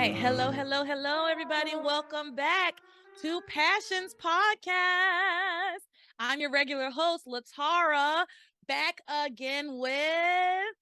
right. Hello, hello, hello, everybody. Welcome back to Passions Podcast. I'm your regular host, LeTara, back again with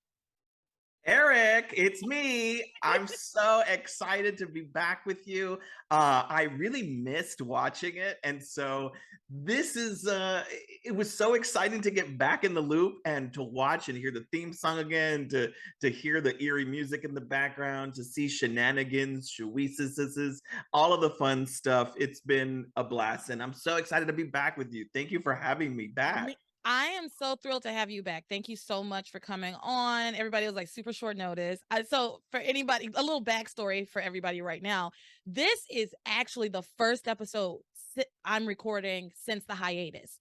Eric, it's me. I'm so excited to be back with you. I really missed watching it. And so it was so exciting to get back in the loop and to watch and hear the theme song again, to hear the eerie music in the background, to see shenanigans, shawises, all of the fun stuff. It's been a blast. And I'm so excited to be back with you. Thank you for having me back. I am so thrilled to have you back. Thank you so much for coming on. Everybody was like super short notice. So for anybody, a little backstory for everybody right now. This is actually the first episode I'm recording since the hiatus.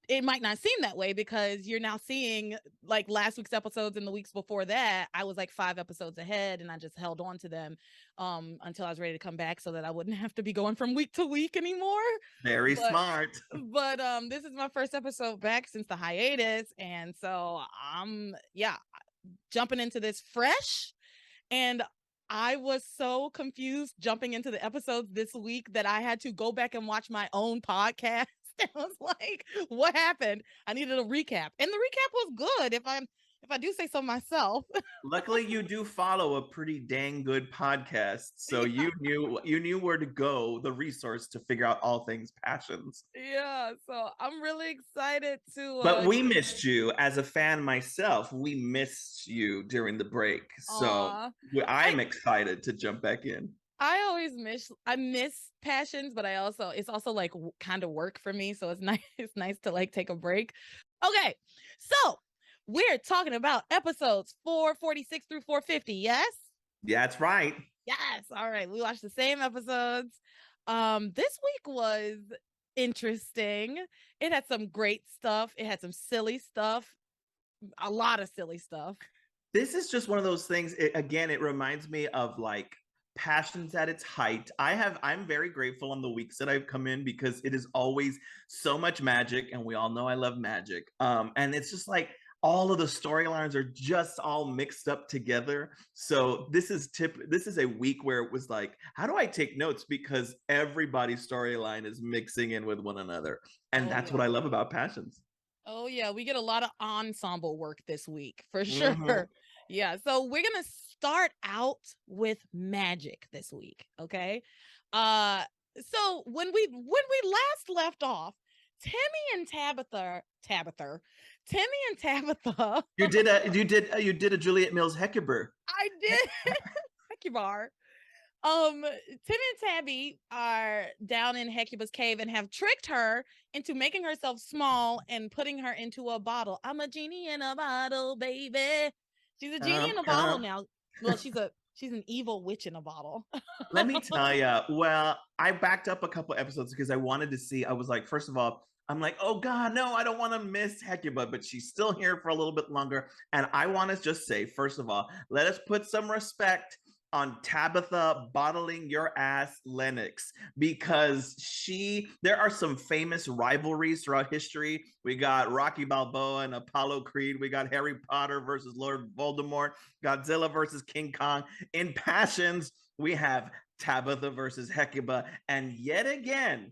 It might not seem that way because you're now seeing like last week's episodes and the weeks before that. I was like 5 episodes ahead and I just held on to them until I was ready to come back so that I wouldn't have to be going from week to week anymore. Very smart. But this is my first episode back since the hiatus, and so I'm jumping into this fresh. And I was so confused jumping into the episodes this week that I had to go back and watch my own podcast. I was like, what happened? I needed a recap. And the recap was good if I do say so myself. Luckily, you do follow a pretty dang good podcast, so Yeah. you knew where to go, the resource to figure out all things passions. Yeah, so I'm really excited to But we missed you as a fan myself. We missed you during the break, so I'm excited to jump back in. I miss Passions, but it's also like kind of work for me, so it's nice to like take a break. Okay, so we're talking about episodes 446 through 450. Yes, that's right. Yes, all right, we watched the same episodes. This week was interesting. It had some great stuff, it had some silly stuff, a lot of silly stuff. This is just one of those things. It reminds me of like Passions at its height. I'm very grateful on the weeks that I've come in because it is always so much magic, and we all know I love magic. And it's just like all of the storylines are just all mixed up together. So this is a week where it was like, how do I take notes? Because everybody's storyline is mixing in with one another. And that's what I love about Passions. Oh yeah, we get a lot of ensemble work this week for sure. Mm-hmm. Yeah, so we're gonna start out with magic this week, okay? So when we last left off, Timmy and Tabitha. You did a Juliet Mills Hecuba. I did. Hecuba. Timmy and Tabby are down in Hecuba's cave and have tricked her into making herself small and putting her into a bottle. I'm a genie in a bottle, baby. She's a genie in a bottle now. Well, she's an evil witch in a bottle. Let me tell you. Well, I backed up a couple episodes because I wanted to see. I was like, first of all, I'm like, oh God, no, I don't want to miss Hecuba, but she's still here for a little bit longer. And I want to just say, first of all, let us put some respect on Tabitha bottling your ass Lennox, because there are some famous rivalries throughout history. We got Rocky Balboa and Apollo Creed. We got Harry Potter versus Lord Voldemort, Godzilla versus King Kong. In Passions, we have Tabitha versus Hecuba. And yet again,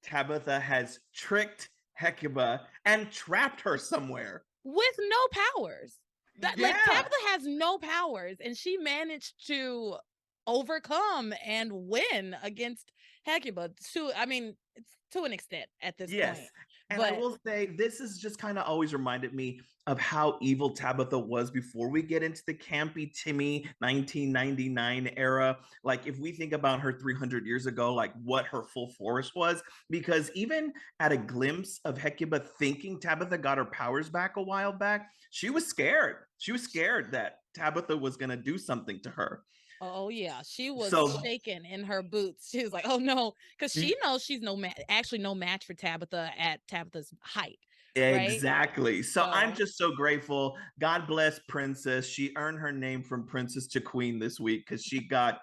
Tabitha has tricked Hecuba and trapped her somewhere. With no powers. Like Tabitha has no powers, and she managed to overcome and win against Hecuba to an extent at this point. And I will say, this has just kind of always reminded me of how evil Tabitha was before we get into the campy Timmy 1999 era. Like, if we think about her 300 years ago, like what her full force was, because even at a glimpse of Hecuba thinking Tabitha got her powers back a while back, she was scared. She was scared that Tabitha was going to do something to her. Oh yeah, she was shaking in her boots. She was like, "Oh no," because she knows she's no match for Tabitha at Tabitha's height. Exactly. Right? So I'm just so grateful. God bless Princess. She earned her name from Princess to Queen this week because she got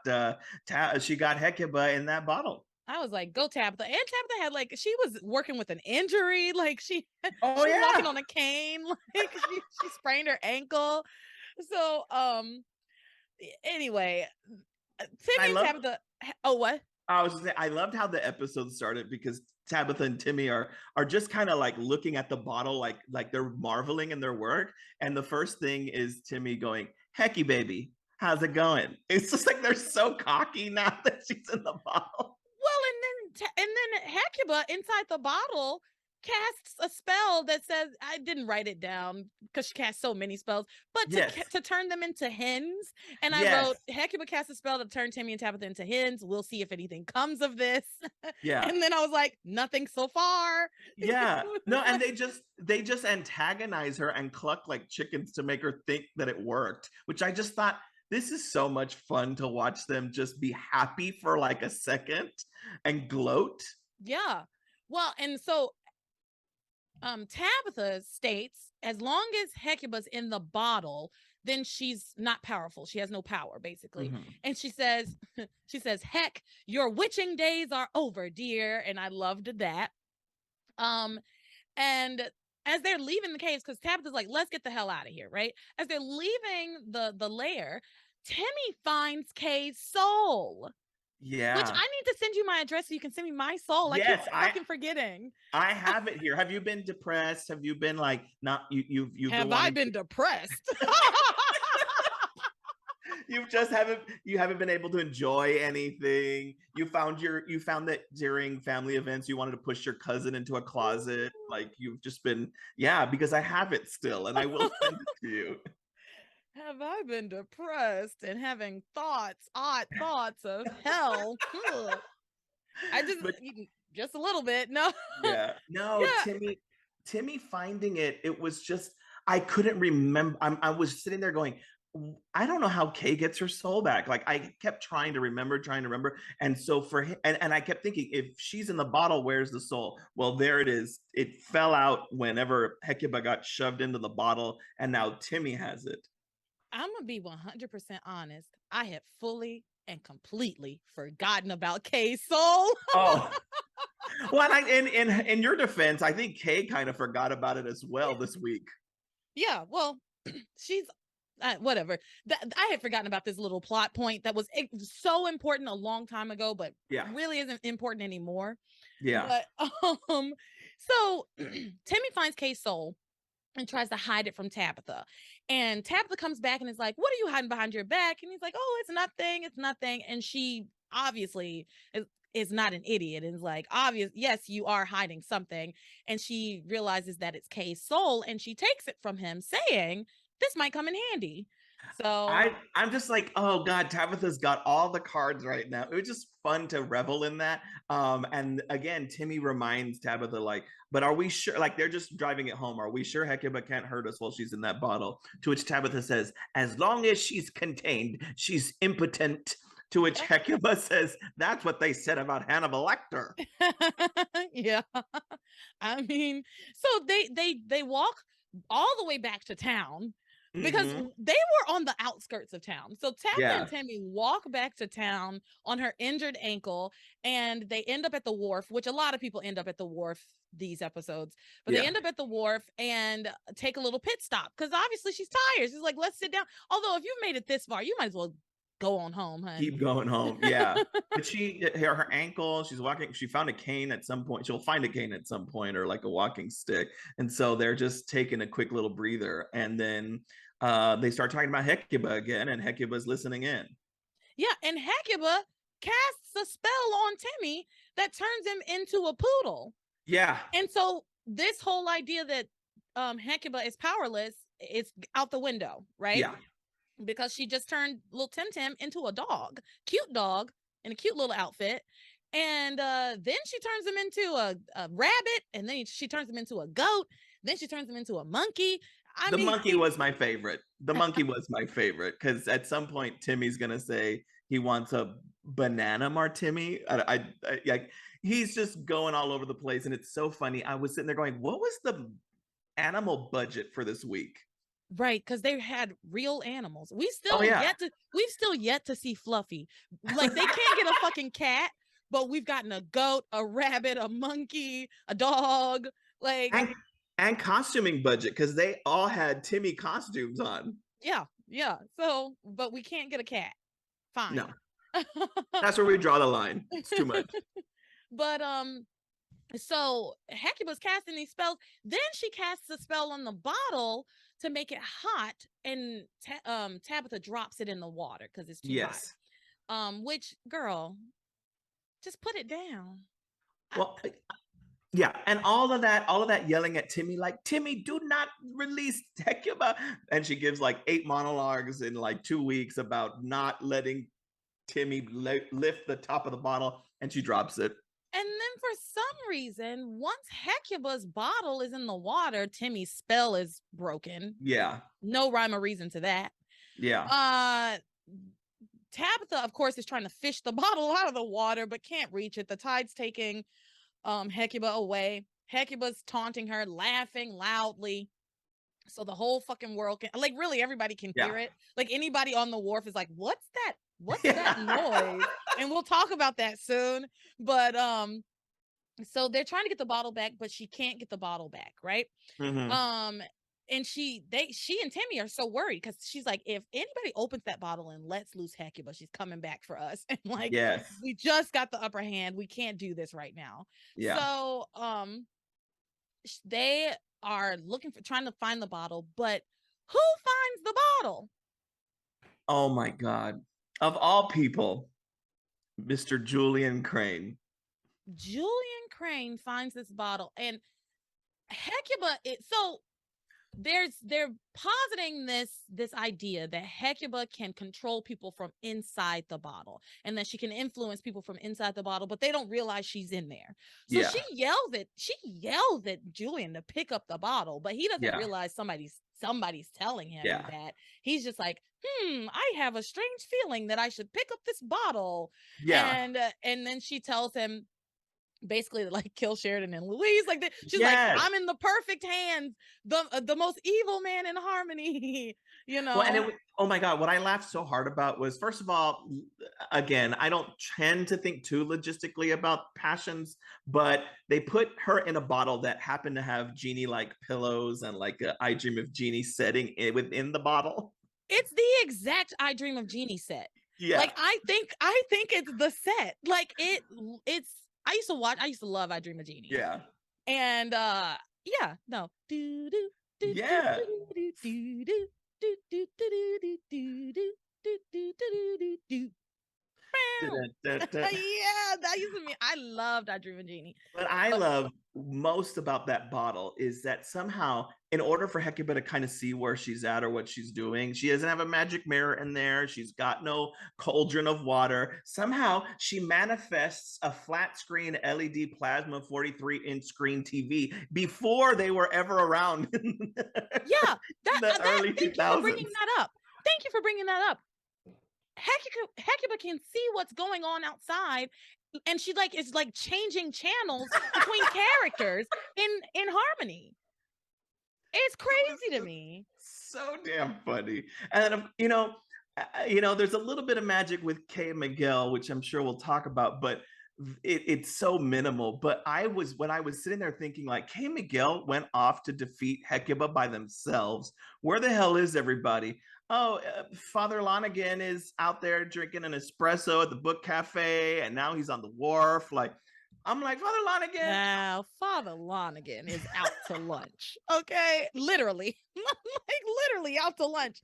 Hecuba in that bottle. I was like, go Tabitha. And Tabitha had she was working with an injury. Like she's walking on a cane. Like she sprained her ankle. So anyway, I Timmy and love Tabitha. Oh, what? I was just saying, I loved how the episode started because Tabitha and Timmy are just kind of like looking at the bottle like they're marveling in their work. And the first thing is Timmy going, "Hecky baby, how's it going?" It's just like they're so cocky now that she's in the bottle. Well, and then Hecuba inside the bottle casts a spell that says, I didn't write it down because she casts so many spells, but Yes. to turn them into hens. And I Yes. wrote, Hecuba casts a spell to turn Timmy and Tabitha into hens. We'll see if anything comes of this. Yeah. And then I was like, nothing so far. Yeah. No, and they just antagonize her and cluck like chickens to make her think that it worked, which I just thought this is so much fun to watch them just be happy for like a second and gloat. Yeah. Well, and so Tabitha states as long as Hecuba's in the bottle, then she's not powerful. She has no power, basically. Mm-hmm. And she says, heck, your witching days are over, dear. And I loved that. And as they're leaving the caves, because Tabitha's like, let's get the hell out of here, right? As they're leaving the lair, Timmy finds Kay's soul. Yeah. Which I need to send you my address so you can send me my soul. Yes, I keep fucking forgetting. I have it here. Have you been depressed? Have you been like not you've Have I been depressed? You haven't been able to enjoy anything. You found that during family events you wanted to push your cousin into a closet. Like you've just been, yeah, because I have it still and I will send it to you. Have I been depressed and having odd thoughts of hell? I just a little bit. No. Yeah. No, yeah. Timmy finding it was just, I couldn't remember. I was sitting there going, I don't know how Kay gets her soul back. Like I kept trying to remember. And so for him, and I kept thinking, if she's in the bottle, where's the soul? Well, there it is. It fell out whenever Hecuba got shoved into the bottle, and now Timmy has it. I'm gonna be 100% honest. I had fully and completely forgotten about Kay's soul. Oh, well, in your defense, I think Kay kind of forgot about it as well this week. Yeah, well, she's whatever. I had forgotten about this little plot point that was so important a long time ago, but really isn't important anymore. Yeah. But so Timmy finds Kay's soul and tries to hide it from Tabitha. And Tabitha comes back and is like, what are you hiding behind your back? And he's like, oh, it's nothing. And she obviously is not an idiot and is like, yes, you are hiding something. And she realizes that it's Kay's soul and she takes it from him, saying, this might come in handy. So I'm just like, oh God, Tabitha's got all the cards right now. It was just fun to revel in that. And again, Timmy reminds Tabitha, like, but are we sure? Like they're just driving it home. Are we sure Hecuba can't hurt us while she's in that bottle? To which Tabitha says, as long as she's contained, she's impotent. To which Hecuba says, that's what they said about Hannibal Lecter. Yeah. I mean, so they walk all the way back to town because they were on the outskirts of town. So Tabitha and Timmy walk back to town on her injured ankle, and they end up at the wharf, which a lot of people end up at the wharf these episodes, but they end up at the wharf and take a little pit stop because obviously she's tired. She's like, let's sit down. Although if you've made it this far, you might as well go on home, honey. Keep going home. Yeah. But her ankle, she's walking, she found a cane at some point. She'll find a cane at some point or like a walking stick. And so they're just taking a quick little breather. And then they start talking about Hecuba again, and Hecuba's listening in. Yeah. And Hecuba casts a spell on Timmy that turns him into a poodle. Yeah. And so this whole idea that Hecuba is powerless is out the window, right? Yeah. Because she just turned little Tim Tim into a cute dog in a cute little outfit. And then she turns him into a rabbit, and then she turns him into a goat. Then she turns him into a monkey. The monkey was my favorite. The monkey was my favorite because at some point Timmy's gonna say he wants a banana martini. Like he's just going all over the place, and it's so funny. I was sitting there going, "What was the animal budget for this week?" Right, because they had real animals. We've still yet to see Fluffy. Like they can't get a fucking cat, but we've gotten a goat, a rabbit, a monkey, a dog. Like and costuming budget because they all had Timmy costumes on. Yeah. So, but we can't get a cat. Fine. No. That's where we draw the line. It's too much. But so Hecuba's casting these spells. Then she casts a spell on the bottle to make it hot, and Tabitha drops it in the water because it's too Yes. hot. Which, girl, just put it down. Well, yeah, and all of that yelling at Timmy, like, Timmy, do not release Hecuba. And she gives like 8 monologues in like 2 weeks about not letting Timmy lift the top of the bottle, and she drops it. And then for some reason, once Hecuba's bottle is in the water, Timmy's spell is broken. Yeah. No rhyme or reason to that. Yeah. Tabitha, of course, is trying to fish the bottle out of the water, but can't reach it. The tide's taking Hecuba away. Hecuba's taunting her, laughing loudly. So the whole fucking world can, like, really everybody can hear it. Like, anybody on the wharf is like, what's that? What's that noise? And we'll talk about that soon. But so they're trying to get the bottle back, but she can't get the bottle back, right? Mm-hmm. And she and Timmy are so worried because she's like, if anybody opens that bottle and lets loose Hecuba, she's coming back for us. And like, Yes. we just got the upper hand. We can't do this right now. Yeah. So they are trying to find the bottle, but who finds the bottle? Oh my God. Of all people, Mr. Julian Crane. Julian Crane finds this bottle, and Hecuba, so they're positing this idea that Hecuba can control people from inside the bottle, and that she can influence people from inside the bottle, but they don't realize she's in there. So she yells at Julian to pick up the bottle, but he doesn't realize somebody's telling him that. He's just like, I have a strange feeling that I should pick up this bottle. And then she tells him, basically, like, kill Sheridan and Louise. Like, she's like, I'm in the perfect hands, the most evil man in Harmony. Well, and oh my God, what I laughed so hard about was, first of all, again, I don't tend to think too logistically about Passions, but they put her in a bottle that happened to have Genie like pillows and like a I Dream of Genie setting within the bottle. It's the exact I Dream of Genie set. Yeah. Like, I think it's the set. Like, it's I used to love I Dream of Genie. Yeah. And no. Yeah. That used to be. I loved I Dream of Genie. What I love most about that bottle is that somehow, in order for Hecuba to kind of see where she's at or what she's doing, she doesn't have a magic mirror in there. She's got no cauldron of water. Somehow she manifests a flat screen LED plasma 43-inch screen TV before they were ever around. The early 2000s. Thank you for bringing that up. Hecuba can see what's going on outside, and she is changing channels between characters in Harmony. It's crazy to me. So damn funny. And there's a little bit of magic with Kay and Miguel, which I'm sure we'll talk about, but it's so minimal. But when I was sitting there thinking, like, Kay and Miguel went off to defeat Hecuba by themselves. Where the hell is everybody? Oh, Father Lonigan is out there drinking an espresso at the book cafe, and now he's on the wharf. Like, I'm like, Father Lonigan. Now, Father Lonigan is out to lunch. Okay, literally, literally out to lunch.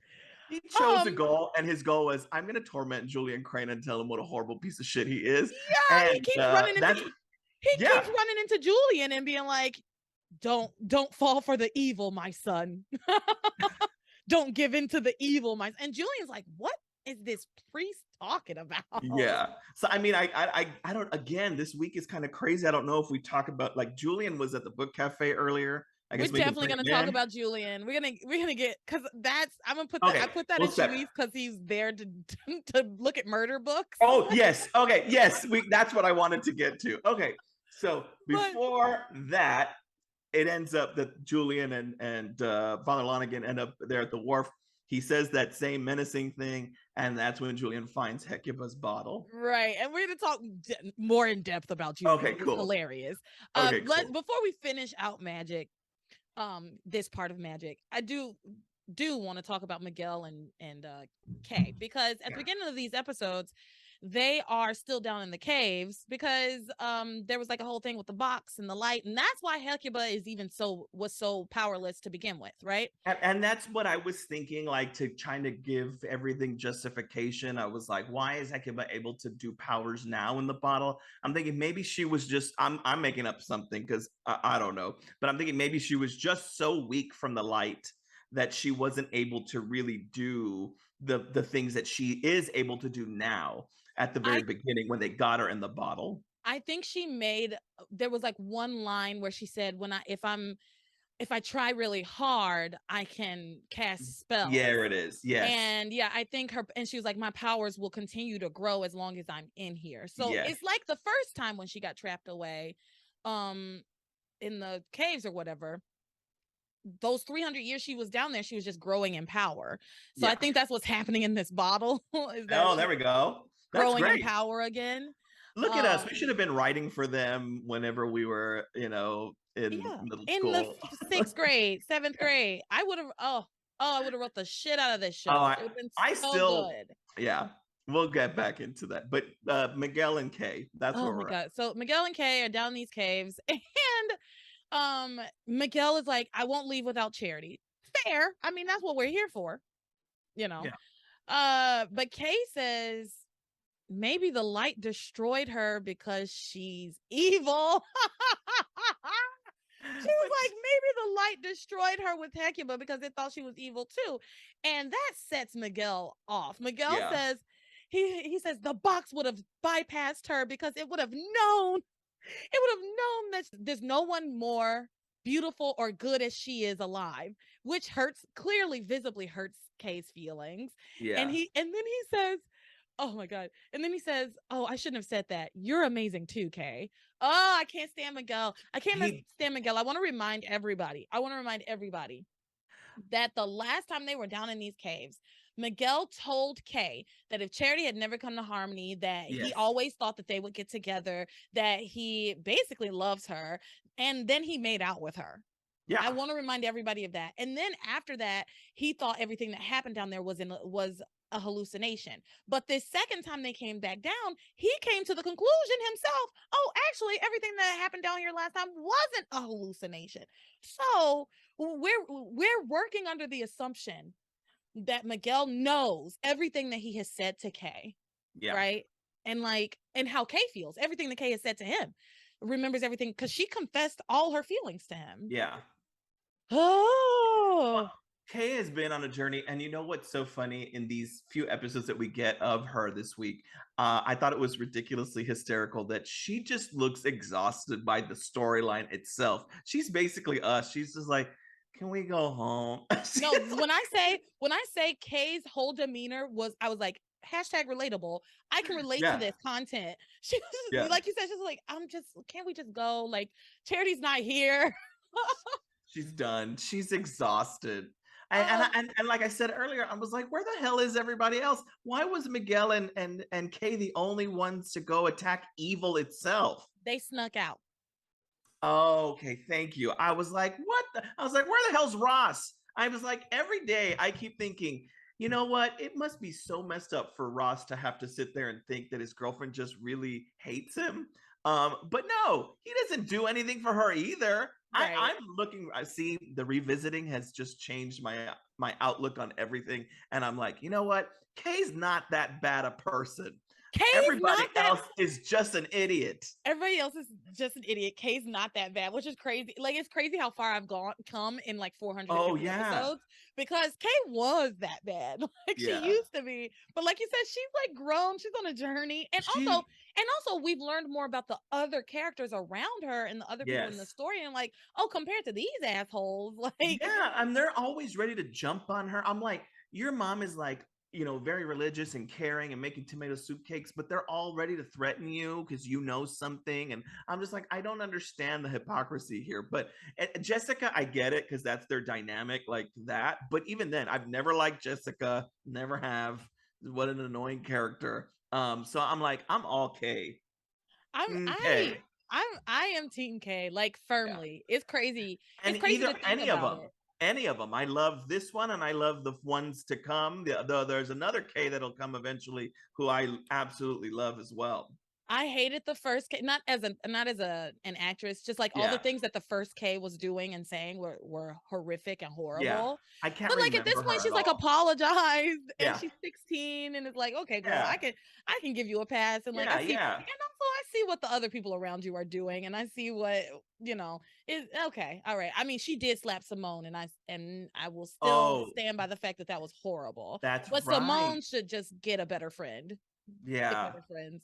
He chose a goal, and his goal was, I'm going to torment Julian Crane and tell him what a horrible piece of shit he is. Yeah, and he keeps running into Julian and being like, don't fall for the evil, my son. Don't give in to the evil, my son. And Julian's like, what is this priest talking about? Yeah. So I mean, I don't. Again, this week is kind of crazy. I don't know if we talk about, like, Julian was at the book cafe earlier. I guess we're definitely gonna talk about Julian. We're gonna get, because I'm gonna put that. I put that in Julius because he's there to look at murder books. Oh yes. Okay. Yes. That's what I wanted to get to. Okay. So before that, it ends up that Julian and Father Lonigan end up there at the wharf. He says that same menacing thing, and that's when Julian finds Hecuba's bottle. Right, and we're going to talk more in depth about Julian. Okay, cool. It's hilarious. Okay, cool. Before we finish out Magic, this part of Magic, I do want to talk about Miguel and Kay, because at the beginning of these episodes, they are still down in the caves because there was like a whole thing with the box and the light, and that's why Hecuba is even was so powerless to begin with, right? And that's what I was thinking, like to trying to give everything justification. I was like, why is Hecuba able to do powers now in the bottle? I'm thinking maybe she was just, I'm making up something because I don't know, but I'm thinking maybe she was just so weak from the light that she wasn't able to really do the things that she is able to do now at the very I beginning when they got her in the bottle. I think she made there was like one line where she said, when if I try really hard, I can cast spells. Yeah, it is. Yes. And yeah, I think and she was like, my powers will continue to grow as long as I'm in here. So Yes. it's like the first time when she got trapped away um in the caves or whatever, those 300 years she was down there, she was just growing in power. So I Yeah. think that's what's happening in this bottle is that Oh, she's there we go. That's growing in great. power again. Look at us. We should have been writing for them whenever we were, in Yeah, middle in the school. sixth grade, seventh grade, I would have. I would have wrote the shit out of this Oh, show. It would have been I so still, good. yeah, we'll get back into that. But Miguel and Kay, that's Oh where my we're at. god! So Miguel and Kay are down these caves, and Miguel is like, I won't leave without Charity. Fair. I mean, that's what we're here for, you know. Yeah. But Kay says maybe the light destroyed her because she's evil. She was like, maybe the light destroyed her with Hecuba because it thought she was evil too. And that sets Miguel off. Miguel Yeah. says, he says the box would have bypassed her because it would have known that there's no one more beautiful or good as she is alive, which clearly visibly hurts Kay's feelings. Yeah. And then he says, oh my god. And then he says, oh, I shouldn't have said that. You're amazing too, Kay. Oh, I can't stand Miguel. I can't stand Miguel. I want to remind everybody that the last time they were down in these caves, Miguel told Kay that if Charity had never come to Harmony, that he always thought that they would get together, that he basically loves her, and then he made out with her. Yeah. I want to remind everybody of that. And then after that, he thought everything that happened down there was a hallucination. But this second time they came back down, he came to the conclusion himself, oh, actually, everything that happened down here last time wasn't a hallucination. So we're working under the assumption that Miguel knows everything that he has said to Kay. Yeah. Right. And how Kay feels, everything that Kay has said to him, remembers everything because she confessed all her feelings to him. Yeah. Oh. Well, Kay has been on a journey, and you know what's so funny in these few episodes that we get of her this week? I thought it was ridiculously hysterical that she just looks exhausted by the storyline itself. She's basically us. She's just like, can we go home? No, when I say Kay's whole demeanor I was like, hashtag relatable. I can relate to this content. She was like you said, she's like, can't we just go? Like, Charity's not here. She's done. She's exhausted. And like I said earlier, I was like, where the hell is everybody else? Why was Miguel and Kay the only ones to go attack evil itself? They snuck out. Oh, okay, thank you. I was like, I was like, where the hell's Ross? I was like, every day I keep thinking, you know what? It must be so messed up for Ross to have to sit there and think that his girlfriend just really hates him. But no, he doesn't do anything for her either. Right. I'm looking. I see the revisiting has just changed my outlook on everything, and I'm like, you know what? Kay's not that bad a person. Everybody else is just an idiot. Everybody else is just an idiot. Kay's not that bad, which is crazy. Like, it's crazy how far I've come in like 400 episodes, because Kay was that bad. Like, she used to be. But like you said, she's like grown. She's on a journey. And also we've learned more about the other characters around her and the other people in the story. And like, oh, compared to these assholes, like, yeah, and they're always ready to jump on her. I'm like, your mom is like, very religious and caring and making tomato soup cakes, but they're all ready to threaten you because you know something. And I'm just like, I don't understand the hypocrisy here. But Jessica, I get it because that's their dynamic like that. But even then, I've never liked Jessica, never have. What an annoying character. So I'm like, I'm all Kay. I am Team Kay, like, firmly. It's crazy. And it's crazy either to think any about of them. it. any of them. I love this one, and I love the ones to come. There's another K that'll come eventually, who I absolutely love as well. I hated the first K, not as an actress, just like all the Yeah, things that the first K was doing and saying were horrific and yeah. horrible. I can't But like at this remember point, her at she's like all. apologized and Yeah, she's 16 and it's like, okay, girl, yeah, I can give you a pass. And like yeah, I see, and yeah. also I see what the other people around you are doing, and I see what is okay. All right. I mean, she did slap Simone, and I will still Oh, stand by the fact that was horrible. that's But right. Simone should just get a better friend. Get Yeah. better friends.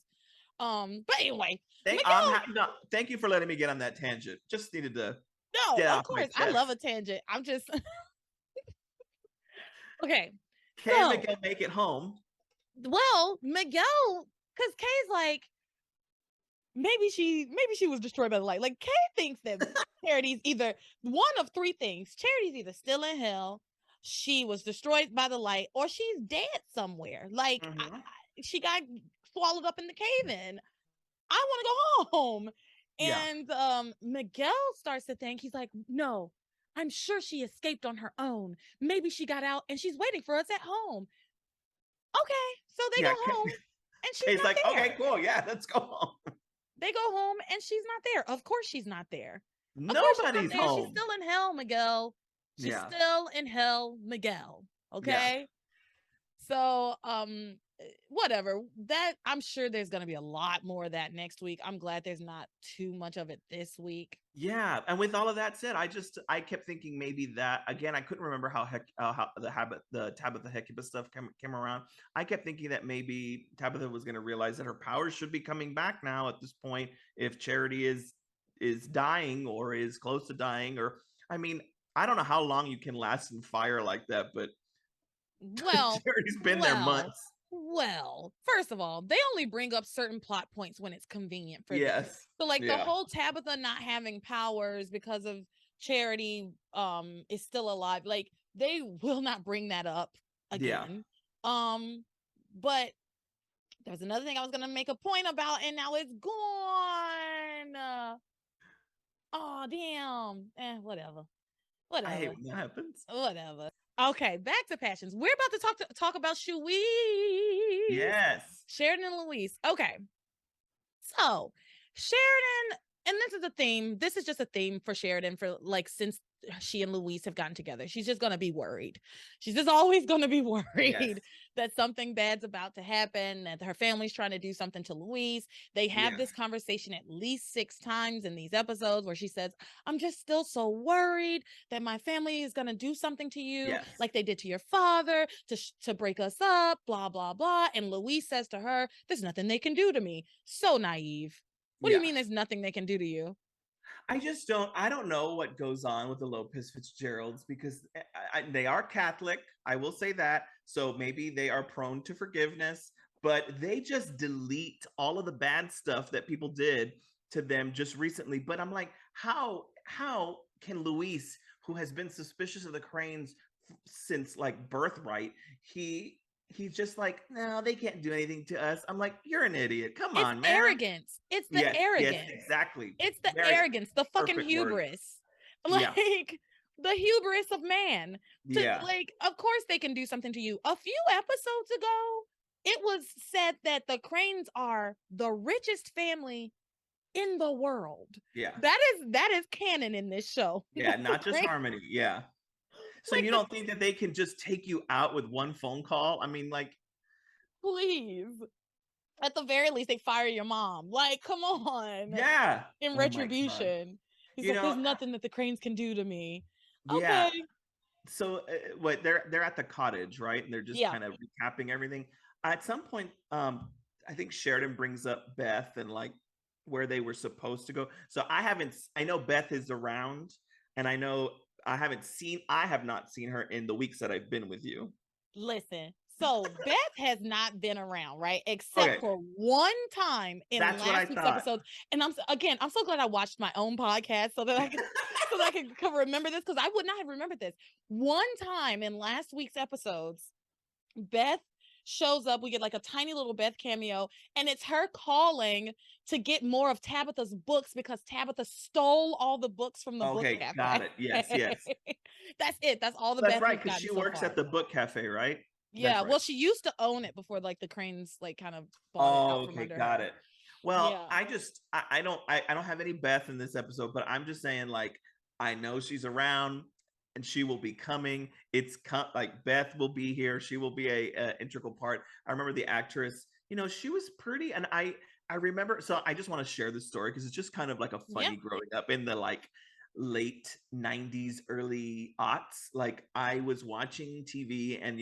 But anyway, I'm Miguel, no, thank you for letting me get on that tangent. Just needed to no, get of off my course, I love chest. a tangent. I'm just okay. Can So, Miguel make it home? well, Miguel, because Kay's like, maybe she was destroyed by the light. Like Kay thinks that Charity's either one of three things. Charity's either still in hell, she was destroyed by the light, or she's dead somewhere. Like Hmm. she got swallowed up in the cave in. I want to go home. Yeah. And Miguel starts to think, he's like, no, I'm sure she escaped on her own. Maybe she got out and she's waiting for us at home. Okay. So they go Yeah. home and she's Kay's not like, okay, there. cool. Yeah, let's go home. They go home and she's not there. Of course she's not there. Of course she's not Nobody's there. She's home. still in hell, Miguel. She's Yeah. still in hell, Miguel. Yeah. Okay. So, whatever. That I'm sure there's gonna be a lot more of that next week. I'm glad there's not too much of it this week. Yeah. And with all of that said, I kept thinking maybe that again, I couldn't remember how the Tabitha Hecuba stuff came around. I kept thinking that maybe Tabitha was going to realize that her powers should be coming back now at this point if Charity is dying or is close to dying, or I mean, I don't know how long you can last in fire like that, but Well, Charity's been there well, months. well. First of all, they only bring up certain plot points when it's convenient for them. Yes. So, like the Yeah. whole Tabitha not having powers because of Charity, is still alive. Like they will not bring that up Yeah. again. But there was another thing I was gonna make a point about, and now it's gone. Oh damn. Whatever. I hate Whatever. when that happens. Whatever. Okay, back to passions. We're about to talk about Louise. Yes. Sheridan and Louise. Okay. So Sheridan, and this is a theme. This is just a theme for Sheridan for like since she and Louise have gotten together. She's just gonna be worried. She's just always gonna be worried Yes. that something bad's about to happen, that her family's trying to do something to Louise. They have Yeah. this conversation at least 6 times in these episodes where she says, I'm just still so worried that my family is gonna do something to you, Yes. like they did to your father, to break us up, blah, blah, blah. And Louise says to her, there's nothing they can do to me. So naive. What do you Yeah. mean there's nothing they can do to you? I don't know what goes on with the Lopez Fitzgeralds because they are Catholic. I will say that. So maybe they are prone to forgiveness, but they just delete all of the bad stuff that people did to them just recently. But I'm like, how can Luis, who has been suspicious of the Cranes since like birthright, he's just like, no, they can't do anything to us. I'm like, you're an idiot. Come It's on, man. arrogance. It's the Yes, yes, arrogance. exactly. It's the Very arrogance, the fucking perfect word. hubris. Yeah. Like the hubris of man. Yeah. Like, of course they can do something to you. A few episodes ago, it was said that the Cranes are the richest family in the world. Yeah. That is canon in this show. Yeah, not just Cranes, Harmony. Yeah. So like you don't think that they can just take you out with one phone call? I mean, like, please. At the very least, they fire your mom. Like, come on. yeah. In Oh my God. retribution. He's You like, know, there's nothing that the Cranes can do to me. yeah. Okay. So what they're at the cottage, right? And they're just Yeah. kind of recapping everything. At some point, I think Sheridan brings up Beth and like where they were supposed to go. So I know Beth is around, and I know I have not seen her in the weeks that I've been with you. Listen. So Beth has not been around, right? Except Okay. for one time in That's what I last week's thought. episode. And I'm so glad I watched my own podcast so that I could remember this, because I would not have remembered this. One time in last week's episodes, Beth shows up. We get like a tiny little Beth cameo, and it's her calling to get more of Tabitha's books because Tabitha stole all the books from the book Okay, got cafe. it. Yes, yes. That's it. That's all the That's Beth right, we've because gotten she so works at far. the book cafe, right? Yeah, That's right. well, she used to own it before like the Cranes like kind of bought it out Oh, from okay, under got her. it. Well, Yeah. I don't have any Beth in this episode, but I'm just saying, like, I know she's around and she will be coming. Like Beth will be here. She will be a integral part. I remember the actress, she was pretty, and I remember. So I just want to share this story because it's just kind of like a Yeah. funny growing up in the like late 90s, early aughts. Like I was watching TV and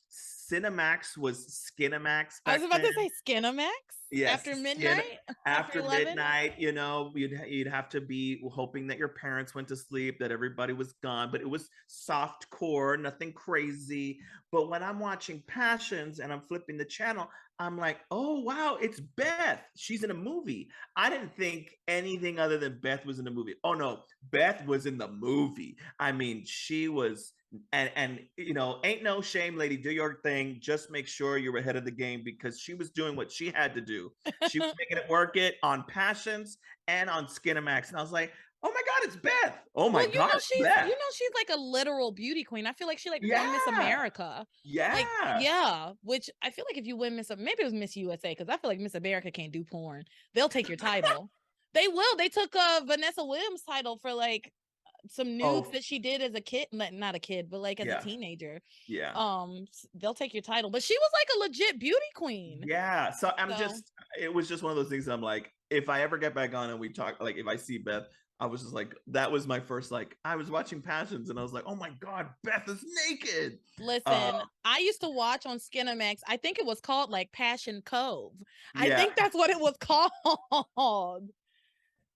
Cinemax was Skinemax I was back about then. to say Skinamax Yes, after skin midnight, after after 11. midnight, you'd have to be hoping that your parents went to sleep, that everybody was gone, but it was soft core, nothing crazy. But when I'm watching Passions and I'm flipping the channel, I'm like, oh wow, it's Beth. She's in a movie. I didn't think anything other than Beth was in the movie. Oh no, Beth was in the movie. I mean, she was, and ain't no shame, lady, do your thing, just make sure you're ahead of the game, because she was doing what she had to do. She was making it work it on Passions and on Skinamax, and I was like, oh my god, it's Beth. Oh my Well, god, it's Beth. she's like a literal beauty queen. I feel like she like won Miss Yeah, America. Like, yeah. yeah, which I feel like if you win maybe it was Miss USA, because I feel like Miss America can't do porn. They'll take your title. They will. They took Vanessa Williams' title for like some nudes Oh that she did as a kid, not a kid, but like as a yeah, teenager. yeah, They'll take your title. But she was like a legit beauty queen. yeah. So So it was just one of those things that I'm like, if I ever get back on and we talk, like if I see Beth, I was just like, that was my first, like, I was watching Passions and I was like, oh my god, Beth is naked. uh listen, I used to watch on Skinamax. I think it was called like Passion Cove. I yeah. think that's what it was called.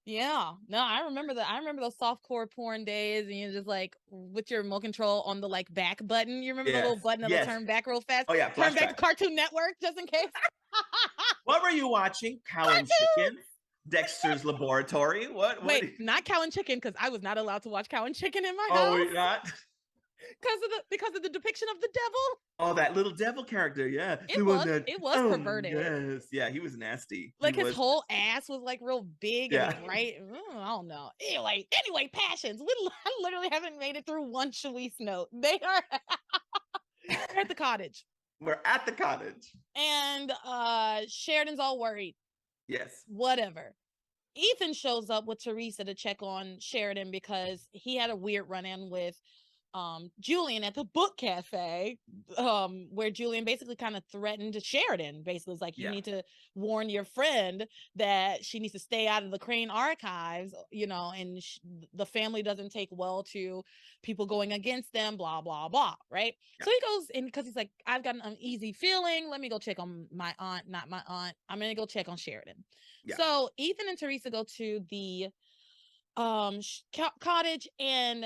Yeah. No, I remember those softcore porn days, and you're just like with your remote control on the like back button. You remember the Yes, little button that'll yes. turn back real fast? Oh yeah, Turn back flashback. to Cartoon Network just in case. What were you watching? Cow and Cartoon. Chicken? Dexter's Laboratory? What? Wait, not Cow and Chicken, because I was not allowed to watch Cow and Chicken in my Oh, house we're not? because of the depiction of the devil. Oh, that little devil character, yeah. The one that, It was oh perverted. yes. Yeah, he was nasty. He Like his was, whole ass was like real big yeah. and bright. I don't know. Anyway, Passions. I literally haven't made it through one Shawise note. They are they're at the cottage. We're at the cottage. And Sheridan's all worried. Yes. Whatever. Ethan shows up with Teresa to check on Sheridan because he had a weird run-in with Julian at the book cafe, where Julian basically kind of threatened Sheridan. Basically, it's like, you Yeah. need to warn your friend that she needs to stay out of the Crane archives, and the family doesn't take well to people going against them, blah blah blah, right? Yeah. So he goes in because he's like, I've got an uneasy feeling, let me go check on my aunt, not my aunt, I'm gonna go check on Sheridan. Yeah. So Ethan and Teresa go to the cottage, and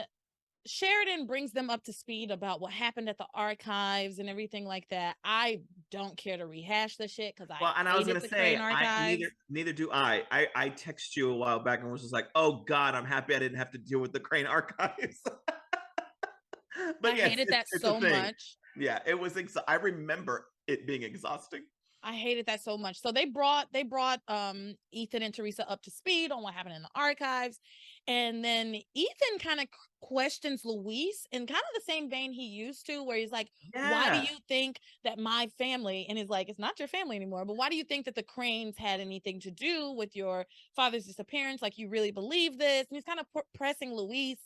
Sheridan brings them up to speed about what happened at the archives and everything like that. I don't care to rehash the shit because Well, and I was hated gonna the say, Crane I archives. neither do I. I texted you a while back and was just like, oh God, I'm happy I didn't have to deal with the Crane archives. I But yes, hated that it's a so thing. much. Yeah, it was. I remember it being exhausting. I hated that so much. So they brought Ethan and Teresa up to speed on what happened in the archives. And then Ethan kind of questions Luis in kind of the same vein he used to, where he's like, why do Yeah. you think that my family, and he's like, it's not your family anymore, but why do you think that the Cranes had anything to do with your father's disappearance? Like, you really believe this? And he's kind of pressing Luis.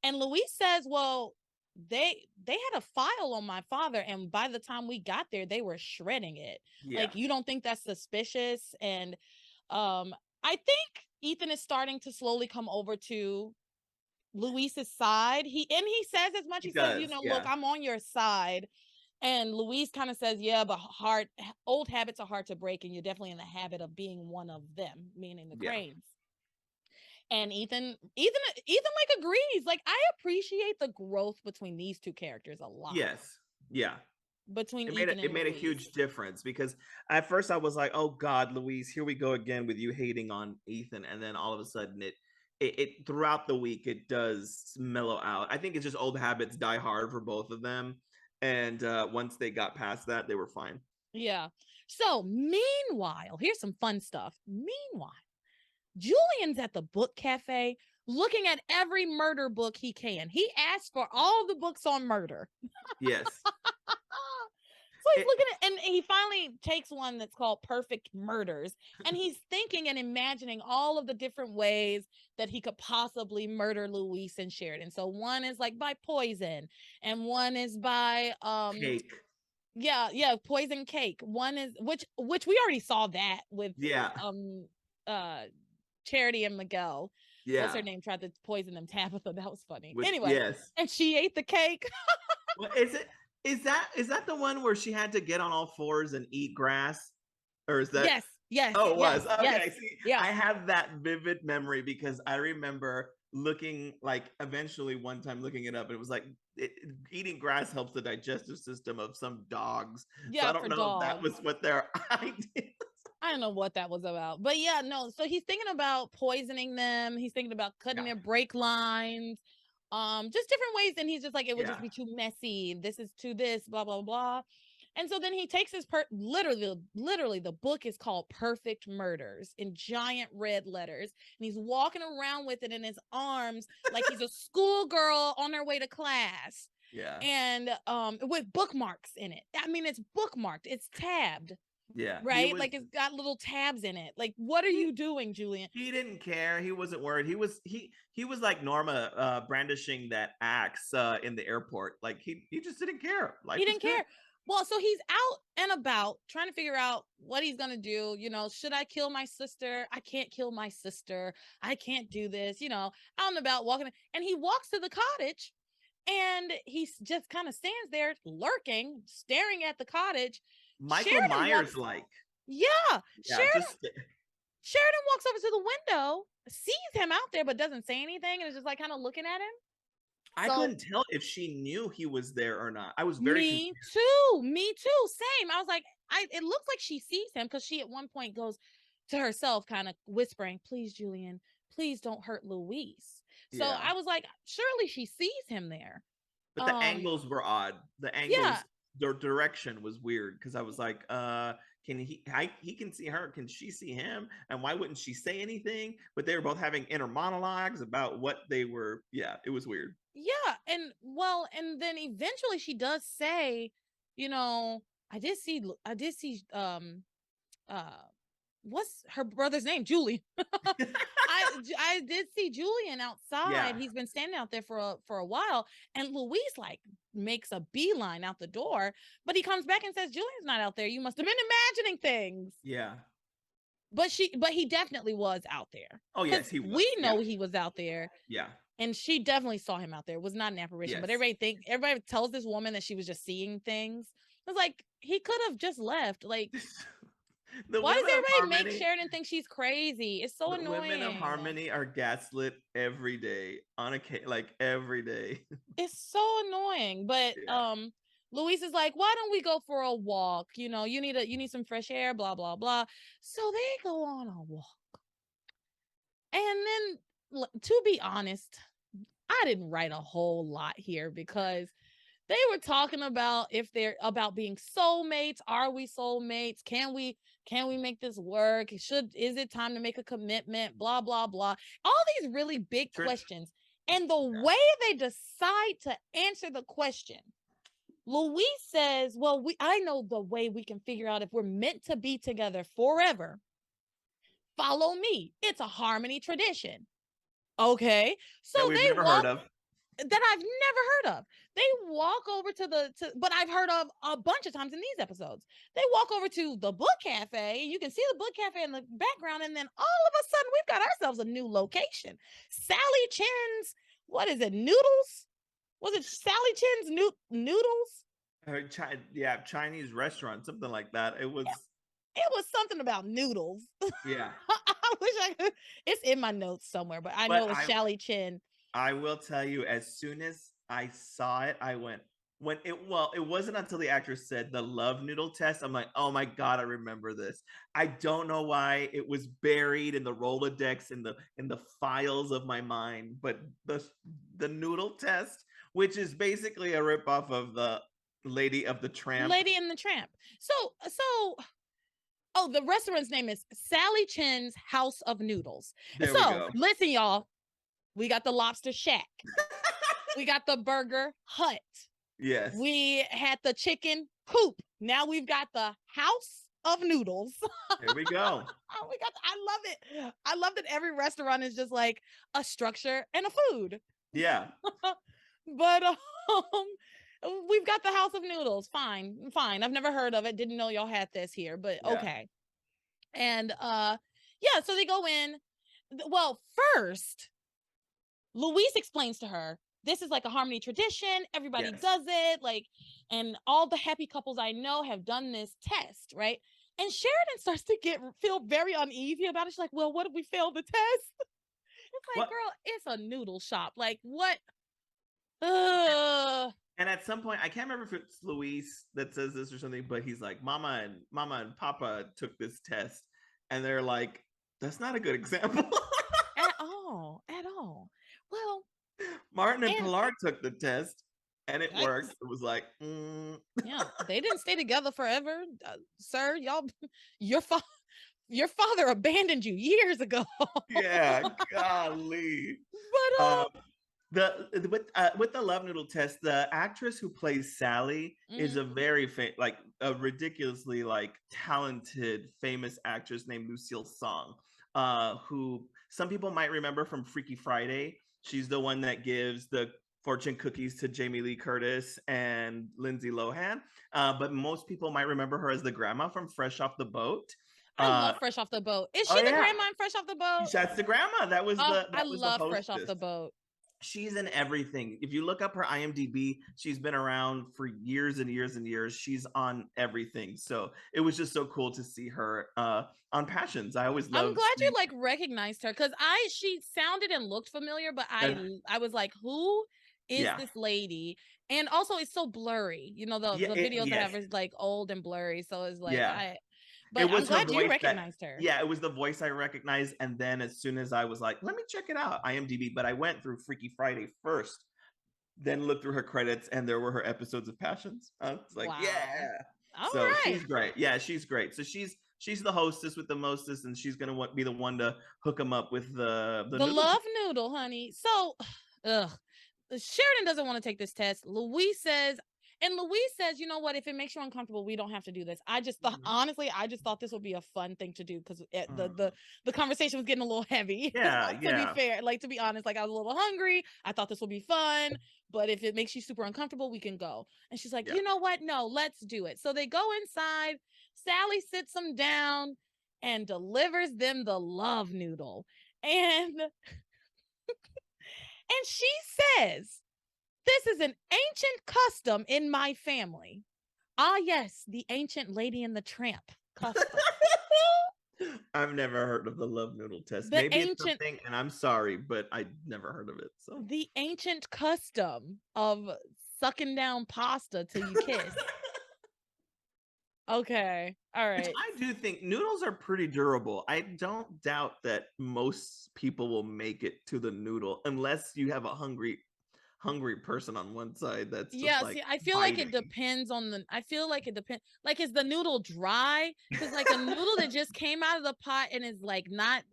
And Luis says, well, they had a file on my father, and by the time we got there, they were shredding it. Yeah. Like, you don't think that's suspicious? And I think Ethan is starting to slowly come over to Luis's side. He says as much. He He says, does. look, Yeah. I'm on your side. And Luis kind of says, yeah, but old habits are hard to break, and you're definitely in the habit of being one of them, meaning the Yeah. Cranes. And Ethan like agrees. Like, I appreciate the growth between these two characters a lot. Yes. Yeah. Between It Ethan and made a Luis. huge difference, because at first I was like, oh God, Louise, here we go again with you hating on Ethan. And then all of a sudden it throughout the week, it does mellow out. I think it's just old habits die hard for both of them. And once they got past that, they were fine. Yeah. So meanwhile, here's some fun stuff. Meanwhile, Julian's at the book cafe looking at every murder book he can. He asked for all the books on murder. Yes. So he's It, looking at, and he finally takes one that's called Perfect Murders. And he's thinking and imagining all of the different ways that he could possibly murder Luis and Sheridan. So one is like by poison, and one is by cake. yeah, poison cake. One is which we already saw that with Yeah. uh Charity and Miguel. What's Yeah. her name? Tried to poison them. Tabitha. That was funny. With Anyway, yes. and she ate the cake. Well, is it? Is that the one where she had to get on all fours and eat grass? Or is that? Yes, yes, Oh, it yes, was. Okay. yes. See, Yeah. I have that vivid memory because I remember looking, like, eventually one time looking it up, and it was like eating grass helps the digestive system of some dogs. So I Yeah, don't for know if that dogs. was what their idea. I don't know what that was about. But yeah, no. So he's thinking about poisoning them. He's thinking about cutting Yeah. their brake lines. Just different ways. And he's just like, it would Yeah. just be too messy. This is too this, blah, blah, blah. And so then he takes his literally the book is called Perfect Murders in giant red letters. And he's walking around with it in his arms like he's a schoolgirl on her way to class. Yeah. And with bookmarks in it. I mean, it's bookmarked, it's tabbed. Yeah. Right? Like it's got little tabs in it. Like, what are you doing, Julian? He didn't care. He wasn't worried. He was like Norma brandishing that axe in the airport. Like he just didn't care. Life He was didn't good. care. Well, so he's out and about trying to figure out what he's gonna do. You know, should I kill my sister? I can't kill my sister. I can't do this. You know, out and about walking, and he walks to the cottage, and he just kind of stands there lurking, staring at the cottage. Michael Sheridan Myers walks, like. yeah, Yeah, just Sheridan walks over to the window, sees him out there, but doesn't say anything, and is just like kind of looking at him. I So couldn't tell if she knew he was there or not. I was very me confused. too, same. I was like, it looks like she sees him because she at one point goes to herself, kind of whispering, "Please, Julian, please don't hurt Luis." So Yeah. I was like, surely she sees him there. But the angles were odd. The angles, Yeah, their direction was weird because I was like, can he can see her, can she see him? And why wouldn't she say anything? But they were both having inner monologues about what they were. Yeah, it was weird. yeah, and then eventually she does say, you know, I did see uh what's her brother's name? Julian. I did see Julian outside. Yeah. He's been standing out there for a while, and Luis like makes a beeline out the door, but he comes back and says, "Julian's not out there. You must have been imagining things." Yeah. But he definitely was out there. Oh yes, he was. We know he was out there. Yeah. And she definitely saw him out there. It was not an apparition. Yes. But everybody tells this woman that she was just seeing things. It's like he could have just left. Like, why does everybody make Sheridan think she's crazy? It's so annoying. Women of Harmony are gaslit every day, like every day. It's so annoying. But Yeah. Luis is like, why don't we go for a walk? You know, you need some fresh air, blah, blah, blah. So they go on a walk. And then, to be honest, I didn't write a whole lot here because they were talking about if they're about being soulmates. Are we soulmates? Can we make this work? Is it time to make a commitment? Blah, blah, blah. All these really big questions. And the way they decide to answer the question, Luis says, well, I know the way we can figure out if we're meant to be together forever. Follow me. It's a Harmony tradition. Okay. So we've never heard of. That I've never heard of. They walk over but I've heard of a bunch of times in these episodes. They walk over to the book cafe, and you can see the book cafe in the background, and then all of a sudden we've got ourselves a new location. Sally Chen's, what is it, Noodles? Was it Sally Chen's Noodles? Chinese restaurant, something like that. It was something about noodles. Yeah. I wish I could. It's in my notes somewhere, but I know it was Sally Chen. I will tell you, as soon as I saw it, I went, it wasn't until the actress said the love noodle test. I'm like, oh my God, I remember this. I don't know why it was buried in the Rolodex in the files of my mind, but the noodle test, which is basically a ripoff of the Lady of the Tramp. Lady and the Tramp. So, oh, the restaurant's name is Sally Chin's House of Noodles. There we So, go. listen, y'all. We got the Lobster Shack. We got the Burger Hut. Yes. We had the Chicken Coop. Now we've got the House of Noodles. There we go. Oh my God, I love it. I love that every restaurant is just like a structure and a food. Yeah. But we've got the House of Noodles. Fine. I've never heard of it. Didn't know y'all had this here, but okay. And yeah, so they go in. Well, first, Luis explains to her, this is like a harmony tradition. Everybody does it. Like, and all the happy couples I know have done this test, right? And Sheridan starts to feel very uneasy about it. She's like, well, what if we fail the test? It's like, girl, it's a noodle shop. Like, what? And at some point, I can't remember if it's Luis that says this or something, but he's like, Mama and Papa took this test. And they're like, that's not a good example. At all. Well, Martin and Pilar took the test and it worked. It was like, yeah, they didn't stay together forever. Sir, your father abandoned you years ago. Yeah, golly. But with the love noodle test, the actress who plays Sally is a very a ridiculously talented, famous actress named Lucille Song, who some people might remember from Freaky Friday. She's the one that gives the fortune cookies to Jamie Lee Curtis and Lindsay Lohan. But most people might remember her as the grandma from Fresh Off the Boat. I love Fresh Off the Boat. Is she the grandma in Fresh Off the Boat? That's the grandma. That was the I love Fresh Off the Boat. She's in everything. If you look up her IMDb, she's been around for years and years and years. She's on everything. So it was just so cool to see her on Passions. I always loved. I'm glad you recognized her, because she sounded and looked familiar, but I was like, who is this lady? And also, it's so blurry. You know, the videos that have is like old and blurry. So it's like But I'm glad you recognized her. Yeah, it was the voice I recognized. And then as soon as I was like, let me check it out, IMDb. But I went through Freaky Friday first, then looked through her credits, and there were her episodes of Passions. I was like, All right. She's great. Yeah, she's great. So she's the hostess with the mostest, and she's going to be the one to hook them up with the love noodle, honey. So, Sheridan doesn't want to take this test. Luis says, you know what? If it makes you uncomfortable, we don't have to do this. I just thought, honestly, this would be a fun thing to do, because the conversation was getting a little heavy. Yeah, to be fair, to be honest, I was a little hungry. I thought this would be fun, but if it makes you super uncomfortable, we can go. And she's like, you know what? No, let's do it. So they go inside. Sally sits them down and delivers them the love noodle. And she says, this is an ancient custom in my family. Ah, yes, the ancient Lady and the Tramp custom. I've never heard of the love noodle test. Maybe it's something, and I'm sorry, but I never heard of it. So the ancient custom of sucking down pasta till you kiss. Okay, all right. Which I do think noodles are pretty durable. I don't doubt that most people will make it to the noodle, unless you have a hungry person on one side. That's just I feel like it depends on is the noodle dry? Because a noodle that just came out of the pot and is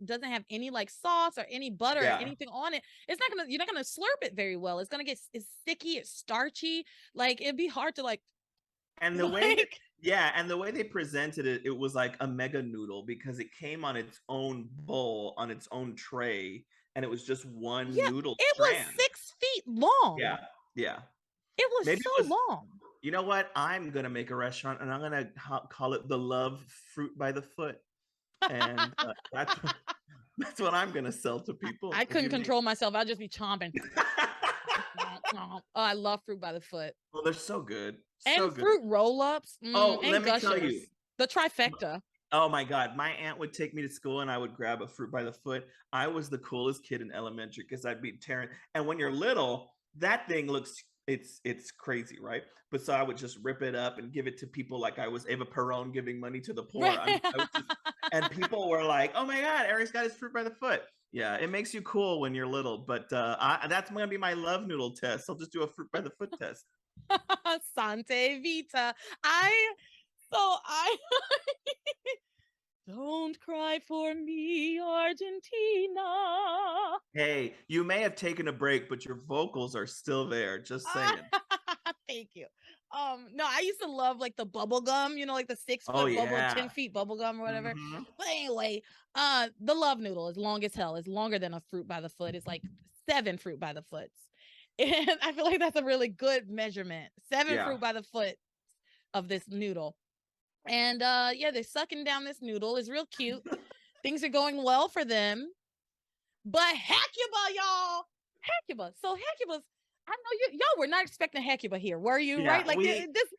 doesn't have any sauce or any butter or anything on it, you're not gonna slurp it very well. It's sticky, it's starchy. It'd be hard to and the way and the way they presented it, it was like a mega noodle, because it came on its own bowl, on its own tray, and it was just one noodle strand. It was 6 feet long. Yeah. It was long. You know what? I'm going to make a restaurant, and I'm going to call it the Love Fruit by the Foot. And that's what I'm going to sell to people. I couldn't control myself. I'd just be chomping. Oh, I love Fruit by the Foot. Well, they're so good. And fruit roll-ups. Let me tell you. The trifecta. Oh my God. My aunt would take me to school and I would grab a Fruit by the Foot. I was the coolest kid in elementary, because I'd be tearing. And when you're little, that thing looks, it's crazy, right? But so I would just rip it up and give it to people like I was Eva Perón giving money to the poor. And people were like, oh my God, Eric's got his Fruit by the Foot. Yeah, it makes you cool when you're little. But that's going to be my love noodle test. I'll just do a Fruit by the Foot test. Sante Vita. I don't cry for me, Argentina. Hey, you may have taken a break, but your vocals are still there. Just saying. Thank you. No, I used to love like the bubble gum, like the six Oh foot bubble, yeah. 10 feet bubble gum or whatever. Mhm. But anyway, the love noodle is long as hell. It's longer than a fruit by the foot. It's like 7 fruit by the foots. And I feel like that's a really good measurement. 7 Yeah. fruit by the foot of this noodle. And yeah, they're sucking down this noodle. It's real cute. Things are going well for them. But Hecuba, y'all. Hecuba. So Hecuba's, I know y'all were not expecting Hecuba here, were you? Yeah. Right? Like this.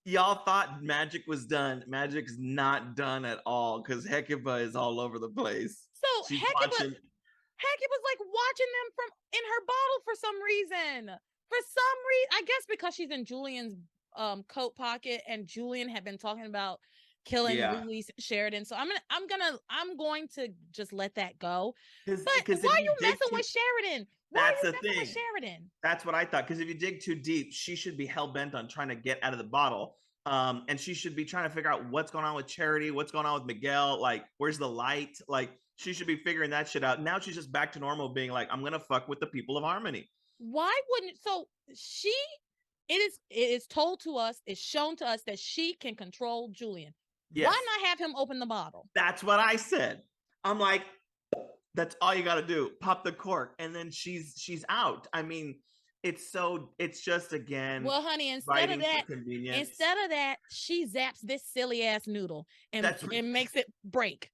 Y'all thought magic was done. Magic's not done at all because Hecuba is all over the place. So She's Hecuba's watching. like watching them from in her bottle for some reason. For some reason, I guess because she's in Julian's coat pocket, and Julian had been talking about killing Yeah. Lily Sheridan. So I'm going to just let that go. But Because why if are you you dig messing too, with Sheridan? Why are that's you the messing with thing. Sheridan? That's what I thought. Because if you dig too deep, she should be hell bent on trying to get out of the bottle. And she should be trying to figure out what's going on with Charity, what's going on with Miguel, like where's the light? Like she should be figuring that shit out. Now she's just back to normal, being like, I'm gonna fuck with the people of Harmony. Why wouldn't it is told to us, it's shown to us that she can control Julian. Yes. Why not have him open the bottle? That's what I said. I'm like, that's all you got to do. Pop the cork, and then she's out. I mean, it's just again. Well, honey, instead of that, convenience. she zaps this silly ass noodle and makes it break.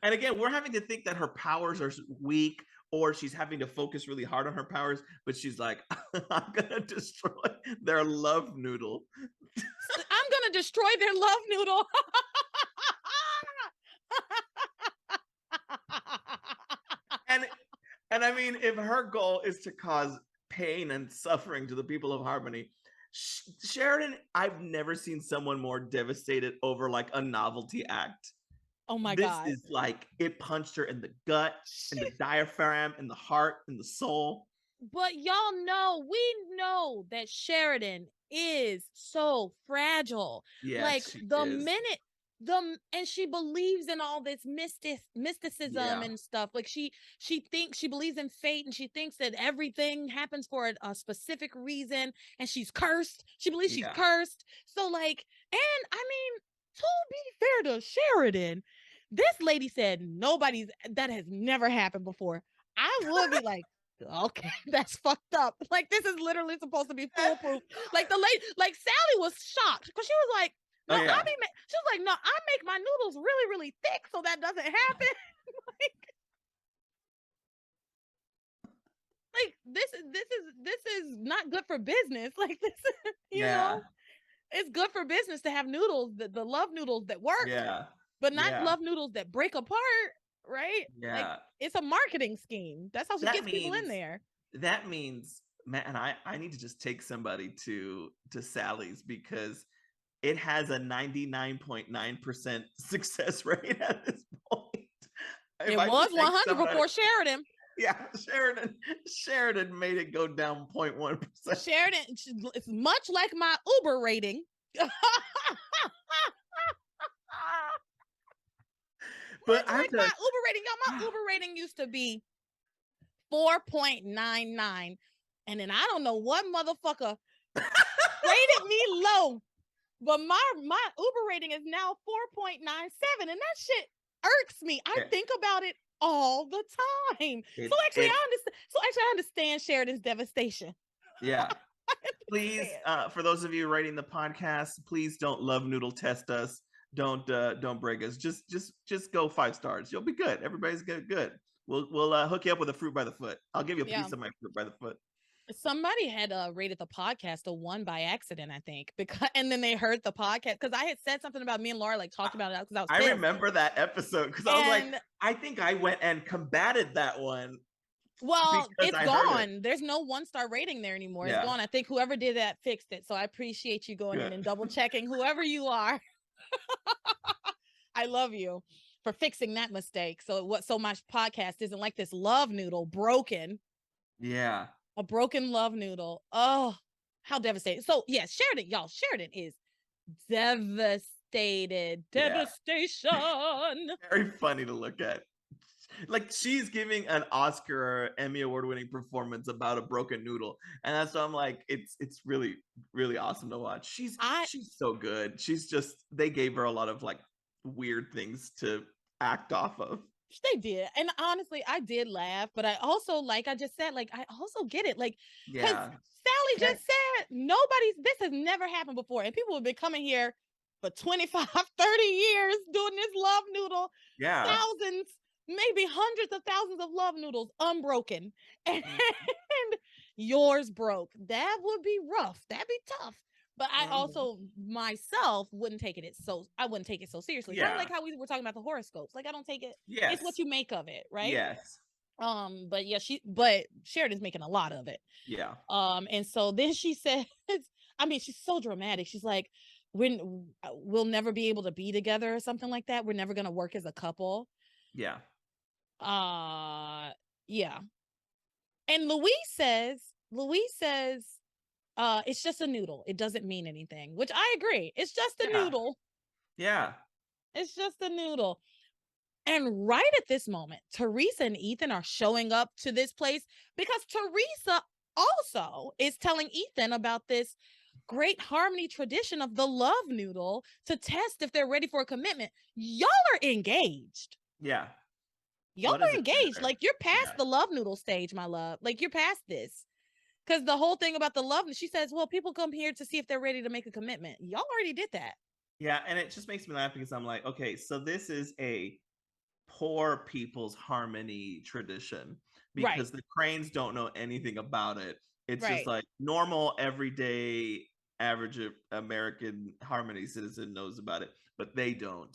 And again, we're having to think that her powers are weak, or she's having to focus really hard on her powers. But she's like, I'm gonna destroy their love noodle. I'm gonna destroy their love noodle. And I mean, if her goal is to cause pain and suffering to the people of Harmony, Sheridan, I've never seen someone more devastated over like a novelty act. Oh my God. This is like, it punched her in the gut, in the diaphragm, in the heart, in the soul. But y'all know, we know that Sheridan is so fragile. Yeah, like the minute and she believes in all this mysticism and stuff. Like she believes in fate, and she thinks that everything happens for a specific reason, and she's cursed. She believes she's cursed. So like, and I mean, to be fair to Sheridan, this lady said that has never happened before. I would be like, okay, that's fucked up. Like, this is literally supposed to be foolproof. Like the lady, like Sally was shocked because she was like, no, she was like, no, I make my noodles really, really thick so that doesn't happen. like this is not good for business. Like this, you know, it's good for business to have noodles, the love noodles that work, but not love noodles that break apart. Right? Yeah. Like, it's a marketing scheme. That's how she gets people in there. That means, man, I need to just take somebody to Sally's, because it has a 99.9% success rate at this point. It was 100 before Sheridan. Yeah, Sheridan made it go down 0.1%. Sheridan, it's much like my Uber rating. But like my Uber rating, y'all, my Uber rating used to be 4.99, and then I don't know what motherfucker rated me low, but my Uber rating is now 4.97, and that shit irks me. I think about it all the time. So actually, I understand Sheridan's devastation. Yeah. Please, for those of you writing the podcast, please don't love noodle test us. Don't break us. Just go 5 stars. You'll be good. Everybody's good. We'll hook you up with a fruit by the foot. I'll give you a piece of my fruit by the foot. Somebody had rated the podcast a 1 by accident, I think, and then they heard the podcast because I had said something about me and Laura talked about it because I was. I remember that episode because I was like, I think I went and combated that one. Well, it's gone. There's no 1-star rating there anymore. It's gone. I think whoever did that fixed it. So I appreciate you going in and double checking whoever you are. I love you for fixing that mistake. So my podcast isn't like this love noodle broken. Yeah. A broken love noodle. Oh, how devastating. So yes, Sheridan, y'all, Sheridan is devastated. Yeah. Devastation. Very funny to look at. Like she's giving an Oscar or Emmy award winning performance about a broken noodle, and that's why I'm like, it's really really awesome to watch. She's so good. She's just, they gave her a lot of like weird things to act off of. They did. And honestly, I did laugh, but I also, like I just said, like, I also get it. Like, because Yeah. Sally just said this has never happened before. And people have been coming here for 25, 30 years doing this love noodle. Yeah. Thousands, maybe hundreds of thousands of love noodles unbroken. And yours broke. That would be rough. That'd be tough. But I also myself wouldn't take it so seriously. Yeah. Kind of like how we were talking about the horoscopes. Like I don't take it. Yes. It's what you make of it, right? Yes. But yeah, but Sheridan's making a lot of it. Yeah. And so then she says, I mean, she's so dramatic. She's like, we'll never be able to be together or something like that. We're never gonna work as a couple. Yeah. Yeah. And Louise says, it's just a noodle. It doesn't mean anything, which I agree. It's just a noodle. Yeah. It's just a noodle. And right at this moment, Teresa and Ethan are showing up to this place because Teresa also is telling Ethan about this great harmony tradition of the love noodle to test if they're ready for a commitment. Y'all are engaged. Yeah. Y'all are engaged. Like you're past the love noodle stage, my love. Like you're past this. Because the whole thing about the love, she says, well, people come here to see if they're ready to make a commitment. Y'all already did that. Yeah, and it just makes me laugh because I'm like, okay, so this is a poor people's harmony tradition because the Cranes don't know anything about it. It's just like normal, everyday, average American harmony citizen knows about it, but they don't.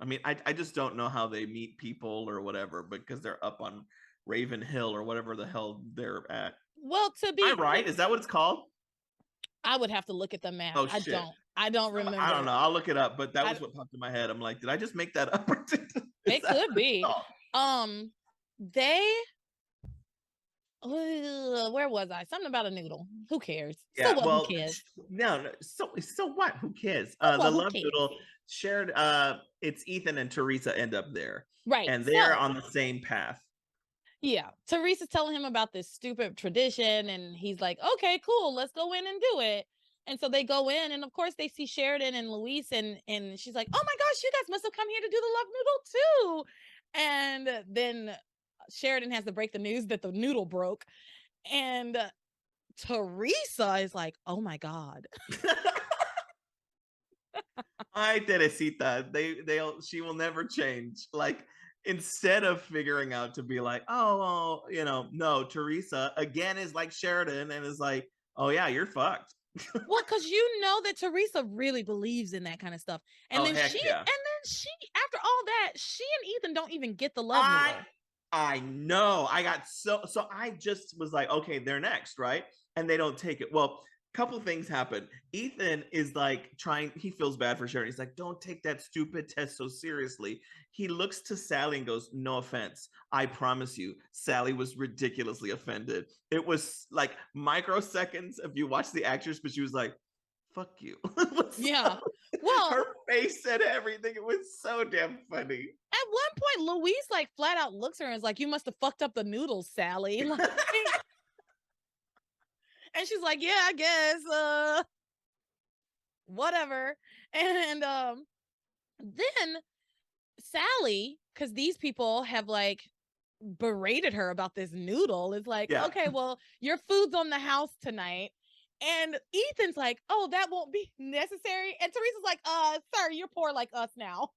I mean, I just don't know how they meet people or whatever because they're up on Raven Hill or whatever the hell they're at. Well, to be right, is that what it's called? I would have to look at the map. Oh, shit. I don't remember. I don't know. I'll look it up, but that was what popped in my head. I'm like, did I just make that up? It could be. Where was I? Something about a noodle. Who cares? Yeah, so what? Who cares? No. So what? Who cares? The love noodle shared. It's Ethan and Teresa end up there, right? And they're on the same path. Yeah, Teresa's telling him about this stupid tradition, and he's like, "Okay, cool, let's go in and do it." And so they go in, and of course they see Sheridan and Luis, and she's like, "Oh my gosh, you guys must have come here to do the love noodle too." And then Sheridan has to break the news that the noodle broke, and Teresa is like, "Oh my god." Ay, Teresita, she will never change. Like, instead of figuring out to be like, oh, no, Teresa again is like Sheridan and is like, oh yeah, you're fucked. Well, because you know that Teresa really believes in that kind of stuff. And then she, after all that, she and Ethan don't even get the love noodle. I know. I got so I just was like, okay, they're next, right? And they don't take it. Well, couple things happen. Ethan is like he feels bad for Sheridan. He's like, don't take that stupid test so seriously. He looks to Sally and goes, no offense. I promise you, Sally was ridiculously offended. It was like microseconds if you watch the actress, but she was like, fuck you. Yeah. Well, her face said everything. It was so damn funny. At one point, Louise like flat out looks at her and is like, you must have fucked up the noodles, Sally. Like, and she's like, yeah, I guess, whatever. And then Sally, because these people have like berated her about this noodle, is like, okay, well, your food's on the house tonight. And Ethan's like, oh, that won't be necessary. And Teresa's like, sir, you're poor like us now.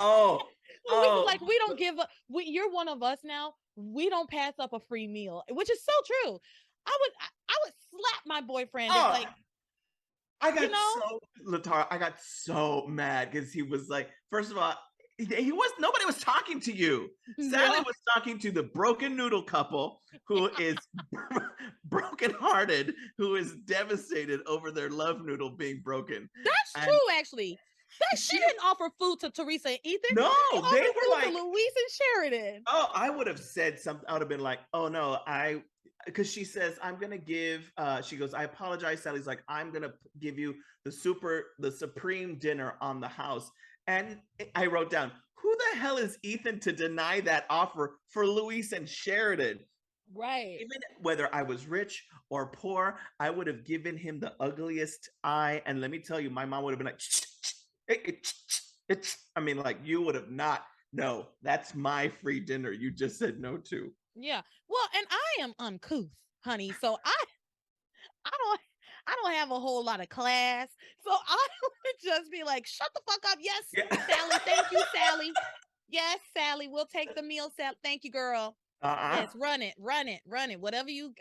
Louise is like, we don't give up. You're one of us now. We don't pass up a free meal, which is so true. I would slap my boyfriend. Like, LeTara, I got so mad because he was like, first of all, nobody was talking to you. Sally was talking to the broken noodle couple who is brokenhearted, who is devastated over their love noodle being broken. That's true, actually. She didn't offer food to Teresa and Ethan. No, they were like Louise and Sheridan. Oh, I would have said something. I would have been like, "Oh no, because she says, I'm gonna give she goes, I apologize, Sally's like, I'm gonna give you the supreme dinner on the house. And I wrote down, who the hell is Ethan to deny that offer for Luis and Sheridan? Right. Even whether I was rich or poor, I would have given him the ugliest eye. And let me tell you, my mom would have been like, I mean, like, you would have not. No, that's my free dinner. You just said no to. Yeah. Well, and I am uncouth, honey. So I don't I don't have a whole lot of class. So I would just be like, shut the fuck up. Yes, Yeah. Sally. Thank you, Sally. Yes, Sally. We'll take the meal, Sally. Thank you, girl. Yes, run it. Whatever you.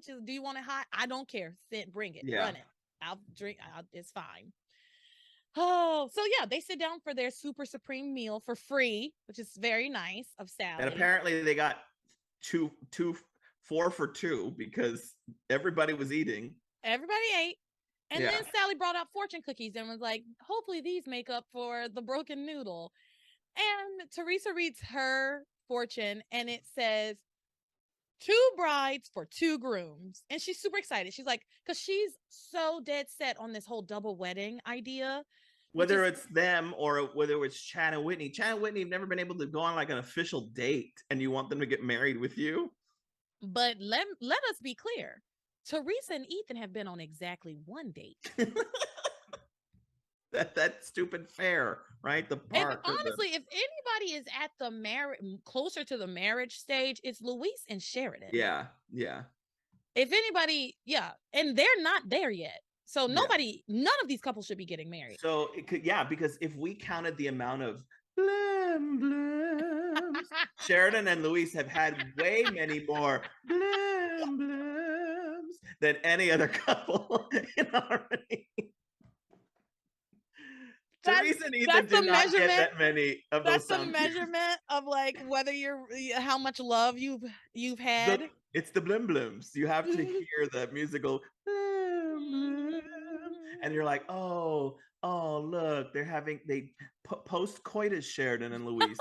Just, do you want it hot? I don't care. Bring it. Yeah. Run it. I'll drink. It's fine. Oh, so yeah, they sit down for their super supreme meal for free, which is very nice of Sally. And apparently they got 4 for 2 because everybody was eating. Everybody ate. And then Sally brought out fortune cookies and was like, hopefully these make up for the broken noodle. And Teresa reads her fortune and it says 2 brides for 2 grooms. And she's super excited. She's like, because she's so dead set on this whole double wedding idea. Whether it's them or whether it's Chad and Whitney. Chad and Whitney have never been able to go on like an official date, and you want them to get married with you? But let us be clear. Teresa and Ethan have been on exactly 1 date. that stupid fair, right? The park. And honestly, if anybody is at the marriage, closer to the marriage stage, it's Luis and Sheridan. Yeah. If anybody, and they're not there yet. So none of these couples should be getting married. So it could, because if we counted the amount of blam blams, Sheridan and Luis have had way many more blam blams than any other couple in harmony. Teresa and Ethan did not get that many of those. That's the measurement of like whether how much love you've had. It's the blim blams. You have to hear the musical and you're like, oh, look, they post coitus Sheridan and Luis.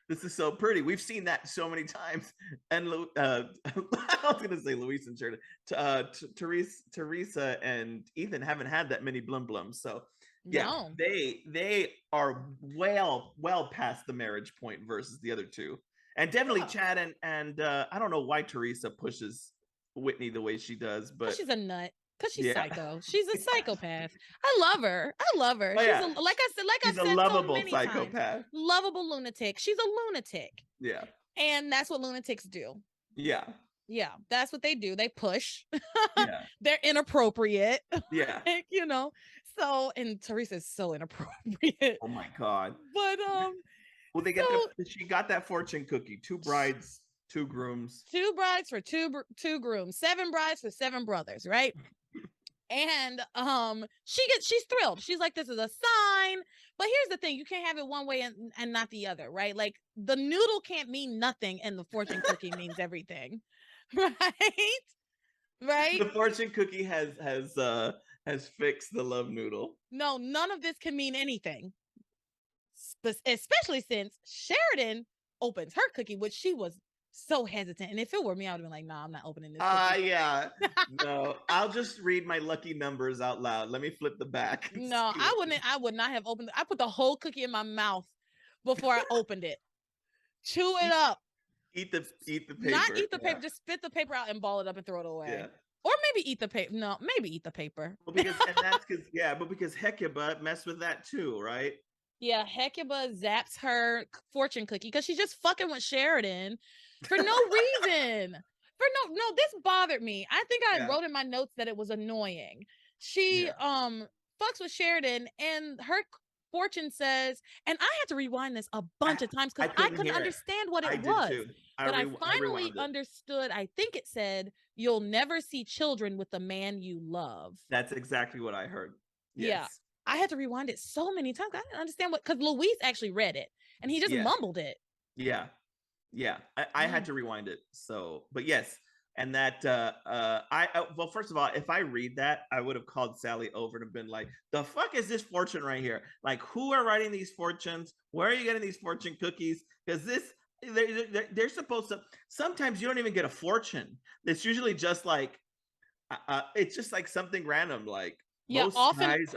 This is so pretty. We've seen that so many times. And I was gonna say Luis and Sheridan. Teresa and Ethan haven't had that many blum blums. So no. they are well past the marriage point versus the other two. And definitely Chad and I don't know why Teresa pushes Whitney the way she does, but she's a nut. Because she's psycho. She's a psychopath. I love her. Oh, she's like I said, a lovable so many psychopath. Times, lovable lunatic. She's a lunatic. Yeah. And that's what lunatics do. Yeah. Yeah. That's what they do. They push. Yeah. They're inappropriate. Yeah. So, and Teresa's so inappropriate. Oh my God. But well, she got that fortune cookie. 2 brides, 2 grooms. 2 brides for 2 grooms. 7 brides for 7 brothers, right? And she's thrilled. She's like, this is a sign. But here's the thing, you can't have it one way and not the other, right? Like the noodle can't mean nothing and the fortune cookie means everything. Right? The fortune cookie has fixed the love noodle. No, none of this can mean anything. Especially since Sheridan opens her cookie, which she was so hesitant. And if it were me, I would have been like, nah, I'm not opening this. Yeah. No, I'll just read my lucky numbers out loud. Let me flip the back. No, I would not have opened it. I put the whole cookie in my mouth before I opened it. Chew it up. Eat the paper. Not eat the paper, just spit the paper out and ball it up and throw it away. Yeah. Or maybe eat the paper. No, maybe eat the paper. Well, because Hecuba messed with that too, right? Yeah, Hecuba zaps her fortune cookie because she's just fucking with Sheridan for no reason. This bothered me. I think I wrote in my notes that it was annoying. She fucks with Sheridan and her fortune says, and I had to rewind this a bunch of times because I couldn't understand what it was. But I finally understood. I think it said, you'll never see children with the man you love. That's exactly what I heard. Yes. Yeah. I had to rewind it so many times. I didn't understand because Luis actually read it and he just mumbled it. Yeah. Yeah. I had to rewind it. So, but yes. And that, well, first of all, if I read that, I would have called Sally over and been like, the fuck is this fortune right here? Like, who are writing these fortunes? Where are you getting these fortune cookies? Because they're supposed to. Sometimes you don't even get a fortune. It's usually just like it's just like something random. Like Yeah, most often skies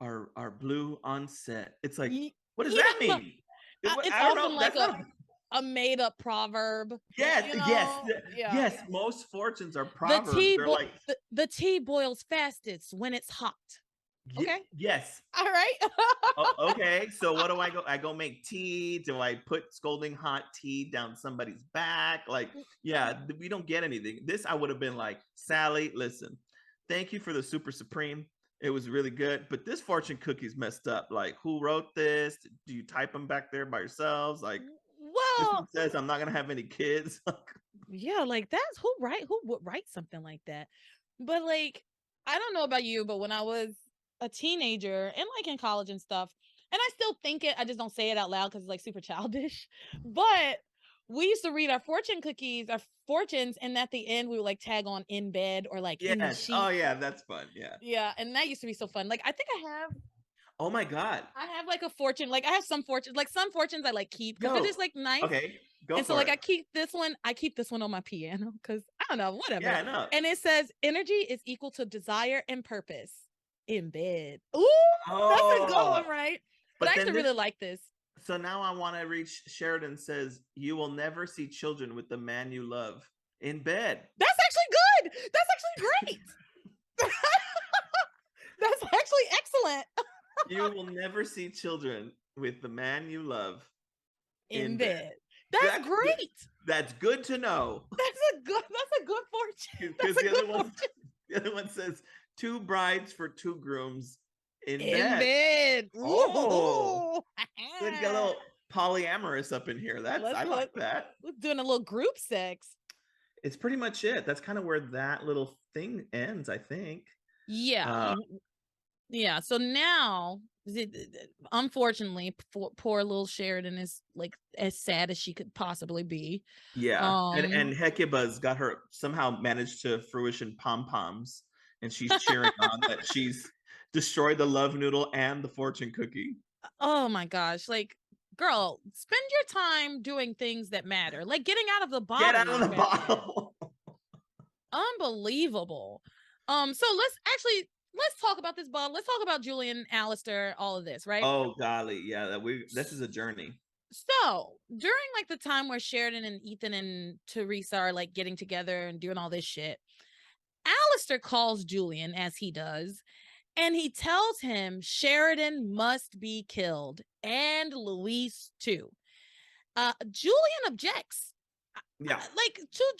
are blue on set. It's like, what does that yeah, mean? it's I don't know. often like That's not. a made up proverb, Yes, you yes, know? Yeah. yes. Most fortunes are The proverbs. tea They're bo- like, the tea boils fastest when it's hot. Okay? yes. All right. Okay, so what do I go? I go make tea. Do I put scalding hot tea down somebody's back? Like, yeah, we don't get anything. This I would have been like, Sally, listen, thank you for the Super Supreme. It was really good, but this fortune cookie's messed up. Like, who wrote this? Do you type them back there by yourselves? Like, this one Well, says I'm not gonna have any kids. yeah, like that's who would write something like that? But like, I don't know about you, but when I was a teenager and like in college and stuff, and I still think it, I just don't say it out loud because it's like super childish. But we used to read our fortune cookies, our fortunes, and at the end we would like tag on in bed or like in the Yes. Oh sheets. yeah, that's fun. Yeah. Yeah, and that used to be so fun. Like I think Oh my God. I have like a fortune. Like I have some fortunes. Like some fortunes I like keep because they're Yo. just like nice. Okay, go And so for like it. I keep this one on my piano because I don't know, whatever. Yeah, no. And it says energy is equal to desire and purpose in bed. Ooh, that's a good Oh, one, right? But I but used then to this. really like this. So now I want to reach Sheridan says, you will never see children with the man you love in bed. That's actually good. That's actually great. That's actually excellent. You will never see children with the man you love In in bed. bed. That's That's good. great. That's good to know. That's a good fortune. Because That's a good fortune. the other one says two brides for two grooms in In bed. bed. Oh, Ooh. so get a little polyamorous up in here. I like that. Let's doing a little group sex. It's pretty much it. That's kind of where that little thing ends, I think. Yeah. Yeah. So now, unfortunately, poor little Sheridan is like as sad as she could possibly be. Yeah, and Hecuba's got her somehow managed to fruition pom poms, and she's cheering on that she's destroyed the love noodle and the fortune cookie. Oh my gosh. Like, girl, spend your time doing things that matter. Like getting out of the Get bottle out of is the better. bottle. Unbelievable. So let's talk about this bottle. Let's talk about Julian, Alistair, all of this, right? Oh golly, yeah, this is a journey. So during like the time where Sheridan and Ethan and Teresa are like getting together and doing all this shit, Alistair calls Julian as he does, and he tells him Sheridan must be killed and Luis too. Julian objects. Yeah, Like to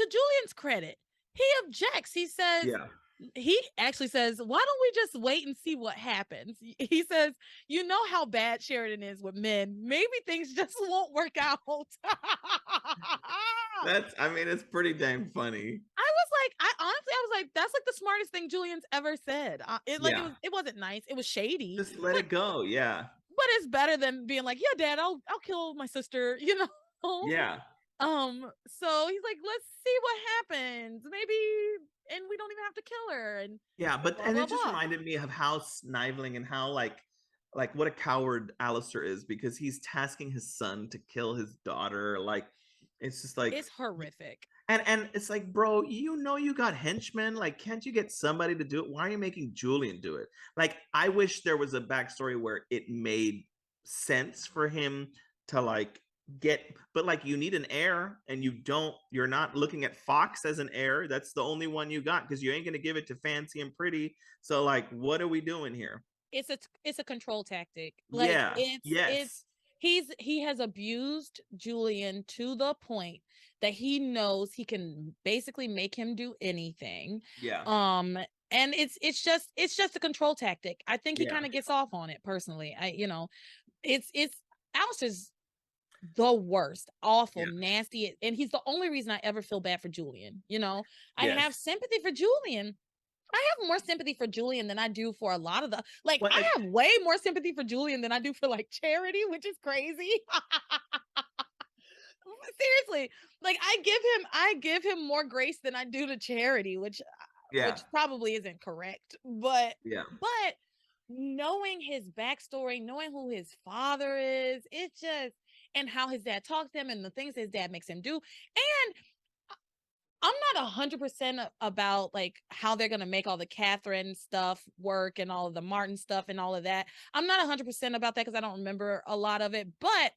Julian's credit, he objects. yeah. He actually says, why don't we just wait and see what happens? He says, you know how bad Sheridan is with men. Maybe things just won't work out. I mean, it's pretty dang funny. I honestly, I was like, that's like the smartest thing Julian's ever said. Yeah, It wasn't nice. It was shady, just let it go. Yeah, but it's better than being like, yeah, dad, I'll kill my sister, you know? yeah. So he's like, let's see what happens. Maybe, and we don't even have to kill her. And Yeah, but blah and blah it just blah. reminded me of how sniveling and how like what a coward Alistair is because he's tasking his son to kill his daughter. Like it's just like It's horrific. and it's like, bro, you know you got henchmen. Like, can't you get somebody to do it? Why are you making Julian do it? Like, I wish there was a backstory where it made sense for him to like get, but like you need an heir and you're not looking at Fox as an heir. That's the only one you got because you ain't gonna give it to Fancy and Pretty. So like, what are we doing here? It's a control tactic. Like Yeah. it's Yes. he has abused Julian to the point that he knows he can basically make him do anything. Yeah. And it's just a control tactic. I think he Yeah. kind of gets off on it personally. It's Alistair's the worst, awful, Yeah. nasty, and he's the only reason I ever feel bad for Julian. I have Yes. sympathy for Julian. I have more sympathy for Julian than I do for a lot of Well, I have way more sympathy for Julian than I do for like Charity, which is crazy. Seriously, like I give him more grace than I do to Charity, yeah. which probably isn't correct, Yeah. but knowing his backstory, knowing who his father is, and how his dad talks to him and the things his dad makes him do. And I'm not 100% about like how they're going to make all the Catherine stuff work and all of the Martin stuff and all of that. I'm not 100% about that because I don't remember a lot of it. But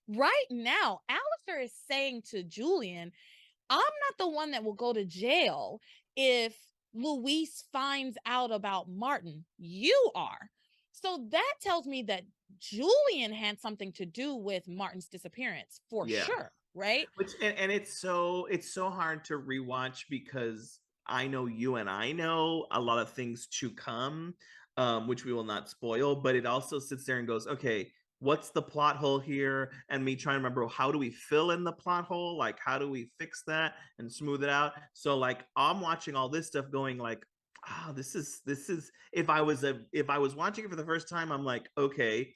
right now, Alistair is saying to Julian, I'm not the one that will go to jail if Luis finds out about Martin. You are. So that tells me that Julian had something to do with Martin's disappearance for sure, right? Which and it's so hard to rewatch because I know you and I know a lot of things to come, which we will not spoil. But it also sits there and goes, okay, what's the plot hole here? And me trying to remember, how do we fill in the plot hole? Like, how do we fix that and smooth it out? So like I'm watching all this stuff going like, this is if I was watching it for the first time, I'm like, okay,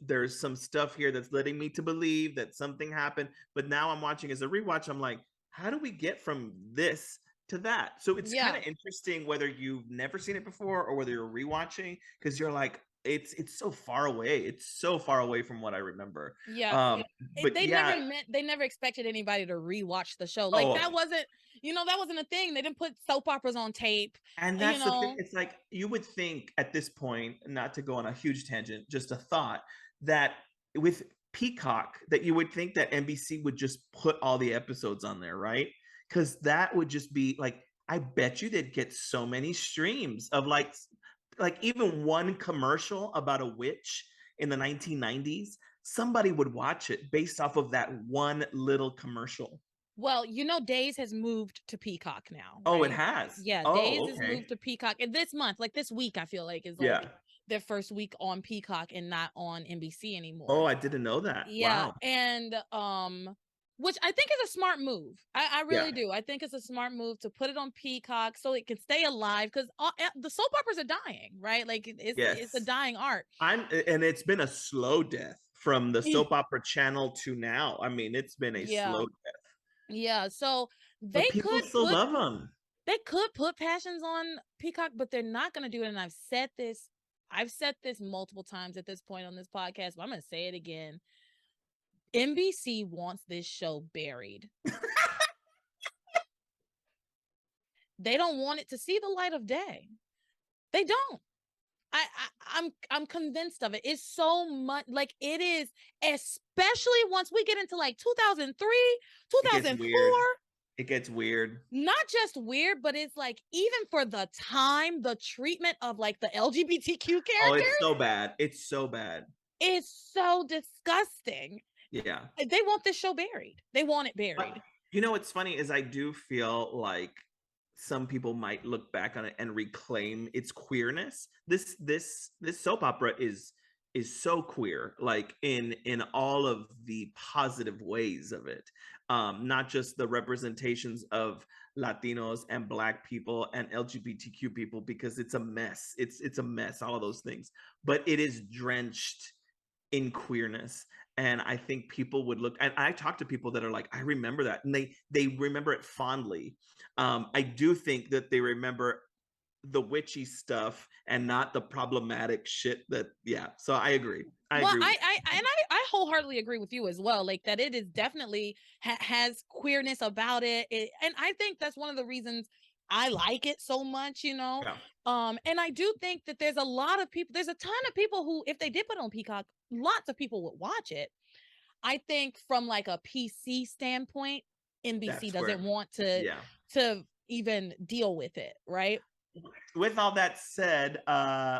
there's some stuff here that's letting me to believe that something happened. But now I'm watching as a rewatch, I'm like, how do we get from this to that? So it's kind of interesting whether you've never seen it before or whether you're rewatching, because you're like, it's so far away. It's so far away from what I remember. But they never expected anybody to rewatch the show. Like that wasn't a thing. They didn't put soap operas on tape. And that's the thing. It's like, you would think at this point, not to go on a huge tangent, just a thought, that with Peacock, that you would think that NBC would just put all the episodes on there, right? Because that would just be like, I bet you they'd get so many streams of like even one commercial about a witch in the 1990s. Somebody would watch it based off of that one little commercial. Well, Days has moved to Peacock now. Right? Oh, it has? Yeah, Days has moved to Peacock. And this month, like this week, I feel like is like their first week on Peacock and not on NBC anymore. Oh, I didn't know that. Yeah. Wow. And which I think is a smart move. I really do. I think it's a smart move to put it on Peacock so it can stay alive, because the soap operas are dying, right? Like it's a dying art. And it's been a slow death from the soap opera channel to now. I mean, it's been a slow death. Yeah, so people still love them. They could put Passions on Peacock, but they're not going to do it. And I've said this multiple times at this point on this podcast, but I'm going to say it again. NBC wants this show buried. They don't want it to see the light of day. They don't. I'm convinced of it. It's so much, like, it is, especially once we get into like 2003, 2004. It gets weird. Not just weird, but it's like, even for the time, the treatment of like the LGBTQ characters. Oh, it's so bad. It's so bad. It's so disgusting. Yeah. They want this show buried. They want it buried. But, what's funny is I do feel like some people might look back on it and reclaim its queerness. This soap opera is so queer, like in all of the positive ways of it. Not just the representations of Latinos and Black people and LGBTQ people, because it's a mess. It's a mess, all of those things. But it is drenched in queerness. And I think people would look, and I talk to people that are like, I remember that. And they remember it fondly. I do think that they remember the witchy stuff and not the problematic shit so I agree. I wholeheartedly agree with you as well, like that it is definitely has queerness about it, and I think that's one of the reasons I like it so much, and I do think that there's a ton of people who, if they did put it on Peacock, lots of people would watch it. I think from like a PC standpoint, NBC doesn't want to even deal with it, right? With all that said,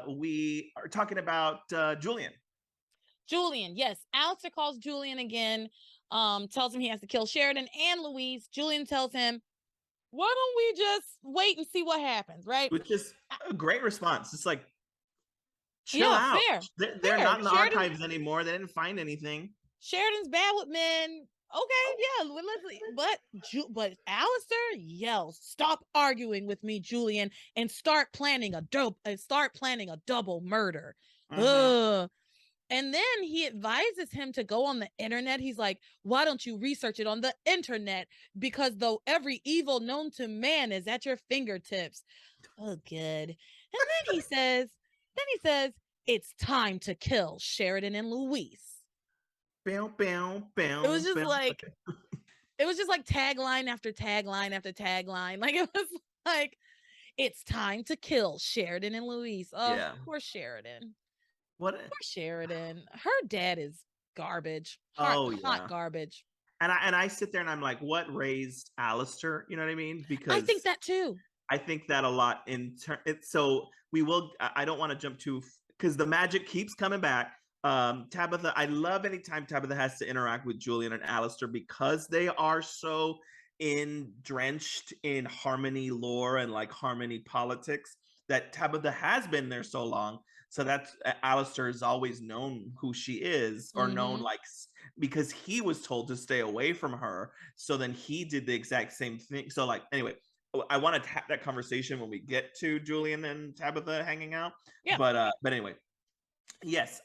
we are talking about Julian. Julian, yes. Alistair calls Julian again, tells him he has to kill Sheridan and Louise. Julian tells him, why don't we just wait and see what happens, right? Which is a great response. It's like, chill out. Fair. They're not in the archives anymore. They didn't find anything. Sheridan's bad with men. Okay, but Alistair yells, "Stop arguing with me, Julian, and start planning a double murder." Mm-hmm. And then he advises him to go on the internet. He's like, why don't you research it on the internet? Because though every evil known to man is at your fingertips. Oh, good. And then he says, it's time to kill Sheridan and Louise. Bow, bow, It was bow, just bow. like Okay. it was just like tagline after tagline after tagline. Like it was like it's time to kill Sheridan and Louise. Oh, Yeah. poor Sheridan. What? Poor Sheridan. Her dad is garbage. Oh Hot yeah. garbage. And I sit there and I'm like, what raised Alistair? You know what I mean? I think Because that too. I think that a lot so we will. I don't want to jump too because the magic keeps coming back. Tabitha, I love anytime Tabitha has to interact with Julian and Alistair because they are so drenched in harmony lore and like harmony politics that Tabitha has been there so long. So that's Alistair has always known who she is or known Mm-hmm. like because he was told to stay away from her. So then he did the exact same thing. So like anyway, I want to have that conversation when we get to Julian and Tabitha hanging out. Yeah. But anyway, yes,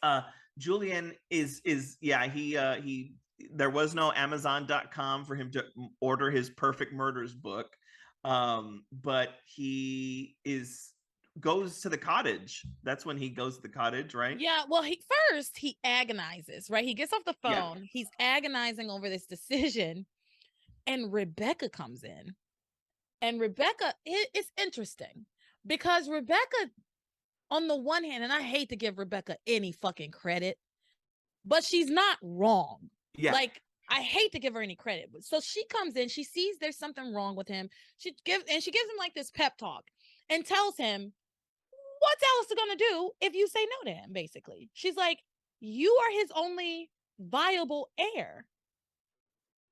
Julian is yeah, he there was no Amazon.com for him to order his Perfect Murders book. But he is goes to the cottage. That's when he goes to the cottage, right? Yeah, well, he agonizes, right? He gets off the Yeah. phone. He's agonizing over this decision, and Rebecca comes in. And Rebecca, it's interesting because Rebecca, on the one hand, and I hate to give Rebecca any fucking credit, but she's not wrong. Yeah. Like, I hate to give her any credit. So she comes in, she sees there's something wrong with him. She gives him like this pep talk and tells him, what's Alistair gonna do if you say no to him? Basically, she's like, you are his only viable heir.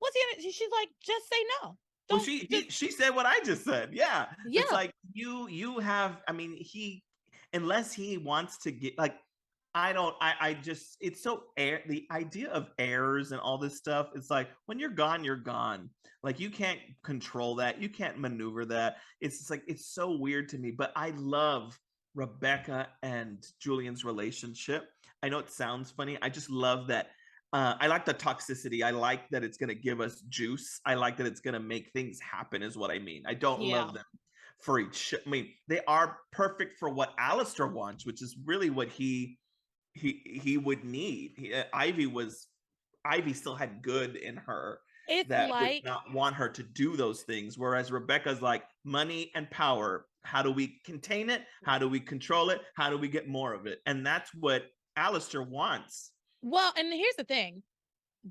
What's he gonna? She's like, just say no. Well, Don't. she said what I just said. Yeah, it's Yeah. like you have. I mean, he unless he wants to get like I don't. I just it's so the idea of heirs and all this stuff. It's like when you're gone, you're gone. Like you can't control that. You can't maneuver that. It's just like it's so weird to me. But I love Rebecca and Julian's relationship. I know it sounds funny. I just love that I like the toxicity. I like that it's going to give us juice. I like that it's going to make things happen, is what I mean. I don't Yeah. love them for each. I mean, they are perfect for what Alistair wants, which is really what he would need. Ivy still had good in her It's that would like, not want her to do those things. Whereas Rebecca's like money and power. How do we contain it? How do we control it? How do we get more of it? And that's what Alistair wants. well, and here's the thing.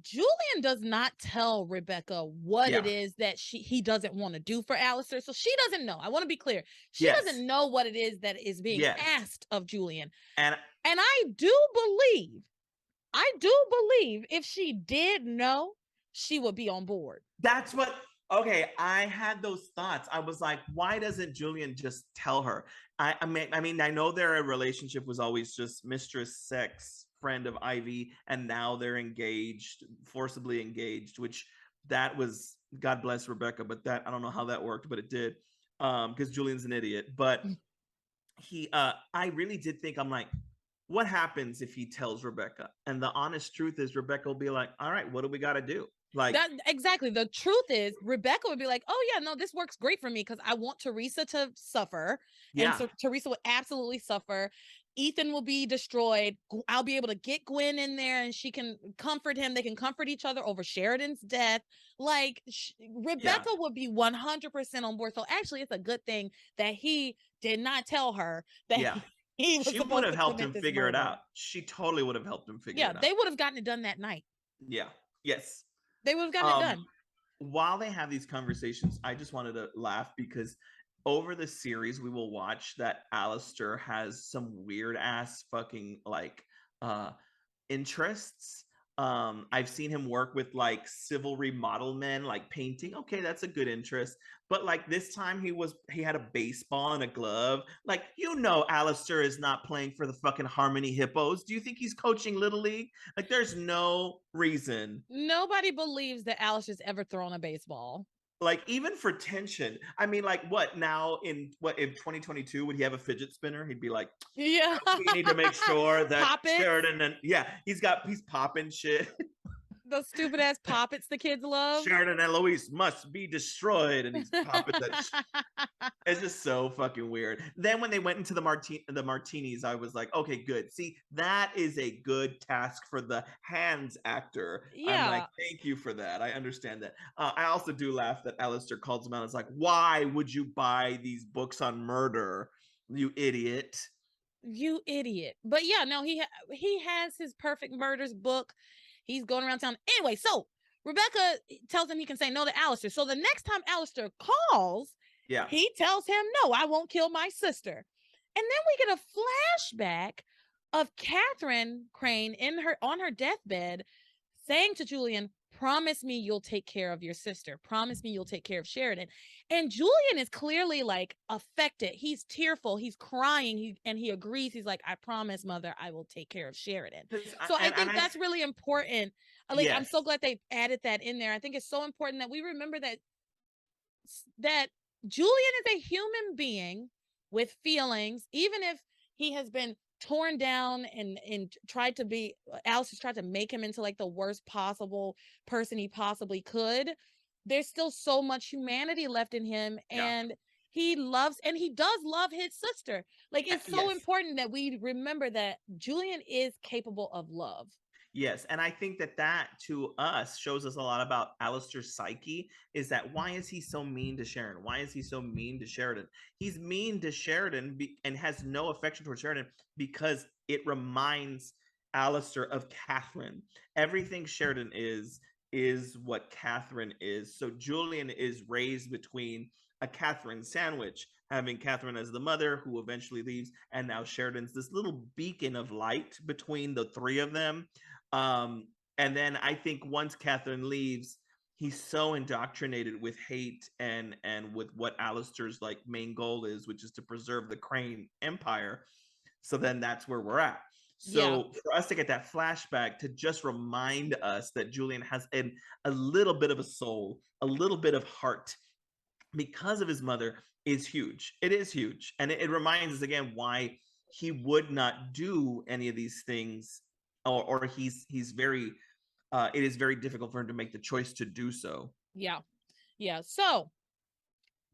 Julian does not tell Rebecca what it is that he doesn't want to do for Alistair. So she doesn't know. I want to be clear. She doesn't know what it is that is being asked of Julian. And I do believe if she did know, she would be on board. That's what okay, I had those thoughts. I was like, why doesn't Julian just tell her? I mean, I know their relationship was always just mistress, sex, friend of Ivy, and now they're engaged, forcibly engaged, which that was God bless Rebecca, but that I don't know how that worked, but it did. Because Julian's an idiot. But I really did think I'm like, what happens if he tells Rebecca? And the honest truth is Rebecca will be like, all right, what do we gotta do? Like that exactly. The truth is Rebecca would be like, oh yeah, no, this works great for me because I want Teresa to suffer. yeah. And so Teresa would absolutely suffer. Ethan will be destroyed. I'll be able to get Gwen in there and she can comfort him. They can comfort each other over Sheridan's death. Like Rebecca would be 100% on board. So actually it's a good thing that he did not tell her that he was she would have helped him figure it out. She totally would have helped him figure it out. Yeah, they would have gotten it done that night. Yeah. Yes. They would have gotten it done. While they have these conversations, I just wanted to laugh because over the series we will watch that Alistair has some weird ass fucking like interests. I've seen him work with like civil remodel men, like painting. Okay, that's a good interest. But like this time he had a baseball and a glove. Like, Alistair is not playing for the fucking Harmony Hippos. Do you think he's coaching Little League? Like, there's no reason. Nobody believes that Alistair's ever thrown a baseball. Like, even for tension. I mean, like, what now in 2022 would he have a fidget spinner? He'd be like, yeah, we need to make sure that Sheridan and he's popping shit. Those stupid ass poppets the kids love. Sheridan and Louise must be destroyed, and he's popping that. It's just so fucking weird. Then when they went into the martinis, I was like, okay, good. See, that is a good task for the hands actor. I'm like, Yeah. thank you for that. I understand that. I also do laugh that Alistair calls him out. It's like, why would you buy these books on murder, you idiot? You idiot. But yeah, no, he has his perfect murders book. He's going around town. Anyway, so Rebecca tells him he can say no to Alistair. So the next time Alistair calls, Yeah. he tells him, no, I won't kill my sister. And then we get a flashback of Catherine Crane on her deathbed saying to Julian, promise me you'll take care of your sister. Promise me you'll take care of Sheridan. And Julian is clearly like affected. He's tearful. He's crying. He agrees. He's like, I promise, mother, I will take care of Sheridan. So I think that's really important. Like, yes. I'm so glad they added that in there. I think it's so important that we remember that Julian is a human being with feelings, even if he has been torn down and tried to be, Alice has tried to make him into like the worst possible person he possibly could. There's still so much humanity left in him, and he does love his sister. Like, it's so important that we remember that Julian is capable of love. Yes, and I think that to us shows us a lot about Alistair's psyche, is that why is he so mean to Sharon? Why is he so mean to Sheridan? He's mean to Sheridan and has no affection towards Sheridan because it reminds Alistair of Catherine. Everything Sheridan is what Catherine is. So Julian is raised between a Catherine sandwich, having Catherine as the mother who eventually leaves, and now Sheridan's this little beacon of light between the three of them. And then I think once Catherine leaves, he's so indoctrinated with hate and with what Alistair's like main goal is, which is to preserve the Crane Empire. So then that's where we're at. So for us to get that flashback to just remind us that Julian has a little bit of a soul, a little bit of heart because of his mother is huge. It is huge. And it reminds us again why he would not do any of these things, or he's very it is very difficult for him to make the choice to do so. Yeah. So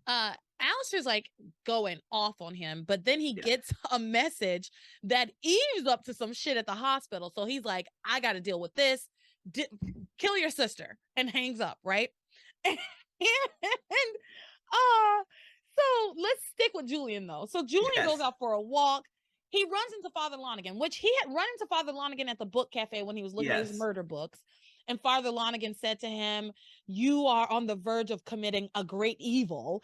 Alistair's like going off on him, but then he gets a message that Eve's up to some shit at the hospital. So he's like, I got to deal with this. Kill your sister, and hangs up, right? And so let's stick with Julian though. So Julian goes out for a walk. He runs into Father Lonigan, which he had run into Father Lonigan at the book cafe when he was looking at his murder books. And Father Lonigan said to him, you are on the verge of committing a great evil.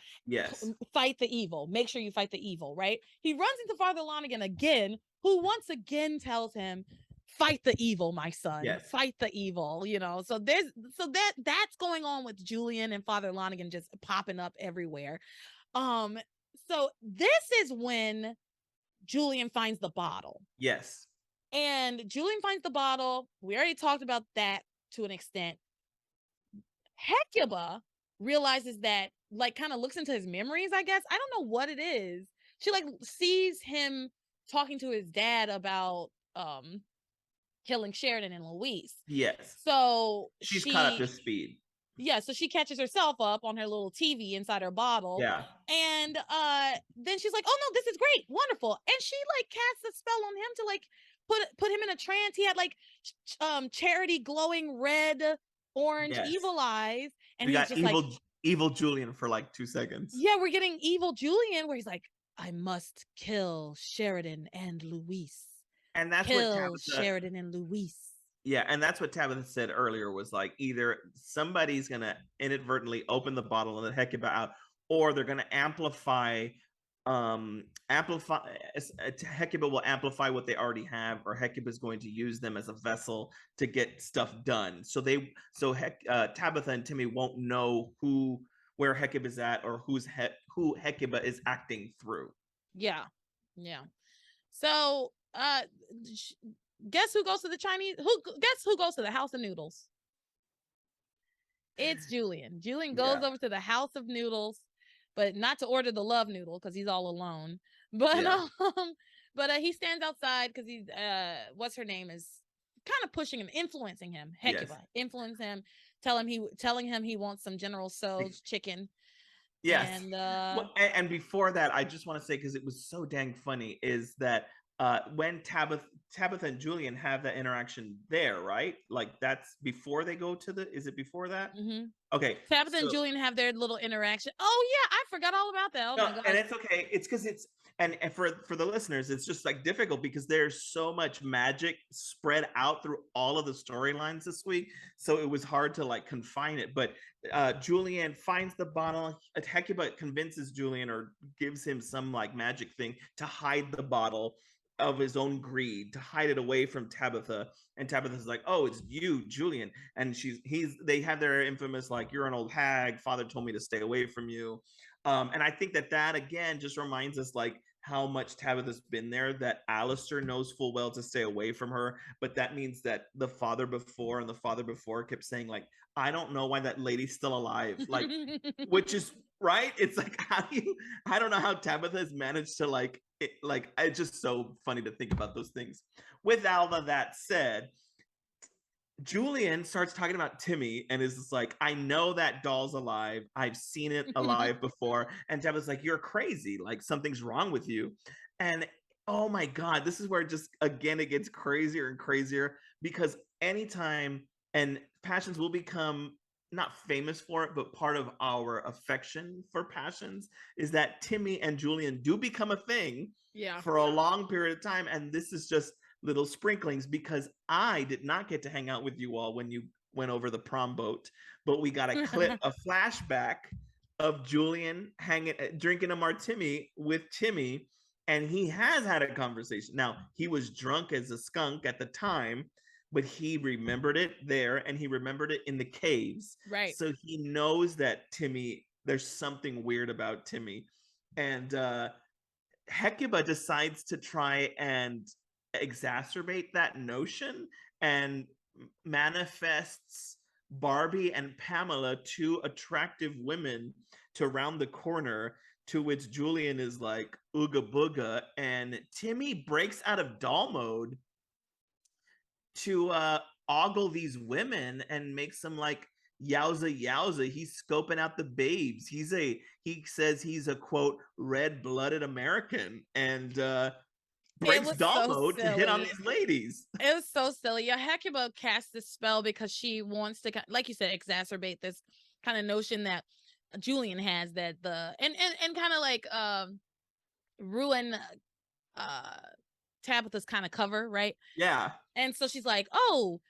Fight the evil. Make sure you fight the evil, right? He runs into Father Lonigan again, who once again tells him, fight the evil, my son. Fight the evil, you know. So that's going on with Julian and Father Lonigan just popping up everywhere. So this is when Julian finds the bottle. And Julian finds the bottle. We already talked about that to an extent. Hecuba realizes that, like, kind of looks into his memories, I guess. I don't know what it is. She like sees him talking to his dad about killing Sheridan and Louise. So she's caught up to speed. So she catches herself up on her little TV inside her bottle. And then she's like, oh no, this is great, wonderful. And she like casts a spell on him to like put him in a trance. He had like Charity glowing red, orange, evil eyes. And we got just evil Julian for like 2 seconds. We're getting evil Julian where he's like, I must kill Sheridan and Louise. And that's kill what Sheridan and Louise. Yeah, and that's what Tabitha said earlier, was like either somebody's going to inadvertently open the bottle and let Hecuba out, or they're going to amplify Hecuba will amplify what they already have, or Hecuba is going to use them as a vessel to get stuff done. So Tabitha and Timmy won't know where Hecuba is at, or who Hecuba is acting through. So guess who goes to the Chinese? Guess who goes to the House of Noodles? It's Julian. Julian goes over to the House of Noodles, but not to order the love noodle because he's all alone. But he stands outside because he's what's her name is kind of pushing him, influencing him. Yes. Hecuba influence him, telling him he wants some General Tso's chicken, Yes. and Well, and before that, I just want to say, because it was so dang funny, is that when Tabitha and Julian have that interaction there, right? Like that's before they go to the. Is it before that? mhm. Okay, Tabitha and so Julian have their little interaction. Oh yeah, I forgot all about that. Oh no, my gosh. and it's okay. It's because it's and for the listeners, it's just like difficult because there's so much magic spread out through all of the storylines this week. So it was hard to like confine it. But Julian finds the bottle. Hecuba convinces Julian or gives him some like magic thing to hide the bottle of his own greed, to hide it away from Tabitha. And Tabitha's like, "Oh, it's you, Julian." And they have their infamous like, "You're an old hag. Father told me to stay away from you." And I think that again just reminds us like how much Tabitha's been there, that Alistair knows full well to stay away from her. But that means that the father before and the father before kept saying like, "I don't know why that lady's still alive." Like, which is right. It's like, I don't know how Tabitha has managed to like, it's just so funny to think about those things. With all of that said, Julian starts talking about Timmy and is just like, "I know that doll's alive. I've seen it alive before." And Tabitha's like, "You're crazy. Like something's wrong with you." And oh my God, this is where just again it gets crazier and crazier, because anytime, and Passions will become not famous for it, but part of our affection for Passions is that Timmy and Julian do become a thing Yeah. for a long period of time. And this is just little sprinklings, because I did not get to hang out with you all when you went over the prom boat, but we got a clip, a flashback of Julian drinking a martini with Timmy, and he has had a conversation. Now, he was drunk as a skunk at the time, but he remembered it there and he remembered it in the caves. Right. So he knows that there's something weird about Timmy. And Hecuba decides to try and exacerbate that notion and manifests Barbie and Pamela, two attractive women, to round the corner, to which Julian is like, "Ooga booga." And Timmy breaks out of doll mode to ogle these women and makes them like, "Yowza yowza." He's scoping out the babes. He says he's a quote red-blooded American, and It breaks was doll so mode to hit on silly. these ladies. It was so silly. Yeah, Hecuba cast this spell because she wants to, like you said, exacerbate this kind of notion that Julian has, that and kind of like ruin uh Tabitha's kind of cover, right? Yeah. And so she's like, "Oh,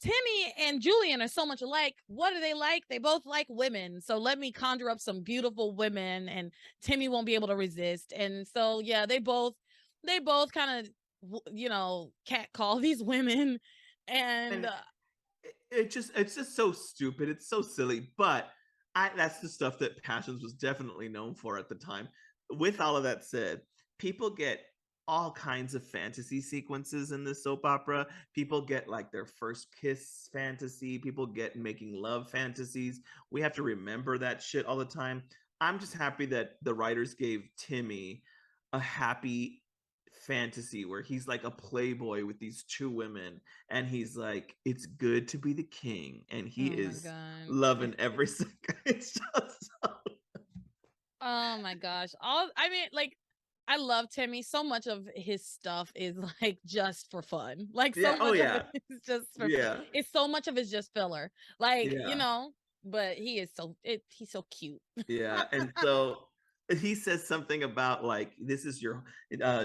Timmy and Julian are so much alike. What are they like? They both like women. So let me conjure up some beautiful women and Timmy won't be able to resist." And so yeah, they both kind of catcall these women, and And it's just so stupid. It's so silly, but that's the stuff that Passions was definitely known for at the time. With all of that said, people get all kinds of fantasy sequences in this soap opera. People get like their first kiss fantasy. People get making love fantasies. We have to remember that shit all the time. I'm just happy that the writers gave Timmy a happy fantasy where he's like a playboy with these two women, and he's like, "It's good to be the king," and he oh my is god. loving every second. It's just so... Oh my gosh. I mean, like, I love Timmy. So much of his stuff is like just for fun. Like Yeah. so Oh much of it yeah. is just for Yeah. it's so much of it's just filler. Like, Yeah. but he's so cute. Yeah. And so he says something about like, "This is your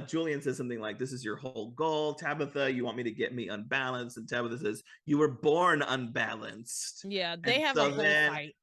Julian says something like, 'This is your whole goal, Tabitha. You want me to get me unbalanced?' And Tabitha says, 'You were born unbalanced.'" Yeah, they And have a so whole then fight.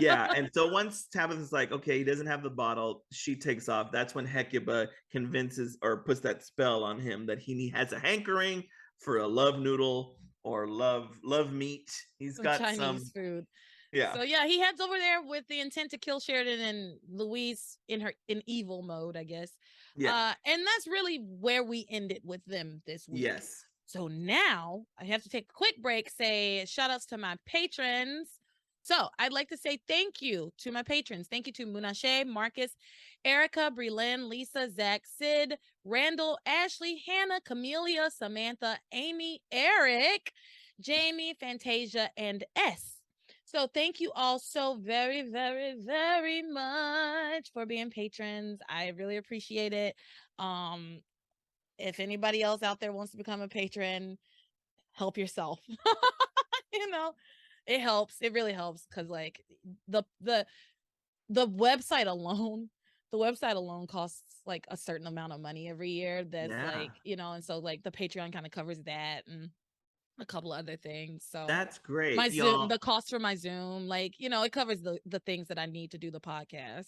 yeah, and so once Tabitha's like, "Okay, he doesn't have the bottle," she takes off. That's when Hecuba convinces or puts that spell on him that he has a hankering for a love noodle or love meat. He's Some got Chinese some, food. yeah, So yeah, he heads over there with the intent to kill Sheridan and Louise in evil mode, I guess. yeah, And that's really where we ended with them this week. yes, So now I have to take a quick break, say shout outs to my patrons. So I'd like to say thank you to my patrons. Thank you to Munashe, Marcus, Erica, Brelyn, Lisa, Zach, Sid, Randall, Ashley, Hannah, Camelia, Samantha, Amy, Eric, Jamie, Fantasia, and S. So thank you all so very, very, very much for being patrons. I really appreciate it. If anybody else out there wants to become a patron, help yourself. You know, it helps. It really helps because like the website alone, the website alone costs like a certain amount of money every year. That's Yeah. like, and so like the Patreon kind of covers that and a couple other things. So That's great. my Zoom, Y'all, the cost for my Zoom, like, it covers the things that I need to do the podcast.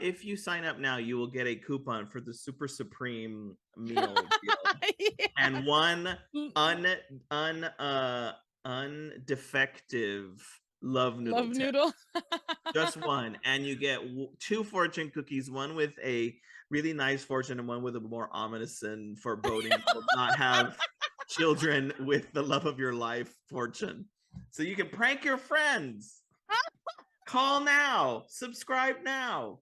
if you sign up now, you will get a coupon for the Super Supreme meal deal. Yeah. And one un un undefective love noodle Love test. noodle. Just one. And you get two fortune cookies, one with a really nice fortune and one with a more ominous and foreboding will not have children with the love of your life fortune. So you can prank your friends. Call now. Subscribe now.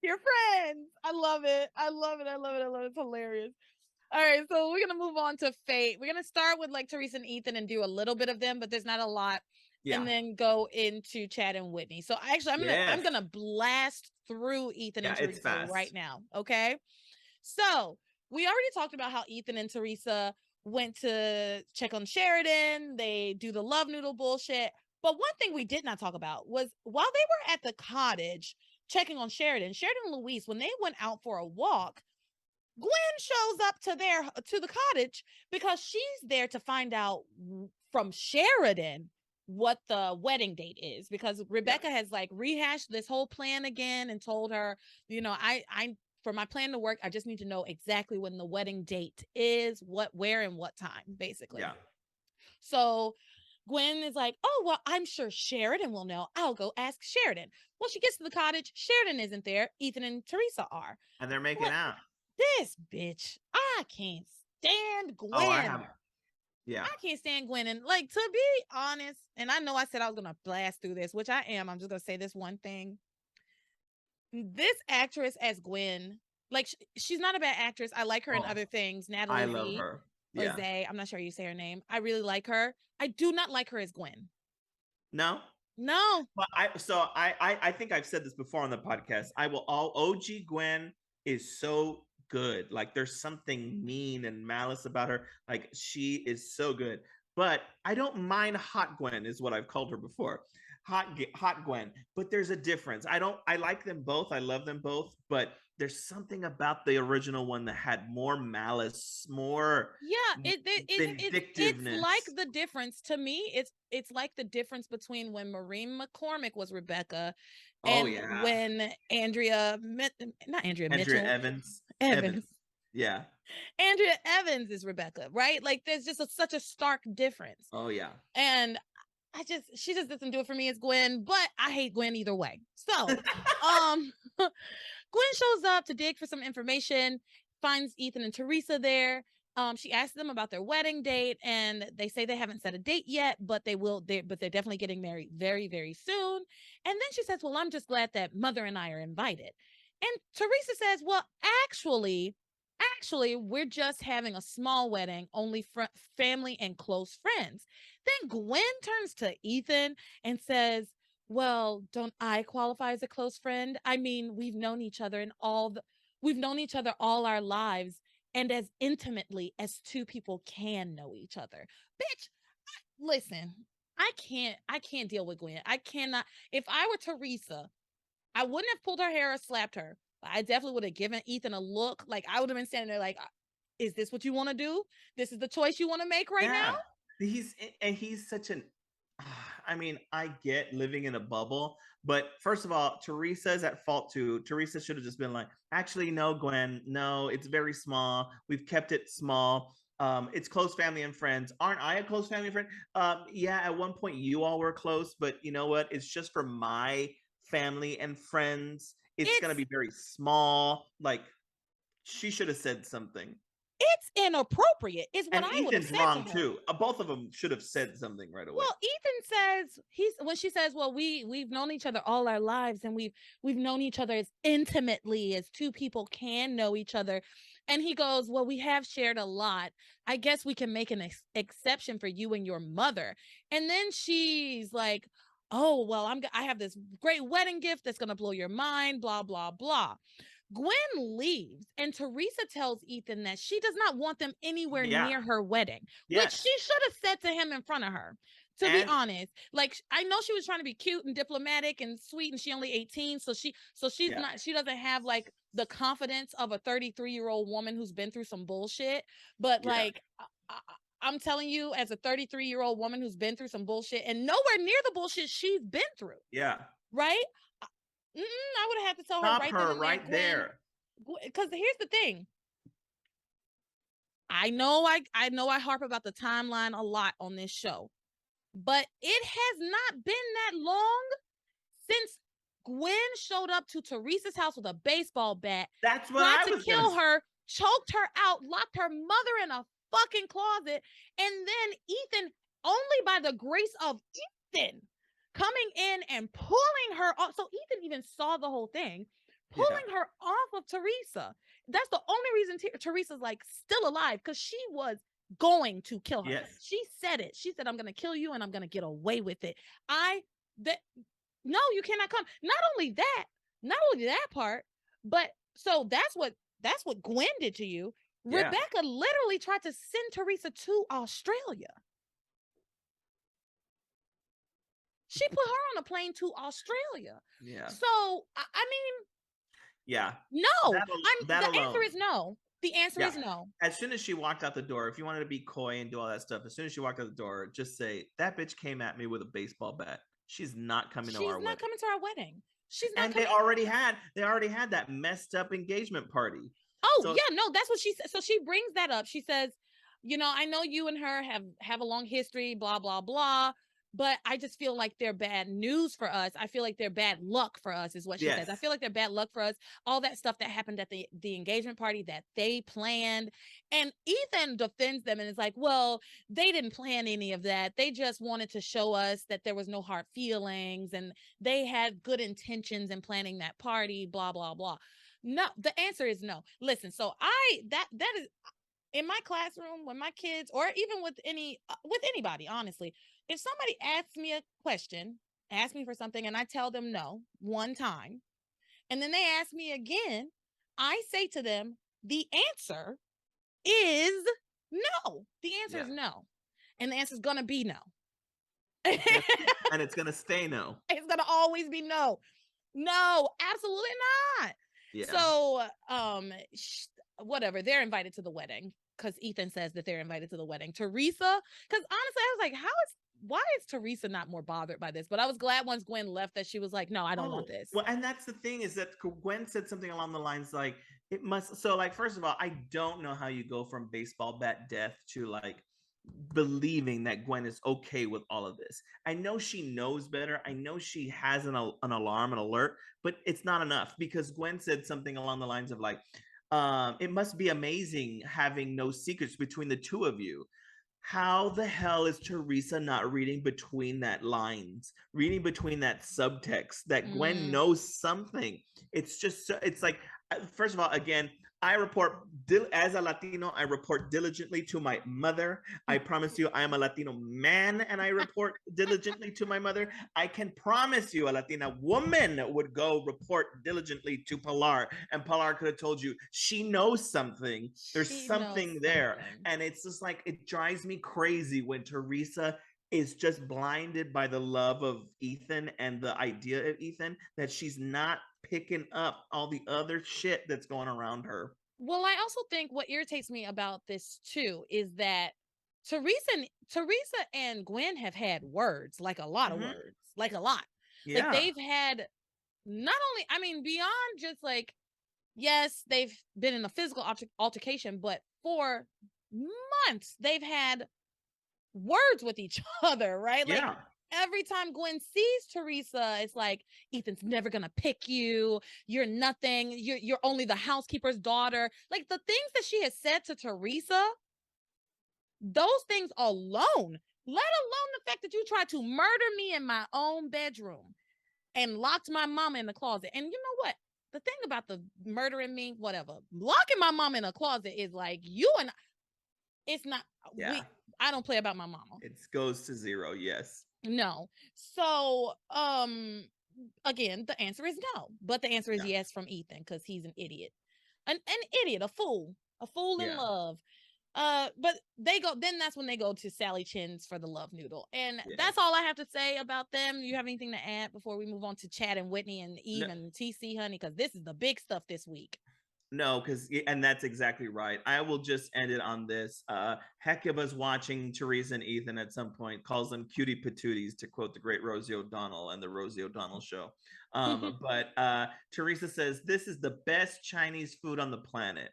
Your friends. I love it. I love it. I love it. I love it. It's hilarious. All right, so we're gonna move on to Fate. We're gonna start with like Teresa and Ethan and do a little bit of them, but there's not a lot. Yeah. And then go into Chad and Whitney. So actually, I'm gonna blast through Ethan and it's Teresa fast. right now. Okay. So we already talked about how Ethan and Teresa went to check on Sheridan. They do the love noodle bullshit. But one thing we did not talk about was while they were at the cottage checking on Sheridan and Luis, when they went out for a walk, Gwen shows up to the cottage because she's there to find out from Sheridan what the wedding date is, because Rebecca has like rehashed this whole plan again and told her, I for my plan to work, I just need to know exactly when the wedding date is, what, where, and what time, basically. Yeah. So Gwen is like, oh, well, I'm sure Sheridan will know. I'll go ask Sheridan. Well, she gets to the cottage. Sheridan isn't there. Ethan and Teresa are. And they're making out. This bitch, I can't stand Gwen. Oh, I have. Yeah. I can't stand Gwen. And like, to be honest, and I know I said I was going to blast through this, which I am. I'm just going to say this one thing. This actress as Gwen, like, she's not a bad actress. I like her in other things. Natalie I love her. Yeah. Zay, I'm not sure how you say her name. I really like her. I do not like her as Gwen. No? No. Well, I think I've said this before on the podcast. OG Gwen is so good. Like there's something mean and malice about her. Like she is so good. But I don't mind Hot Gwen is what I've called her before. Hot Gwen. But there's a difference. I like them both. I love them both. But there's something about the original one that had more malice, more vindictiveness. It's like the difference to me. It's like the difference between when Maureen McCormick was Rebecca and when Andrea Evans. Yeah. Andrea Evans is Rebecca, right? Like there's just such a stark difference. Oh yeah. And she just doesn't do it for me as Gwen, but I hate Gwen either way. So, Gwen shows up to dig for some information, finds Ethan and Teresa there. She asks them about their wedding date, and they say they haven't set a date yet, but they're definitely getting married very, very soon. And then she says, well, I'm just glad that Mother and I are invited. And Teresa says, well, actually, we're just having a small wedding, only family and close friends. Then Gwen turns to Ethan and says, well, don't I qualify as a close friend? I mean, we've known each other all our lives, and as intimately as two people can know each other. Bitch, listen, I can't deal with Gwen. I cannot. If I were Teresa, I wouldn't have pulled her hair or slapped her. I definitely would have given Ethan a look. Like I would have been standing there like, is this what you want to do? This is the choice you want to make right now? He's such an, I mean, I get living in a bubble, but first of all, Teresa's at fault too. Teresa should have just been like, actually, no, Gwen, no, it's very small. We've kept it small. It's close family and friends. Aren't I a close family friend? Yeah, at one point you all were close, but you know what? It's just for my family and friends. It's going to be very small. Like she should have said something. It's inappropriate, is what And I would have Ethan's said to wrong her. too. Both of them should have said something right away. Well, Ethan says when she says, "Well, we've known each other all our lives, and we've known each other as intimately as two people can know each other," and he goes, "Well, we have shared a lot. I guess we can make an exception for you and your mother." And then she's like, "Oh, well, I have this great wedding gift that's gonna blow your mind." Blah blah blah. Gwen leaves, and Teresa tells Ethan that she does not want them anywhere near her wedding, which she should have said to him in front of her. To be honest, like, I know she was trying to be cute and diplomatic and sweet, and she only 18, so she's not, she doesn't have like the confidence of a 33-year-old woman who's been through some bullshit. But like, I'm telling you, as a 33-year-old woman who's been through some bullshit and nowhere near the bullshit she's been through. Yeah. Right? I would have had to tell her right then and right there. Because here's the thing. I know I harp about the timeline a lot on this show, but it has not been that long since Gwen showed up to Teresa's house with a baseball bat. That's what I was kill her, choked her out, locked her mother in a fucking closet, and then Ethan, only by the grace of Ethan, coming in and pulling her off. So Ethan even saw the whole thing, pulling her off of Teresa. That's the only reason Teresa's like still alive, because she was going to kill her. Yes. She said it. She said, "I'm going to kill you and I'm going to get away with it." No, you cannot come. Not only that part, but so that's what Gwen did to you. Yeah. Rebecca literally tried to send Teresa to Australia. She put her on a plane to Australia. Yeah. So, I mean, yeah. No. The answer is no. The answer is no. As soon as she walked out the door, if you wanted to be coy and do all that stuff, as soon as she walked out the door, just say, "That bitch came at me with a baseball bat. She's not coming to our wedding." She's not coming to our wedding. She's not. And they already had that messed up engagement party. Oh, so, yeah, no, that's what she said. So she brings that up. She says, "I know you and her have a long history, blah, blah, blah. But I just feel like they're bad news for us. I feel like they're bad luck for us," is what she says. "I feel like they're bad luck for us. All that stuff that happened at the engagement party that they planned." And Ethan defends them and is like, "Well, they didn't plan any of that. They just wanted to show us that there was no hard feelings and they had good intentions in planning that party, blah, blah, blah." No, the answer is no. Listen, so that is in my classroom when my kids, or even with anybody, honestly, if somebody asks me a question, ask me for something, and I tell them no one time, and then they ask me again, I say to them, the answer is no. The answer is no. And the answer is going to be no. And it's going to stay no. It's going to always be no. No, absolutely not. Yeah. So, whatever. They're invited to the wedding because Ethan says that they're invited to the wedding. Teresa, because honestly, I was like, why is Teresa not more bothered by this? But I was glad once Gwen left that she was like, "No, I don't want this." Well, and that's the thing, is that Gwen said something along the lines like, it must. So, like, first of all, I don't know how you go from baseball bat death to like believing that Gwen is okay with all of this. I know she knows better. I know she has an alarm, an alert, but it's not enough, because Gwen said something along the lines of like, "It must be amazing having no secrets between the two of you." How the hell is Teresa not reading between that lines, reading between that subtext that Gwen knows something? It's just, it's like, first of all, again, I report, as a Latino, I report diligently to my mother. I promise you, I am a Latino man and I report diligently to my mother. I can promise you a Latina woman would go report diligently to Pilar, and Pilar could have told you she knows something. There's something there. And it's just like, it drives me crazy when Teresa is just blinded by the love of Ethan and the idea of Ethan, that she's not picking up all the other shit that's going around her. Well, I also think what irritates me about this too is that Teresa and Gwen have had words, like a lot of words, like a lot. Yeah. Like they've had not only, I mean, beyond just like, yes, they've been in a physical altercation, but for months they've had words with each other, right? Like, every time Gwen sees Teresa, it's like, Ethan's never gonna pick you. You're nothing. You're only the housekeeper's daughter. Like the things that she has said to Teresa, those things alone, let alone the fact that you tried to murder me in my own bedroom and locked my mama in the closet. And you know what? The thing about the murdering me, whatever, locking my mom in a closet is like you and it's not Yeah. I don't play about my mama. It goes to zero, yes. No. So, again, the answer is no. But the answer is Yeah. yes from Ethan because he's an idiot. An idiot, a fool in Yeah. love. But then that's when they go to Sally Chin's for the love noodle. And Yes. that's all I have to say about them. You have anything to add before we move on to Chad and Whitney and Eve No, and TC, honey? Because this is the big stuff this week. no, and that's exactly right. I will just end it on this. Hecuba's watching Teresa and Ethan at some point, calls them cutie patooties, to quote the great Rosie O'Donnell and the Rosie O'Donnell show. But Teresa says, "This is the best Chinese food on the planet."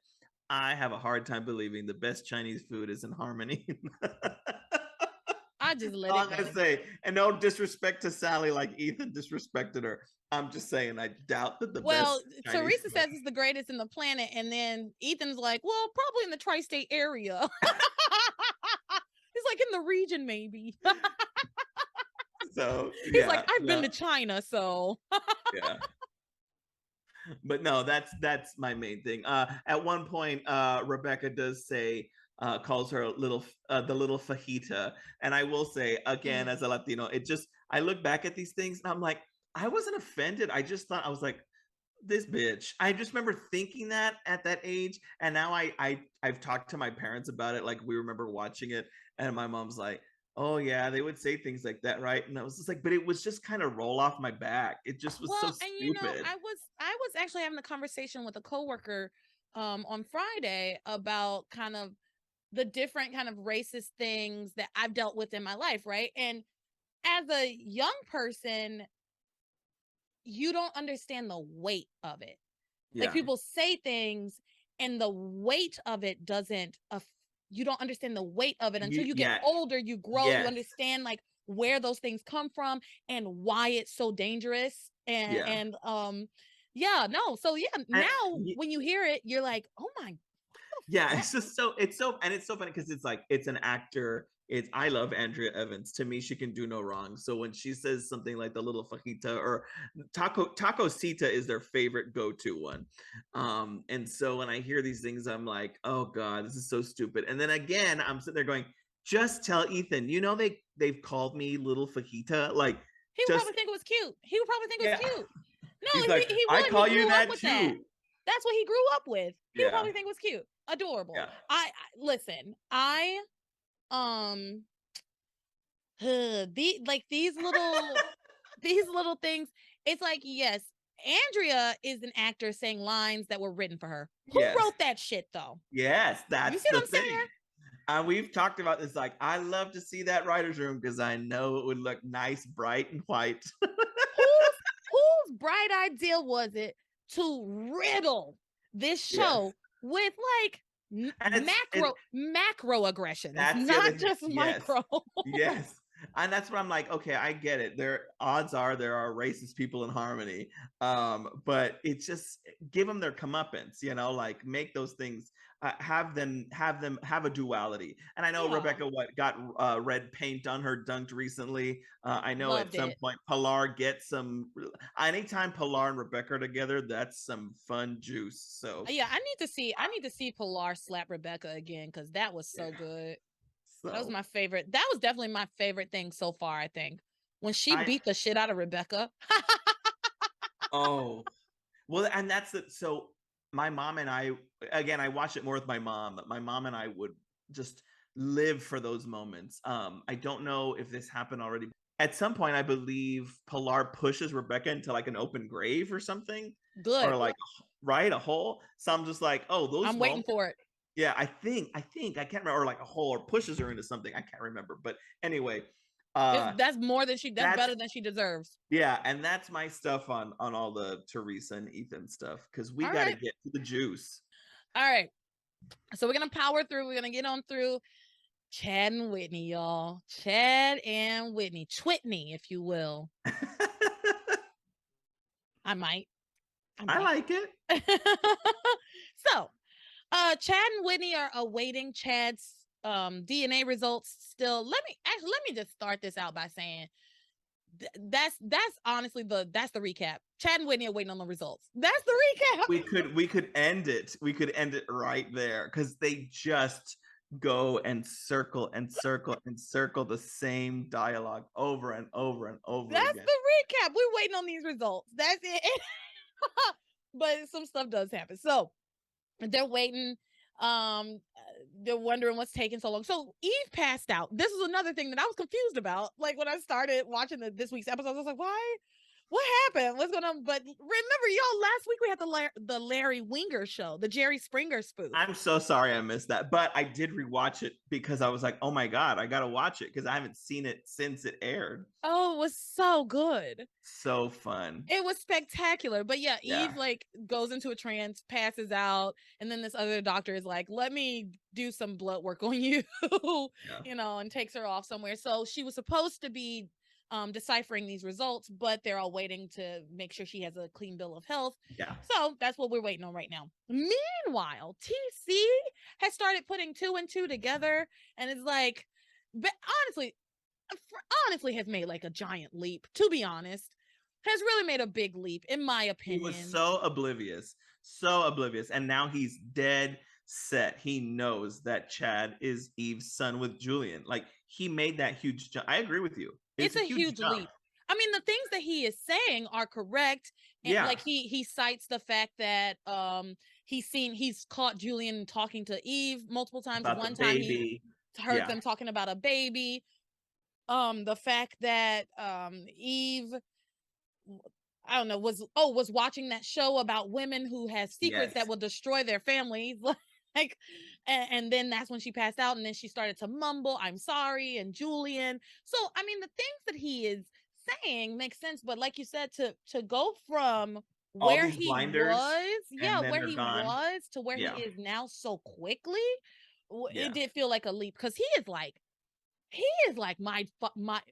I have a hard time believing the best Chinese food is in Harmony. I just let All it I'm go. gonna say, and no disrespect to Sally, like Ethan disrespected her. I'm just saying, I doubt that the Well, best Chinese Teresa food. says it's the greatest in the planet, and then Ethan's like, well, probably in the tri-state area. He's like, in the region, maybe. So He's like, yeah, I've been no, to China, so yeah. But no, that's my main thing. At one point, Rebecca does say, calls her the little fajita, and I will say again, as a Latino, it just I look back at these things and I'm like, I wasn't offended. I just thought I was like, this bitch. I just remember thinking that at that age, and now I've talked to my parents about it. Like we remember watching it, and my mom's like, "Oh yeah, they would say things like that, right?" And I was just like, but it was just kind of roll off my back. It just was so well, and stupid. I was actually having a conversation with a coworker on Friday about kind of the different kind of racist things that I've dealt with in my life, right? And as a young person, you don't understand the weight of it. Like Yeah, people say things and the weight of it doesn't you don't understand the weight of it until you get yeah, older, you grow, you yes, understand like where those things come from and why it's so dangerous. And yeah. yeah, no. So yeah, And, now when you hear it, you're like, "Oh my yeah, fuck." it's just it's so funny because it's like it's an actor. It's I love Andrea Evans. To me, she can do no wrong. So when she says something like the little fajita or taco cita is their favorite go-to one. And so when I hear these things, I'm like, oh God, this is so stupid. And then again, I'm sitting there going, just tell Ethan, they've called me little fajita. Like He would just probably think it was cute. He would probably think it was yeah. cute. No, He's like, he I would. He call you grew up that with that. too. That's what he grew up with. He would Yeah. probably think it was cute. Adorable. Yeah. I listen, I um these little things, it's like, yes, Andrea is an actor saying lines that were written for her. Who Yes. wrote that shit though? Yes, You that's see the what I'm thing. saying? We've talked about this. Like, I love to see that writer's room because I know it would look nice, bright, and white. Whose bright idea was it to riddle this Yes, show with like and it's macro aggressions, that's the other not thing. just Yes, micro? yes, and that's what I'm like. Okay, I get it. There odds are there are racist people in Harmony, but it's just give them their comeuppance. Like make those things. Have them have a duality. And I know Yeah, Rebecca what got red paint on her dunked recently. I know at loved some it. point Pilar gets some. Anytime Pilar and Rebecca are together, that's some fun juice. So Yeah, I need to see Pilar slap Rebecca again because that was so yeah. good. That was So my favorite. That was definitely my favorite thing so far, I think. When she I beat the shit out of Rebecca. oh well, and that's it. So my mom and I, again, I watched it more with my mom. My mom and I would just live for those moments. I don't know if this happened already. At some point, I believe Pilar pushes Rebecca into like an open grave or something, or Good. like right a hole. So I'm just like, oh, those I'm waiting moments. for it. Yeah, I can't remember, or like a hole, or pushes her into something. I can't remember, but anyway, uh, That's more than that's that's better than she deserves. yeah, and that's my stuff on all the Teresa and Ethan stuff because we All got to right. get to the juice. All right. So we're gonna power through. We're gonna get on through Chad and Whitney, y'all. Chad and Whitney. Twitney, if you will. I might. I like it. So, Chad and Whitney are awaiting Chad's DNA results still. Let me just start this out by saying that's honestly that's the recap. Chad and Whitney are waiting on the results. That's the recap. We could end it. We could end it right there because they just go and circle and circle and circle the same dialogue over and over and over That's again. the recap. We're waiting on these results. That's it. But some stuff does happen. So they're waiting. They're wondering what's taking so long. So Eve passed out. This is another thing that I was confused about. Like when I started watching this week's episode, I was like, why? What happened? What's going on? But remember, y'all, last week we had the Larry Winger show, the Jerry Springer spoof. I'm so sorry I missed that, but I did rewatch it because I was like, oh my God, I got to watch it because I haven't seen it since it aired. Oh, it was so good. So fun. It was spectacular. But yeah, Eve like goes into a trance, passes out, and then this other doctor is like, let me do some blood work on you, you know, and takes her off somewhere. So she was supposed to be deciphering these results, but they're all waiting to make sure she has a clean bill of health. Yeah. So that's what we're waiting on right now. Meanwhile, TC has started putting 2 and 2 together, and it's like, but honestly has made like a giant leap, to be honest. Has really made a big leap, in my opinion. He was so oblivious. And now he's dead set. He knows that Chad is Eve's son with Julian. Like, he made that huge jump. I agree with you. It's a huge leap. I mean, the things that he is saying are correct. And like he cites the fact that he's caught Julian talking to Eve multiple times. About one time he heard them talking about a baby. The fact that Eve, I don't know, was watching that show about women who have secrets that will destroy their families. Like, and then that's when she passed out, and then she started to mumble, "I'm sorry," and Julian. So, I mean, the things that he is saying make sense, but like you said, to go from where he was, where he was to where he is now so quickly, it did feel like a leap, because he is like my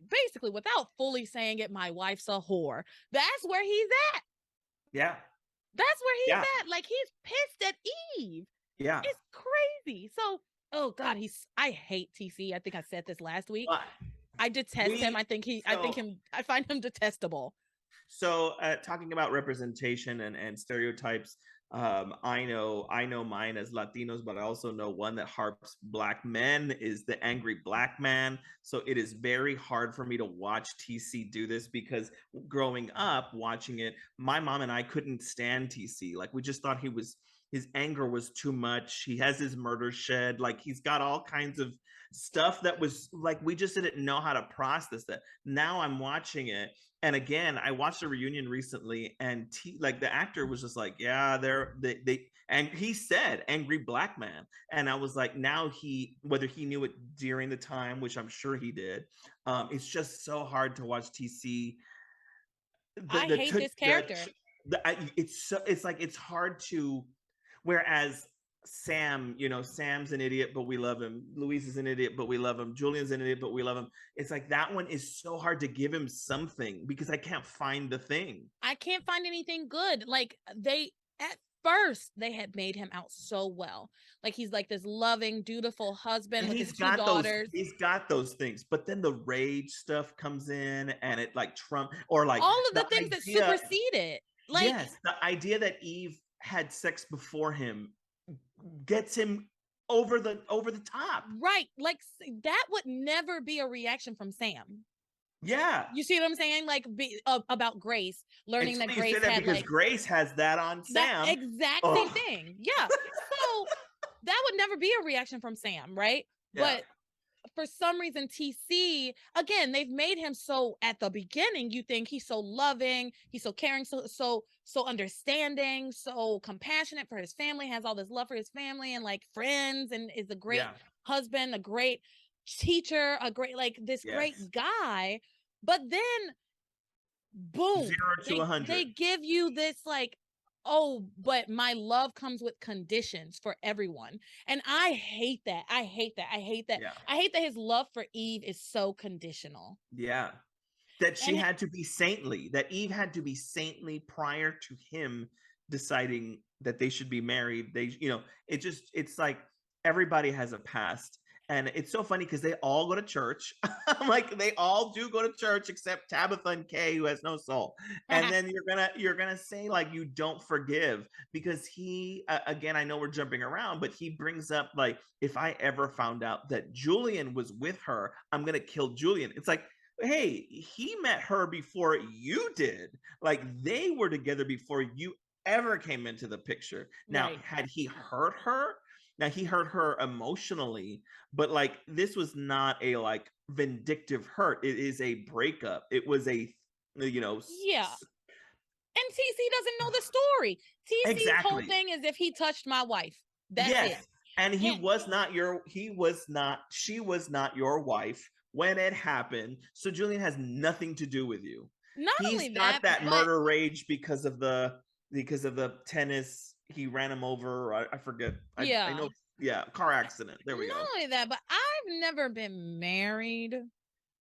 basically, without fully saying it, my wife's a whore. That's where he's at. Yeah. That's where he's at. Like, he's pissed at Eve. Yeah. It's crazy. So, oh God, I hate TC. I think I said this last week. I detest him. I find him detestable. So, talking about representation and stereotypes, I know mine as Latinos, but I also know one that harps Black men is the angry Black man. So it is very hard for me to watch TC do this, because growing up watching it, my mom and I couldn't stand TC. Like, we just thought his anger was too much. He has his murder shed. Like, he's got all kinds of stuff that was like, we just didn't know how to process that. Now I'm watching it. And again, I watched a reunion recently, and like, the actor was just like, yeah, they and he said angry Black man. And I was like, now whether he knew it during the time, which I'm sure he did, it's just so hard to watch TC. I hate this character. It's hard to, whereas Sam, Sam's an idiot, but we love him. Luis is an idiot, but we love him. Julian's an idiot, but we love him. It's like, that one is so hard to give him something, because I can't find the thing. I can't find anything good. Like, at first they had made him out so well. Like, he's like this loving, dutiful husband with his 2 daughters. He's got those things, but then the rage stuff comes in, and it like Trump, or like all of the things that supersede it. Like, yes, the idea that Eve had sex before him gets him over the top. Right. Like, that would never be a reaction from Sam. Yeah. You see what I'm saying? Like, about Grace, learning that Grace had, because like, Grace has that on Sam. That exact same thing. Yeah. So that would never be a reaction from Sam, right? Yeah. But for some reason, TC, again, they've made him so, at the beginning, you think he's so loving, he's so caring, so understanding, so compassionate for his family, has all this love for his family and like friends, and is a great husband, a great teacher, a great, like, this great guy. But then, boom, 0 to 100. They give you this like oh, but my love comes with conditions for everyone. And I hate that. I hate that. I hate that. Yeah. I hate that his love for Eve is so conditional. Yeah. That she And had to be saintly, that Eve had to be saintly prior to him deciding that they should be married. They, it's like everybody has a past. And it's so funny because they all go to church. Like they all do go to church except Tabitha and Kay, who has no soul. And then you're gonna say like you don't forgive because he again, I know we're jumping around, but he brings up like if I ever found out that Julian was with her, I'm gonna kill Julian. It's like, hey, he met her before you did. Like they were together before you ever came into the picture. Now, right. had he hurt her? Now he hurt her emotionally, but like this was not a like vindictive hurt. It is a breakup. It was a Yeah. And TC doesn't know the story. TC's whole exactly. thing is if he touched my wife. That's it. Yes. And And she was not your wife when it happened. So Julian has nothing to do with you. not He's only that, got that but murder rage because of the tennis. He ran him over. I forget. I yeah. know. Yeah, car accident. There we Not go. only that, but I've never been married,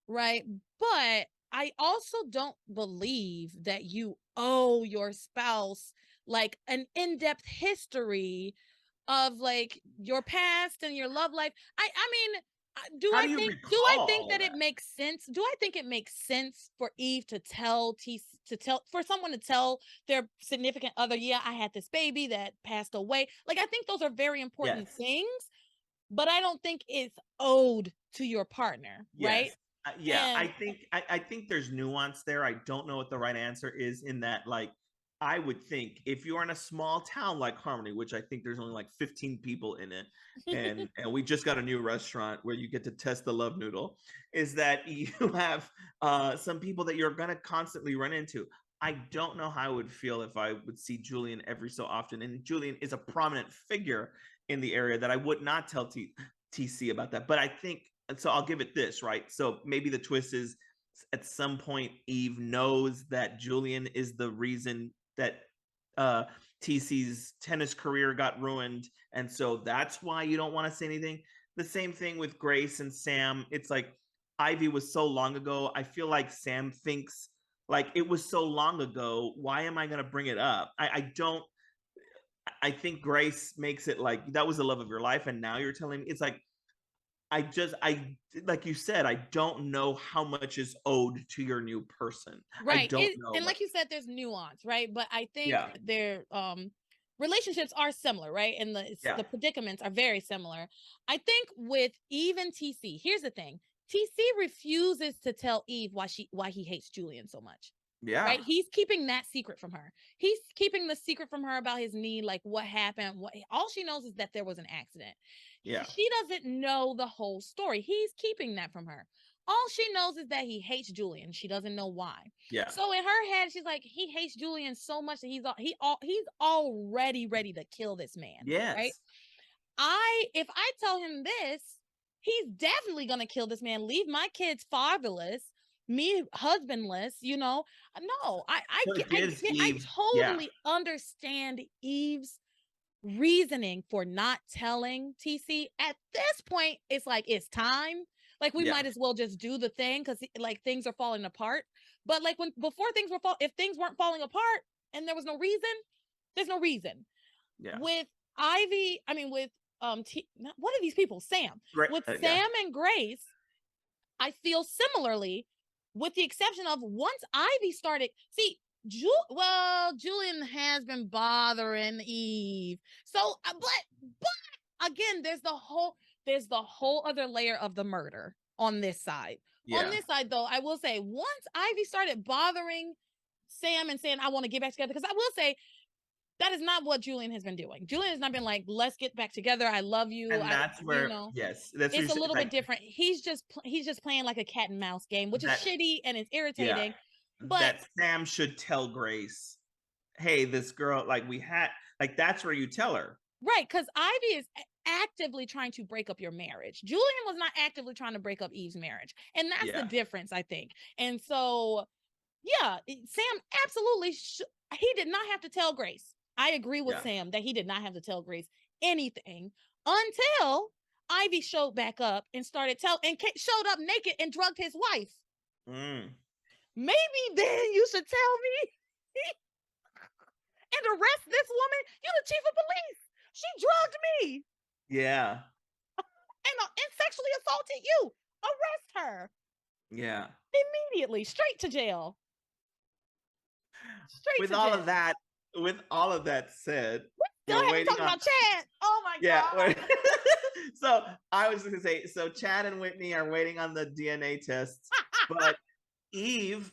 right? But I also don't believe that you owe your spouse like an in-depth history of like your past and your love life. I mean, How do you do I recall think all of that it that? makes sense? Do I think it makes sense for Eve to tell for someone to tell their significant other, yeah, I had this baby that passed away. Like I think those are very important Yes. things, but I don't think it's owed to your partner, right? Yes. Yeah, And I think there's nuance there. I don't know what the right answer is in that like I would think if you're in a small town like Harmony, which I think there's only like 15 people in it, and we just got a new restaurant where you get to test the love noodle, is that you have some people that you're gonna constantly run into. I don't know how I would feel if I would see Julian every so often, and Julian is a prominent figure in the area that I would not tell TC about that. But I think so. I'll give it this, right? So maybe the twist is at some point Eve knows that Julian is the reason that uh TC's tennis career got ruined, and so that's why you don't want to say anything. The same thing with Grace and Sam. It's like Ivy was so long ago. I feel like Sam thinks like it was so long ago. Why am I going to bring it up? I don't. I think Grace makes it like that was the love of your life, and now you're telling me it's like I like you said, I don't know how much is owed to your new person. I right. don't know. And like you said, there's nuance, right? But I think Yeah, their relationships are similar, right? And yeah, the predicaments are very similar. I think with Eve and TC, here's the thing. TC refuses to tell Eve why he hates Julian so much. yeah, Right? He's keeping that secret from her. He's keeping the secret from her about his knee, like what happened. What all she knows is that there was an accident. yeah, She doesn't know the whole story. He's keeping that from her. All she knows is that he hates Julian. She doesn't know why. yeah. So in her head, she's like, he hates Julian so much that he's already ready to kill this man, right? Yes. If I tell him this, he's definitely gonna kill this man, leave my kids fatherless, me husbandless, No, So it gives I Eve, yeah, totally understand Eve's reasoning for not telling TC. At this point, it's like it's time. Like we yeah, might as well just do the thing because like things are falling apart. But like when before if things weren't falling apart and there was no reason, there's no reason. yeah. With Ivy, I mean with what are these people? Sam. Great. With Yeah, Sam and Grace, I feel similarly, with the exception of once Ivy started. See, Julian has been bothering Eve. So, but again, there's the whole other layer of the murder on this side. On yeah, this side, though, I will say once Ivy started bothering Sam and saying, I want to get back together, because I will say that is not what Julian has been doing. Julian has not been like, let's get back together. I love you. and that's where yes, that's what It's you're a saying. little bit Like different. He's just playing like a cat and mouse game, which is that. shitty and it's Yeah, irritating. But that Sam should tell Grace, hey, this girl, like we had, like that's where you tell her. right, because Ivy is actively trying to break up your marriage. Julian was not actively trying to break up Eve's marriage, and that's the Yeah, difference, I think. And so, yeah, Sam absolutely he did not have to tell Grace. I agree with Yeah. Sam that he did not have to tell Grace anything until Ivy showed back up and showed up naked and drugged his wife. Mm. Maybe then you should tell me and arrest this woman. You're the chief of police. She drugged me Yeah. and sexually assaulted you. Arrest her Yeah. immediately, straight to jail. Straight With to all jail. of that, with all of that said, Still we're haven't waiting talked on. about Chad. Oh my Yeah. God. So I was going to say, so Chad and Whitney are waiting on the DNA tests, but Eve,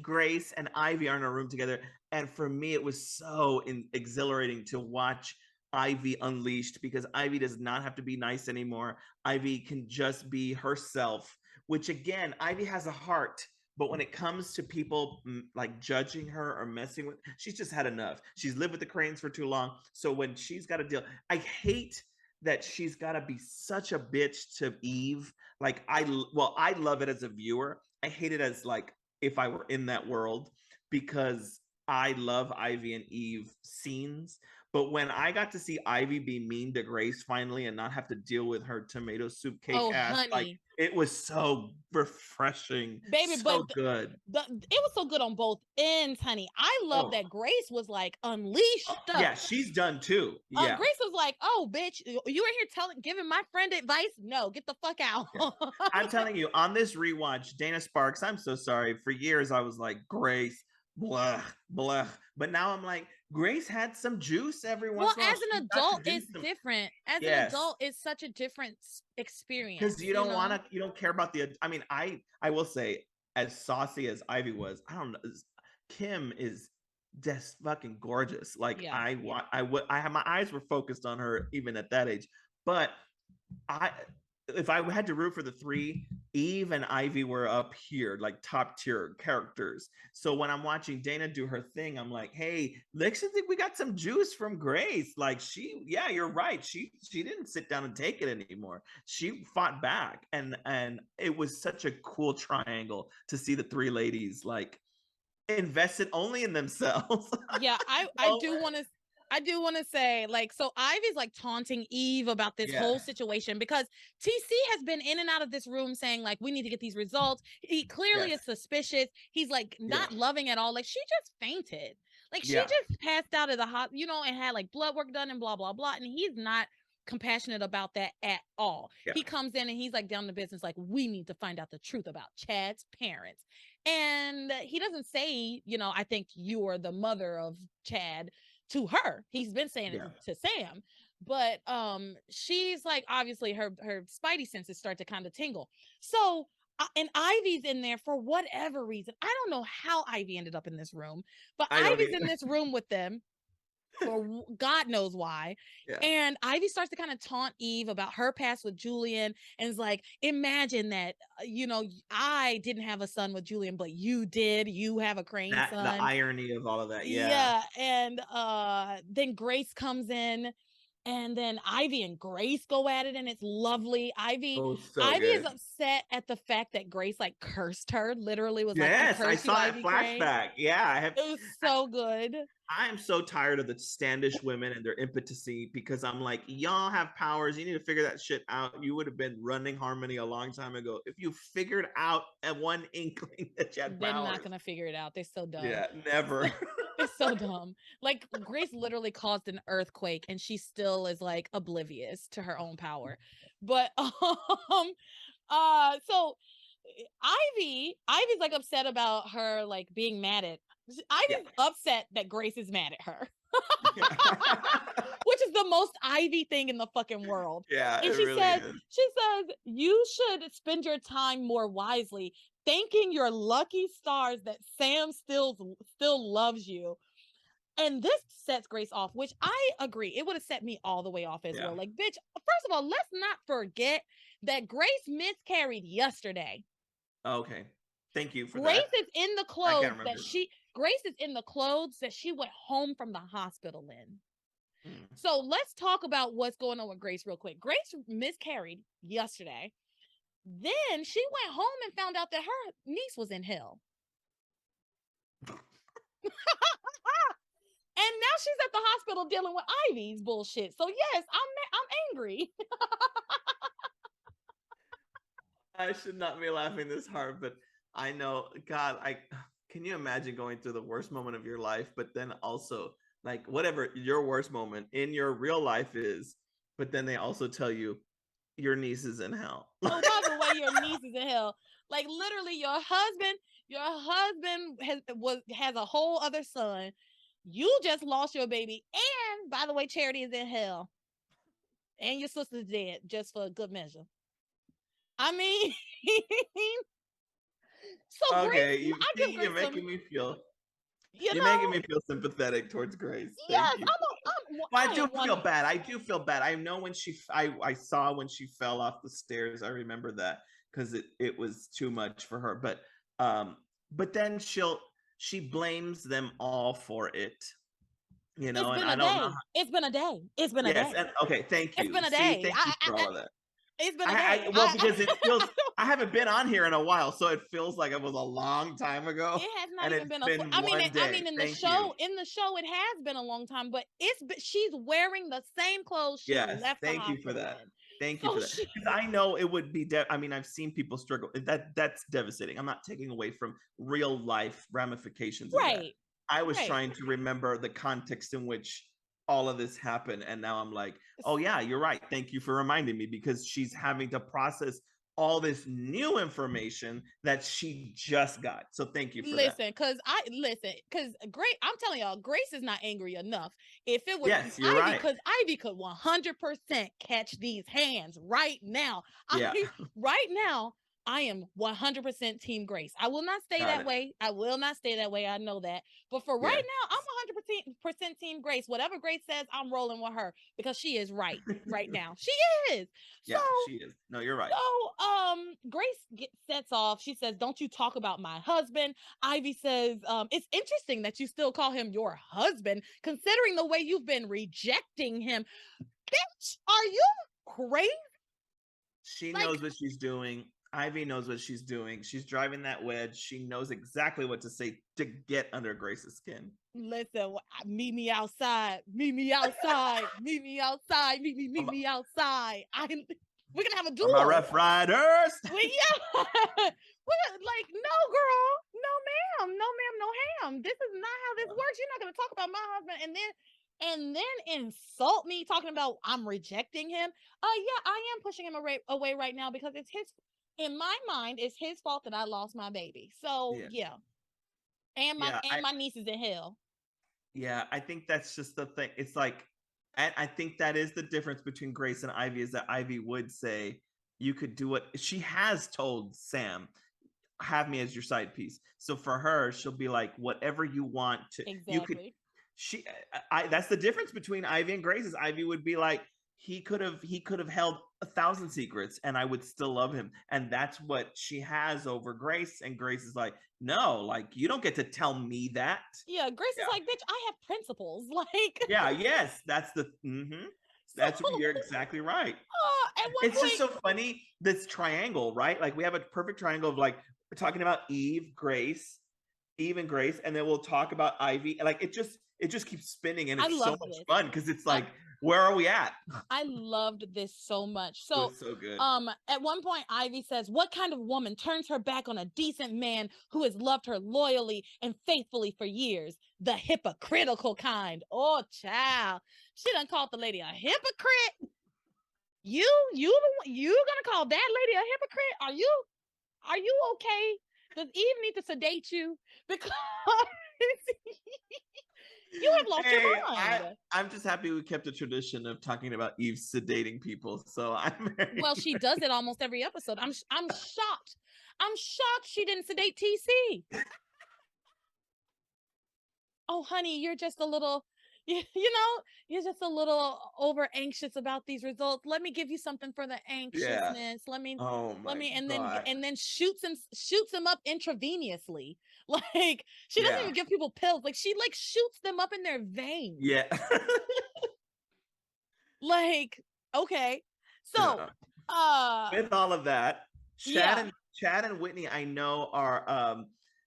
Grace, and Ivy are in a room together. And for me, it was so exhilarating to watch Ivy unleashed, because Ivy does not have to be nice anymore. Ivy can just be herself, which again, Ivy has a heart. But when it comes to people like judging her or messing with, she's just had enough. She's lived with the Cranes for too long. So when she's got to deal, I hate that she's got to be such a bitch to Eve. Like I love it as a viewer. I hate it as like if I were in that world, because I love Ivy and Eve scenes. But when I got to see Ivy be mean to Grace finally and not have to deal with her tomato soup cake Oh, ass, like honey. it was so refreshing, Baby, but so good. it was so good on both ends, honey. I love that Grace was like unleashed. Yeah, she's done too. Yeah. Grace was like, "Oh, bitch, you were here giving my friend advice? No, get the fuck out." Yeah. I'm telling you, on this rewatch, Dana Sparks, I'm so sorry. For years, I was like, Grace, blah, blah. But now I'm like, Grace had some juice every once in a while. As an adult, it's different. As an adult, it's such a different experience. Because you don't care about I mean, I will say, as saucy as Ivy was, I don't know, Kim is just fucking gorgeous. Like I have my eyes were focused on her even at that age. But if I had to root for the three, Eve and Ivy were up here, like top tier characters. So when I'm watching Dana do her thing, I'm like, hey, let's think we got some juice from Grace. Like you're right. She didn't sit down and take it anymore. She fought back, and it was such a cool triangle to see the three ladies like invested only in themselves. Yeah, I do want to say, like, so Ivy's like taunting Eve about this whole situation, because TC has been in and out of this room saying like, we need to get these results. He clearly is suspicious. He's like not loving at all. Like, she just fainted. Like, she just passed out of the hospital, and had like blood work done and blah, blah, blah. And he's not compassionate about that at all. He comes in and he's like down to business, like, we need to find out the truth about Chad's parents. And he doesn't say, I think you are the mother of Chad to her. He's been saying it to Sam. But she's like, obviously her spidey senses start to kind of tingle. So and Ivy's in there for whatever reason. I don't know how Ivy ended up in this room, but Ivy's in this room with them for God knows why. And Ivy starts to kind of taunt Eve about her past with Julian, and is like, imagine that, I didn't have a son with Julian, but you did. You have a Crane son. The irony of all of that. Yeah. And then Grace comes in, and then Ivy and Grace go at it, and it's lovely. Ivy is upset at the fact that Grace like cursed her. Literally was like, I saw that flashback. Yeah, it was so good. I am so tired of the standish women and their impotency, because I'm like, y'all have powers. You need to figure that shit out. You would have been running Harmony a long time ago if you figured out at one inkling that you had powers. They're not gonna figure it out. They're so dumb. Yeah, never. They're so dumb. Like, Grace literally caused an earthquake, and she still is like oblivious to her own power. But so Ivy's like upset about her like being mad at. Ivy's upset that Grace is mad at her. Which is the most Ivy thing in the fucking world. Yeah. And she says, you should spend your time more wisely, thanking your lucky stars that Sam still loves you. And this sets Grace off, which I agree. It would have set me all the way off as well. Like, bitch, first of all, let's not forget that Grace miscarried yesterday. Okay. Thank you for Grace that. is in the clothes Grace is in the clothes that she went home from the hospital in. So let's talk about what's going on with Grace real quick. Grace miscarried yesterday. Then she went home and found out that her niece was in hell. And now she's at the hospital dealing with Ivy's bullshit. So yes, I'm angry. I should not be laughing this hard, but I know, God, I can you imagine going through the worst moment of your life, but then also like whatever your worst moment in your real life is, but then they also tell you your niece is in hell. Oh, by the way, your niece is in hell. Like literally, your husband has a whole other son. You just lost your baby, and by the way, Charity is in hell, and your sister's dead, just for good measure. I mean, so Okay, Grace, you I give see, Grace some, you you're know, making me feel sympathetic towards Grace. yes, Thank you. Well, I I do am one. feel bad. I do feel bad. I know when I saw when she fell off the stairs. I remember that because it was too much for her. But then she blames them all for it, It's and been I a don't know. day. It's been a day. It's been a Yes, day. and okay, thank It's you. been a See, day. thank you for all of that. It's been a day. Well, because it feels I haven't been on here in a while, so it feels like it was a long time ago, It has not and even it's been a. been I mean, one day. in the Thank you. show, it has been a long time, but she's wearing the same clothes she Yes, left the thank you for hospital that. in. Thank you So for that. she, Because I know it would be. I mean, I've seen people struggle. That's devastating. I'm not taking away from real life ramifications of that. right, I was right. trying to remember the context in which all of this happened, and now I'm like, oh yeah, you're right. Thank you for reminding me because she's having to process all this new information that she just got. So thank you for that. Because Grace, I'm telling y'all, Grace is not angry enough. If it was Yes, you're Ivy, right. because Ivy could 100% catch these hands right now. Yeah, Right now, I am 100% Team Grace. I will not stay got that it. way. I will not stay that way. I know that. But for right Yeah. now, I'm 100% Team Grace. Whatever Grace says, I'm rolling with her because she is right now. She is. So Yeah, she is. No, you're right. Grace sets off. She says, "Don't you talk about my husband." Ivy says, "It's interesting that you still call him your husband, considering the way you've been rejecting him." Bitch, are you crazy? She Like, knows what she's doing. Ivy knows what she's doing. She's driving that wedge. She knows exactly what to say to get under Grace's skin. listen, meet me outside. Meet me outside. Meet me outside. Meet Um, me outside. We're gonna have a For my duel. Rough Riders. Yeah. Like, no, girl, no, ma'am, no, ma'am, no ham. This is not how this works. You're not gonna talk about my husband and then insult me talking about I'm rejecting him. Yeah, I am pushing him away right now because it's his. In my mind, it's his fault that I lost my baby. So Yeah. yeah, and Yeah. my niece is in hell. Yeah. I think that's just the thing. It's like, I think that is the difference between Grace and Ivy is that Ivy would say, you could do what she has told Sam, have me as your side piece. So for her, she'll be like, whatever you want to, you could, Exactly. she, that's the difference between Ivy and Grace is Ivy would be like, he could have held 1,000 secrets and I would still love him. And that's what she has over Grace. And Grace is like, no, like you don't get to tell me that. Yeah, Grace is Yeah. like, bitch, I have principles. Like, Yeah, yes, that's that's so you're exactly right. at one It's just point, so funny this triangle, right? Like we have a perfect triangle of like we're talking about Eve and Grace, and then we'll talk about Ivy. Like it just keeps spinning, and I it's so love much this. fun because it's like, where are we at? I loved this so much. It So, was so good. at one point, Ivy says, "What kind of woman turns her back on a decent man who has loved her loyally and faithfully for years? The hypocritical kind." Oh, child, she done called the lady a hypocrite. You gonna call that lady a hypocrite? Are you okay? Does Eve need to sedate you because you have lost your Hey, mind? I'm just happy we kept a tradition of talking about Eve sedating people. So I'm very Well, she does it almost every episode. I'm shocked. I'm shocked she didn't sedate TC. Oh, honey, you're just a little, you're just a little over anxious about these results. Let me give you something for the yeah. anxiousness. Oh my god. And then shoots him up intravenously. Like she doesn't Yeah. even give people pills. Like she like shoots them up in their veins. Yeah. Like, okay. So, Yeah. uh, With all of that, yeah. Chad and Whitney, I know are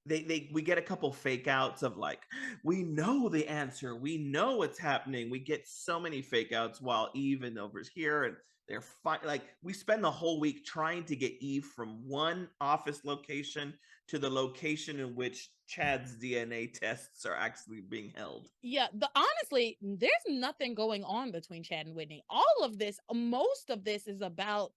we get a couple fake outs of like, we know the answer, we know what's happening. We get so many fake outs while Eve and over's here, and they're fine. Like, we spend the whole week trying to get Eve from one office location to the location in which Chad's DNA tests are actually being held. Yeah, honestly, there's nothing going on between Chad and Whitney. All of this, most of this is about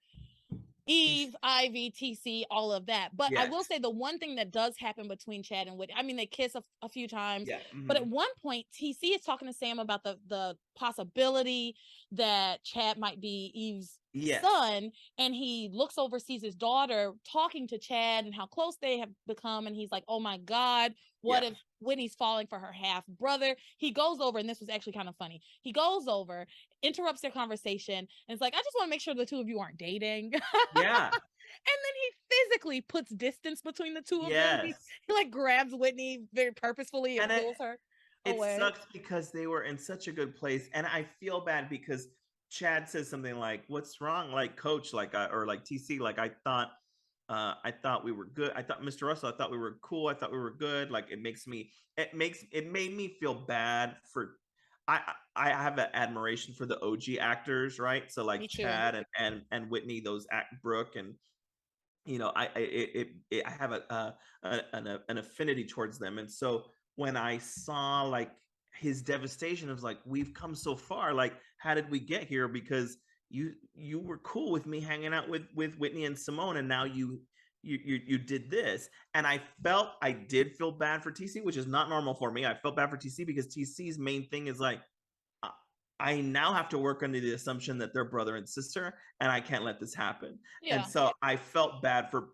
Eve, Ivy, TC, all of that. But I will say the one thing that does happen between Chad and Whitney, I mean, they kiss a few times, but at one point, TC is talking to Sam about the possibility that Chad might be Eve's son, and he looks over, sees his daughter talking to Chad and how close they have become, and he's like, oh my God, what if Whitney's falling for her half brother? He goes over, and this was actually kind of funny. He goes over, interrupts their conversation, and it's like, I just want to make sure the two of you aren't dating. Yeah. And then he physically puts distance between the two of them. He like grabs Whitney very purposefully and pulls her away. It sucks because they were in such a good place, and I feel bad because Chad says something like, "What's wrong?" Like, Coach, like, or like TC, like, I thought we were good. I thought, Mr. Russell, I thought we were cool. I thought we were good. Like, it made me feel bad for. I have an admiration for the OG actors, right? So like Chad and Whitney, those Brooke, and you know, I have an affinity towards them, and so when I saw like his devastation, I was like, we've come so far. Like, how did we get here? Because you were cool with me hanging out with Whitney and Simone, and now you did this. And I did feel bad for TC, which is not normal for me. I felt bad for TC because TC's main thing is like, I now have to work under the assumption that they're brother and sister, and I can't let this happen. And so I felt bad for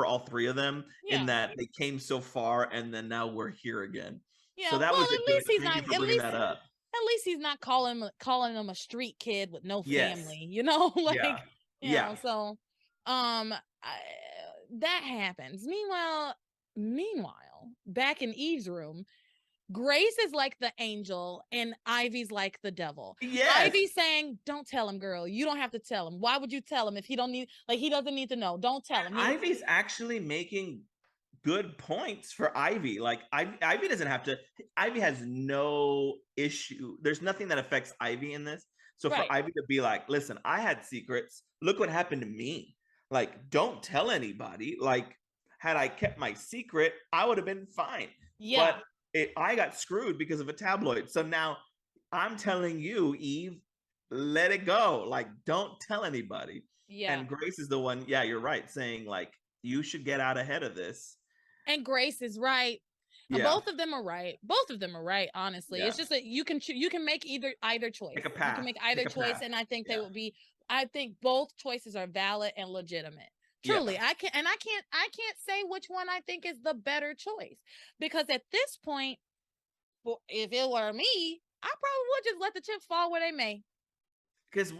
all three of them in that they came so far, and then now we're here again. Yeah, so that well, was at least he's not. At least he's not calling him a street kid with no family. You know, like you know. So, that happens. Meanwhile, back in Eve's room, Grace is like the angel and Ivy's like the devil. Ivy's saying, don't tell him, girl. You don't have to tell him. Why would you tell him if he doesn't need to know? Don't tell him. Ivy's actually making good points for Ivy. Like, Ivy doesn't have to. Ivy has no issue. There's nothing that affects Ivy in this. So for Ivy to be like, listen, I had secrets. Look what happened to me. Like, don't tell anybody. Like, had I kept my secret, I would have been fine. Yeah. But I got screwed because of a tabloid. So now I'm telling you, Eve, let it go. Like, don't tell anybody. Yeah. And Grace is the one, you're right, saying like, you should get out ahead of this. And Grace is right. Yeah. Both of them are right. Honestly. Yeah. It's just that you can make either choice. Make a path. You can make either choice. And I think they will be, I think both choices are valid and legitimate. Truly, I can't say which one I think is the better choice, because at this point, if it were me, I probably would just let the chips fall where they may. Because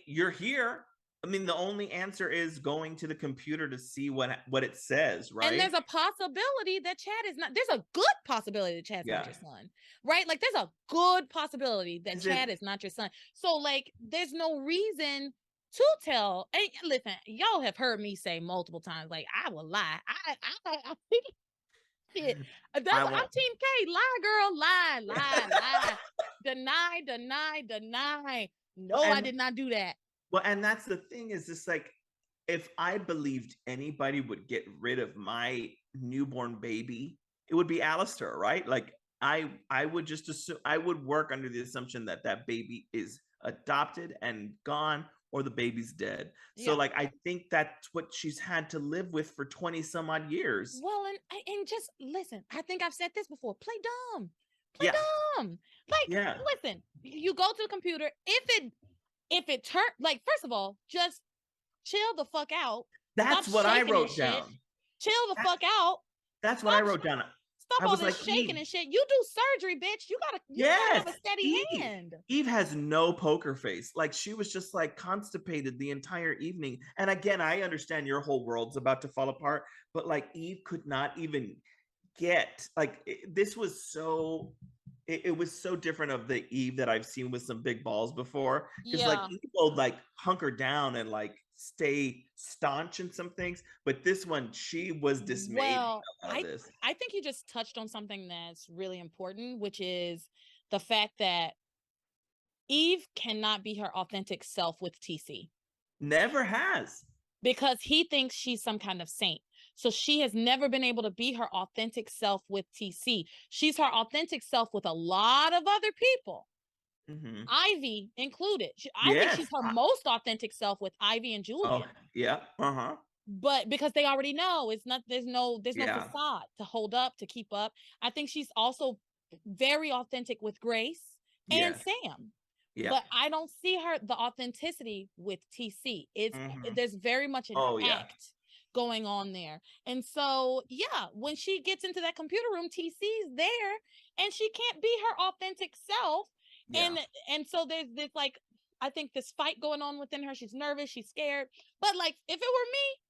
you're here. I mean, the only answer is going to the computer to see what it says, right? And there's a possibility that Chad is not. There's a good possibility that Chad's not your son, right? Like, there's a good possibility that Chad is not your son. So, like, there's no reason to tell. And listen, y'all have heard me say multiple times, like, I will lie. I think I'm Team K. Lie, girl. Lie. Deny. No, I did not do that. Well, and that's the thing, is just like, if I believed anybody would get rid of my newborn baby, it would be Alistair, right? Like, I would just assume, I would work under the assumption that baby is adopted and gone, or the baby's dead. Yeah. So like, I think that's what she's had to live with for 20 some odd years. Well, and just listen, I think I've said this before. Play dumb. Dumb. Like, listen, you go to the computer. If it turn, like, first of all, just chill the fuck out. That's what I wrote down. Chill the fuck out. That's what I wrote down. Stop all this shaking and shit. You do surgery, bitch. You gotta have a steady hand. Eve has no poker face. Like, she was just like constipated the entire evening. And again, I understand your whole world's about to fall apart, but like, Eve could not even get, like, this was so it was so different of the Eve that I've seen with some big balls before. Because like Yeah. Eve will like hunker down and like stay staunch in some things, but this one she was dismayed Well, out of this. I think you just touched on something that's really important, which is the fact that Eve cannot be her authentic self with TC Never has. because he thinks she's some kind of saint. So she has never been able to be her authentic self with TC. She's her authentic self with a lot of other people, Mm-hmm. Ivy included. I think she's Yes. her most authentic self with Ivy and Oh, Julian. yeah. Uh-huh. But because they already know it's not, there's no Yeah. facade to hold up, to keep up. I think she's also very authentic with Grace and Yes. Sam. Yeah. But I don't see her the authenticity with TC. Mm-hmm. There's very much an Oh, yeah. act going on there. And so, yeah, when she gets into that computer room, TC's there and she can't be her authentic self. Yeah. And so there's this like, I think this fight going on within her. She's nervous, she's scared. But like if it were me,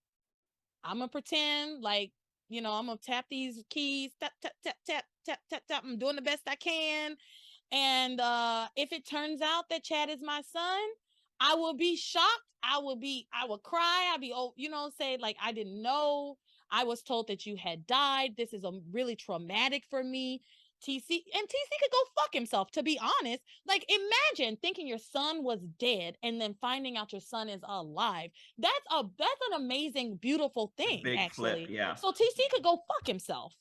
I'm gonna pretend like, I'm gonna tap these keys, tap, tap, tap, tap, tap, tap, tap. I'm doing the best I can. And if it turns out that Chad is my son, I will be shocked. I will cry. I'll be, say like, I didn't know. I was told that you had died. This is a really traumatic for me. TC could go fuck himself, to be honest. Like, imagine thinking your son was dead and then finding out your son is alive. That's an amazing, beautiful thing, Big flip. actually. Yeah. So TC could go fuck himself.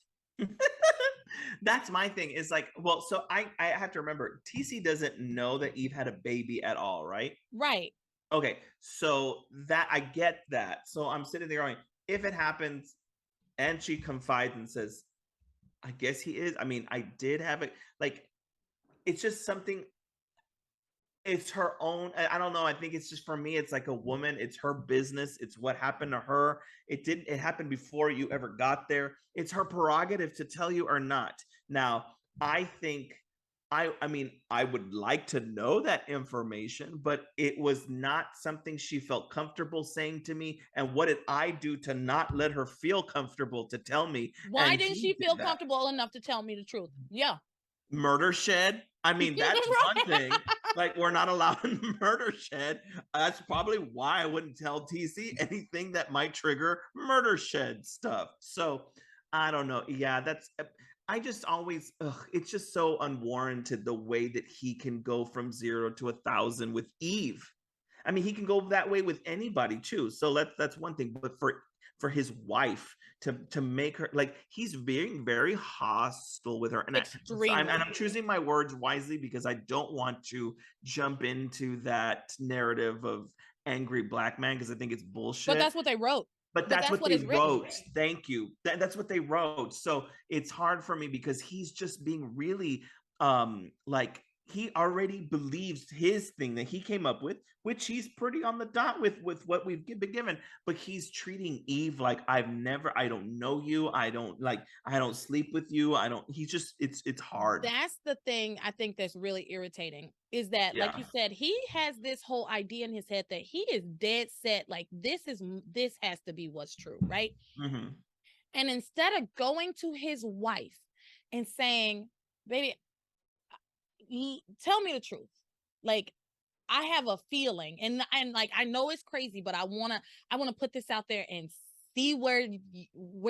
That's my thing. Is like, well, so I have to remember TC doesn't know that Eve had a baby at all, right? Right. Okay, so that I get that. So I'm sitting there going, if it happens, and she confides and says, I guess he is. I mean, I did have it. Like, it's just something. It's her own. I don't know. I think it's just for me. It's like a woman. It's her business. It's what happened to her. It didn't. It happened before you ever got there. It's her prerogative to tell you or not. Now, I think. I mean, I would like to know that information, but it was not something she felt comfortable saying to me. And what did I do to not let her feel comfortable to tell me? Why And didn't he she did feel that. comfortable enough to tell me the truth? Yeah. Murder shed. I mean, that's one thing. Like, we're not allowed in murder shed. That's probably why I wouldn't tell TC anything that might trigger murder shed stuff. So I don't know. Yeah, I just always, it's just so unwarranted the way that he can go from 0 to 1,000 with Eve. I mean, he can go that way with anybody too. So that's one thing. But for his wife to make her like, he's being very hostile with her, and Extremely. I'm choosing my words wisely because I don't want to jump into that narrative of angry black man because I think it's bullshit. But that's what they wrote. But But that's that's what what they is written. wrote. Thank you. That's what they wrote. So it's hard for me because he's just being really like, he already believes his thing that he came up with, which he's pretty on the dot with what we've been given. But he's treating Eve like, I don't know you. I don't sleep with you. He's just, it's hard. That's the thing I think that's really irritating is that, like Yeah. you said, he has this whole idea in his head that he is dead set. Like, this has to be what's true, right? Mm-hmm. And instead of going to his wife and saying, baby, tell me the truth. Like, I have a feeling, and like, I know it's crazy, but I wanna put this out there and see where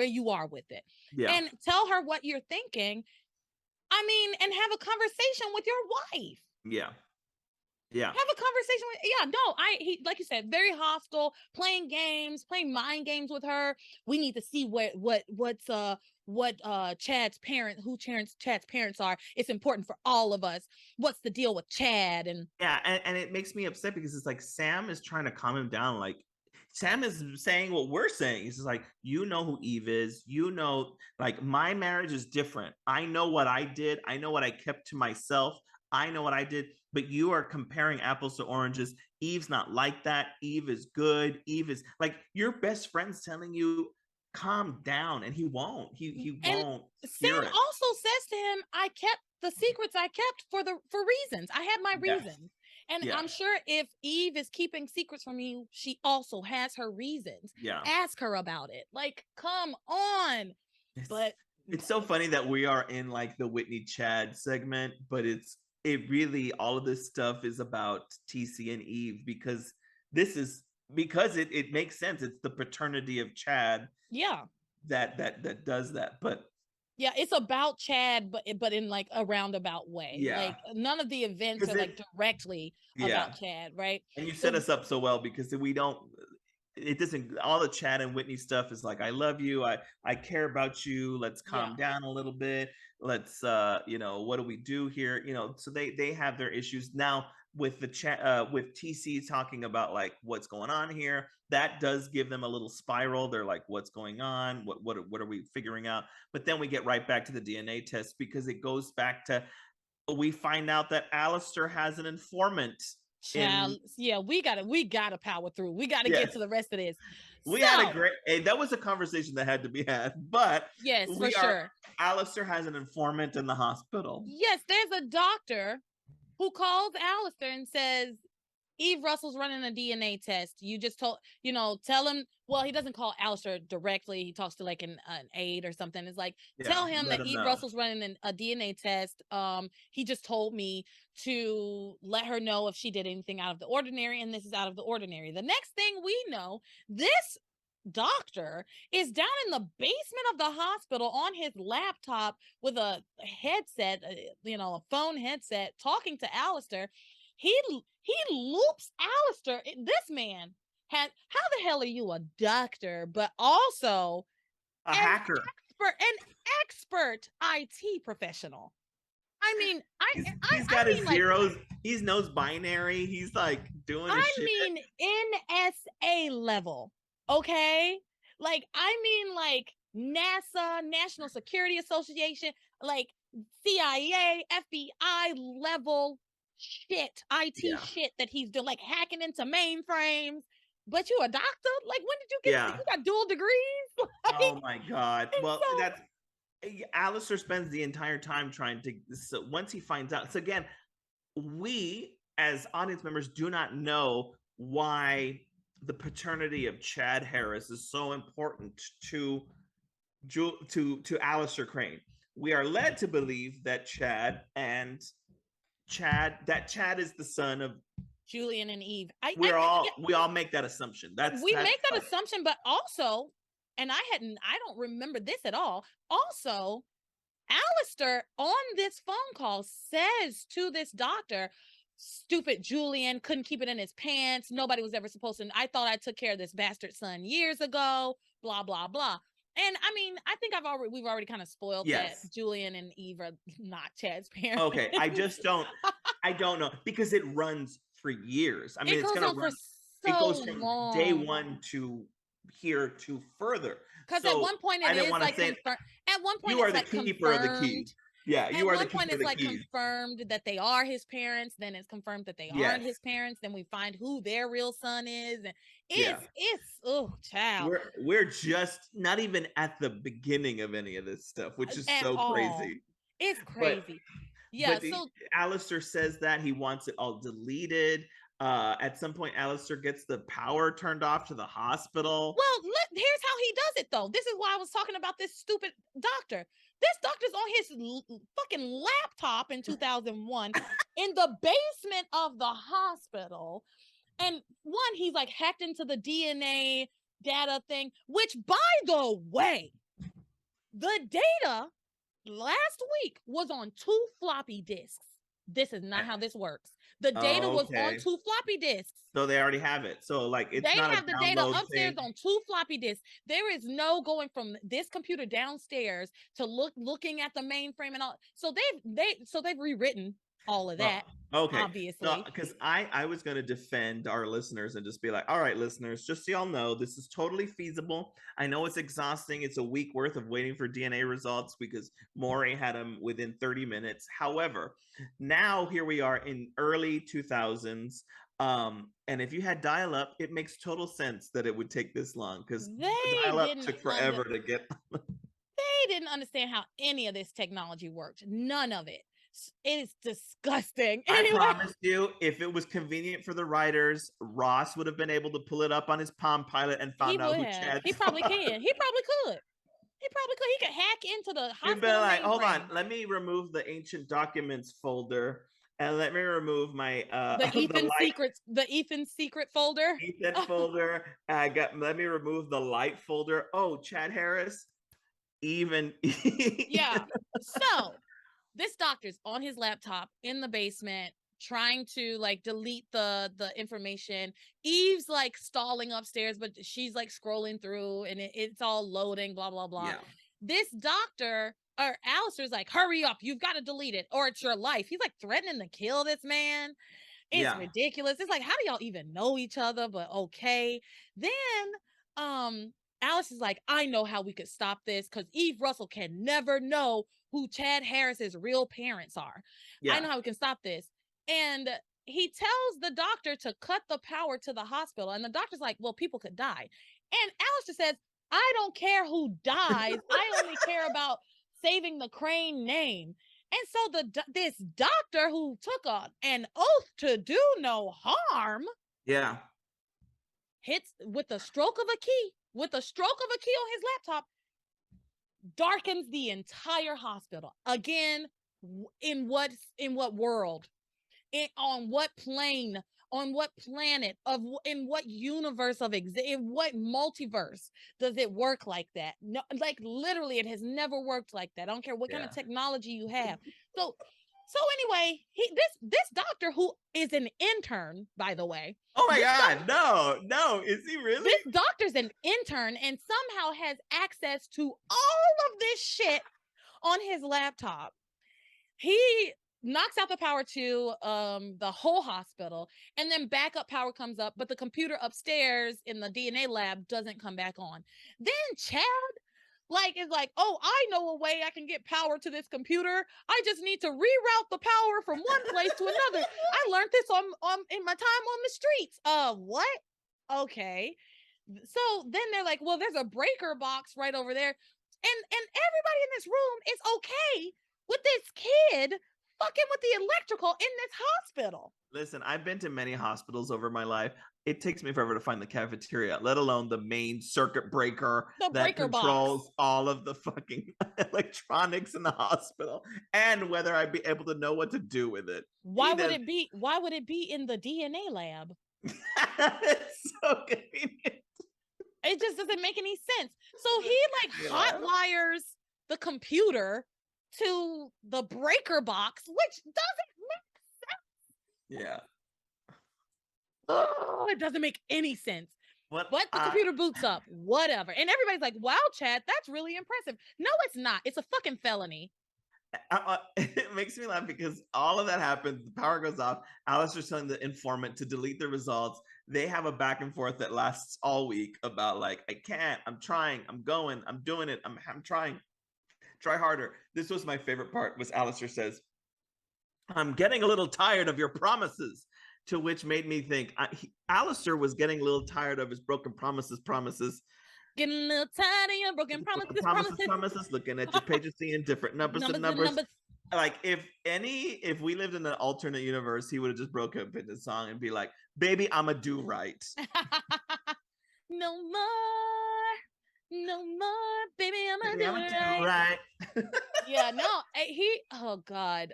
you are with it. Yeah. And tell her what you're thinking. I mean, and have a conversation with your wife. Yeah. Yeah. Have a conversation with, he, like you said, very hostile, playing mind games with her. We need to see what Chad's parents are. It's important for all of us. What's the deal with Chad? And yeah, and it makes me upset because it's like Sam is trying to calm him down. Like, Sam is saying what we're saying. He's just like, you know who Eve is. You know, like, my marriage is different. I know what I did. I know what I kept to myself. I know what I did. But you are comparing apples to oranges. Eve's not like that. Eve is good. Eve is like, your best friend's telling you, calm down, and he won't. He won't. Sam also says to him, I kept the secrets I kept for reasons. I had my reasons. And I'm sure if Eve is keeping secrets from you, she also has her reasons. Yeah. Ask her about it. Like, come on. But It's so funny that we are in like the Whitney Chad segment, but it really all of this stuff is about TC and Eve because it makes sense. It's the paternity of Chad Yeah. that does that. But yeah, it's about Chad, but in like a roundabout way. yeah, Like none of the events are like directly yeah. about Chad, right? And you set So us up so well because we don't it doesn't all the Chad and Whitney stuff is like I love you, I care about you, let's yeah, calm down a little bit, let's what do we do here, so they have their issues now with the chat with TC talking about like what's going on here. That does give them a little spiral. They're like, what's going on, what are we figuring out? But then we get right back to the DNA test because it goes back to we find out that Alistair has an informant. child. Yeah, we gotta power through. We gotta Yes. get to the rest of this. We had a great, that was a conversation that had to be had, but yes, for sure. Alistair has an informant in the hospital. Yes, there's a doctor who calls Alistair and says, Eve Russell's running a DNA test. You just tell him. Well, he doesn't call Alistair directly. He talks to like an aide or something. It's like, tell him that Eve Russell's running a DNA test. He just told me to let her know if she did anything out of the ordinary, and this is out of the ordinary. The next thing we know, this doctor is down in the basement of the hospital on his laptop with a headset, a phone headset, talking to Alistair. He loops Alistair. This man had, how the hell are you a doctor, but also a hacker, an expert IT professional? I mean, he's got his zeros. Like, he knows binary. He's like doing. NSA level. Okay, like like NASA, National Security Association, like CIA, FBI level shit, IT shit that he's doing, like hacking into mainframes. But you a doctor? Like, when did you get? You got dual degrees? Like, oh my god! Well, that's Alistair spends the entire time trying to. So once he finds out, so again, we as audience members do not know why the paternity of Chad Harris is so important to Alistair Crane. We are led to believe that Chad is the son of Julian and Eve. We all make that assumption. We make that assumption, but also, and I don't remember this at all. Also, Alistair on this phone call says to this doctor, stupid Julian couldn't keep it in his pants. Nobody was ever supposed to. I thought I took care of this bastard son years ago. Blah blah blah. And I mean, I think we've already kind of spoiled that Julian and Eve are not Chad's parents. Okay, I don't know because it runs for years. I mean, it's going to run. It goes from long. Day one to here to further. Because at one point it is like at one point you are the keeper of the key. Yeah, you are the keeper of the key. At one point it's like confirmed that they are his parents. Then it's confirmed that they aren't his parents. Then we find who their real son is, and it's oh child. We're just not even at the beginning of any of this stuff, which is so crazy. It's crazy. So Alistair says that he wants it all deleted. At some point, Alistair gets the power turned off to the hospital. Well, here's how he does it, though. This is why I was talking about this stupid doctor. This doctor's on his fucking laptop in 2001 in the basement of the hospital. And he's like hacked into the DNA data thing, which, by the way, the data last week was on 2 floppy disks. This is not how this works. The data was on 2 floppy disks. So they already have it. So like they have the data upstairs on 2 floppy disks. There is no going from this computer downstairs to looking at the mainframe and all. So they've rewritten all of that. Okay. Obviously. Because I was going to defend our listeners and just be like, all right, listeners, just so y'all know, this is totally feasible. I know it's exhausting. It's a week worth of waiting for DNA results because Maury had them within 30 minutes. However, now here we are in early 2000s. And if you had dial-up, it makes total sense that it would take this long because dial-up took forever to get. They didn't understand how any of this technology worked. None of it. It is disgusting. Anyway. I promise you, if it was convenient for the writers, Ross would have been able to pull it up on his Palm Pilot and found out who Chad. He probably can. He probably could. He probably could. He could hack into the You'd be hospital like, hold on, mainframe. let me remove the ancient documents folder and let me remove my The the Ethan secret folder. Ethan folder. Let me remove the light folder. Oh, Chad Harris. Even Yeah. So this doctor's on his laptop in the basement trying to like delete the information. Eve's like stalling upstairs, but she's like scrolling through and it's all loading, blah blah blah. yeah. This doctor or Alistair's like, hurry up, you've got to delete it or it's your life. He's like threatening to kill this man. It's Yeah. ridiculous. It's like, how do y'all even know each other? But okay. Then Alice is like, I know how we could stop this because Eve Russell can never know who Chad Harris's real parents are. I know Yeah. how we can stop this. And he tells the doctor to cut the power to the hospital. And the doctor's like, well, people could die. And Alice just says, I don't care who dies. I only care about saving the Crane name. And so this doctor who took an oath to do no harm Yeah. hits with a stroke of a key, on his laptop, darkens the entire hospital. Again, in what world? On what plane? On what planet in what universe in what multiverse does it work like that? No, like literally, it has never worked like that. I don't care what kind of technology you have. So anyway, this doctor who is an intern, by the way. Oh my God, no, is he really? This doctor's an intern and somehow has access to all of this shit on his laptop. He knocks out the power to the whole hospital, and then backup power comes up, but the computer upstairs in the DNA lab doesn't come back on. Then Chad is like, oh, I know a way I can get power to this computer. I just need to reroute the power from one place to another. I learned this on in my time on the streets. What? Okay. So then they're like, well, there's a breaker box right over there. And everybody in this room is okay with this kid fucking with the electrical in this hospital. Listen, I've been to many hospitals over my life. It takes me forever to find the cafeteria, let alone the main circuit breaker that controls box. all of the fucking electronics in the hospital, and whether I'd be able to know what to do with it. Why would it be in the DNA lab? It's so convenient. It just doesn't make any sense. So he like hot wires the computer to the breaker box, which doesn't make sense. Yeah. Oh, it doesn't make any sense. But the computer boots up, whatever. And everybody's like, wow, Chad, that's really impressive. No, it's not. It's a fucking felony. It makes me laugh because all of that happens. The power goes off. Alistair's telling the informant to delete the results. They have a back and forth that lasts all week about like, I can't, I'm trying, I'm going, I'm doing it, I'm trying. Try harder. This was my favorite part, was Alistair says, I'm getting a little tired of your promises. To which made me think Alistair was getting a little tired of his broken promises. Getting a little tired of your broken promises. Looking at your pages, seeing different numbers. Like if we lived in an alternate universe, he would have just broke up into song and be like, "Baby, I'ma do right." No more, baby, I'ma do right. Yeah, no, oh God.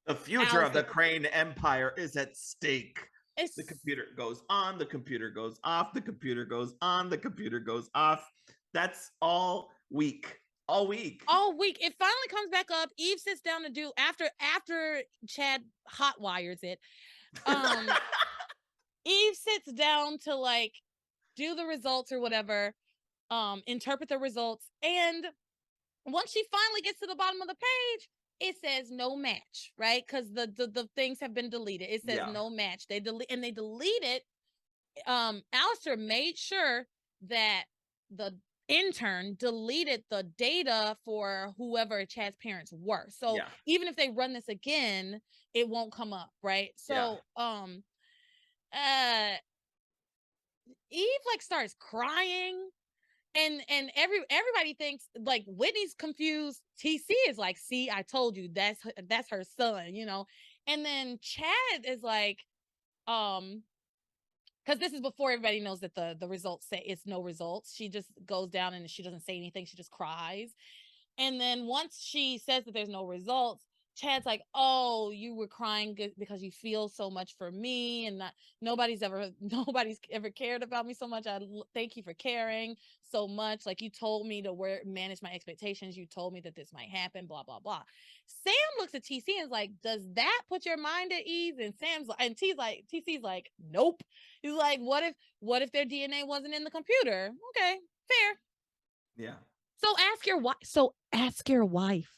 The future of the Crane Empire is at stake. The computer goes on, the computer goes off, the computer goes on, the computer goes off. That's all week. All week. It finally comes back up. Eve sits down to do after Chad hot wires it. Eve sits down to like do the results or whatever, interpret the results, and once she finally gets to the bottom of the page, it says no match, right? Because the things have been deleted. It says no match. They delete it. Alistair made sure that the intern deleted the data for whoever Chad's parents were. So even if they run this again, it won't come up, right? So Eve like starts crying. And everybody thinks like Whitney's confused. TC is like, see, I told you that's her son, you know. And then Chad is like, because this is before everybody knows that the results say it's no results. She just goes down and she doesn't say anything. She just cries. And then once she says that there's no results, Chad's like, "Oh, you were crying because you feel so much for me, and not, nobody's ever cared about me so much. Thank you for caring so much. Like you told me to manage my expectations. You told me that this might happen. Blah blah blah." Sam looks at TC and is like, "Does that put your mind at ease?" And TC's like, "Nope." He's like, what if their DNA wasn't in the computer? Okay, fair. Yeah. So ask your wife. Ask your wife.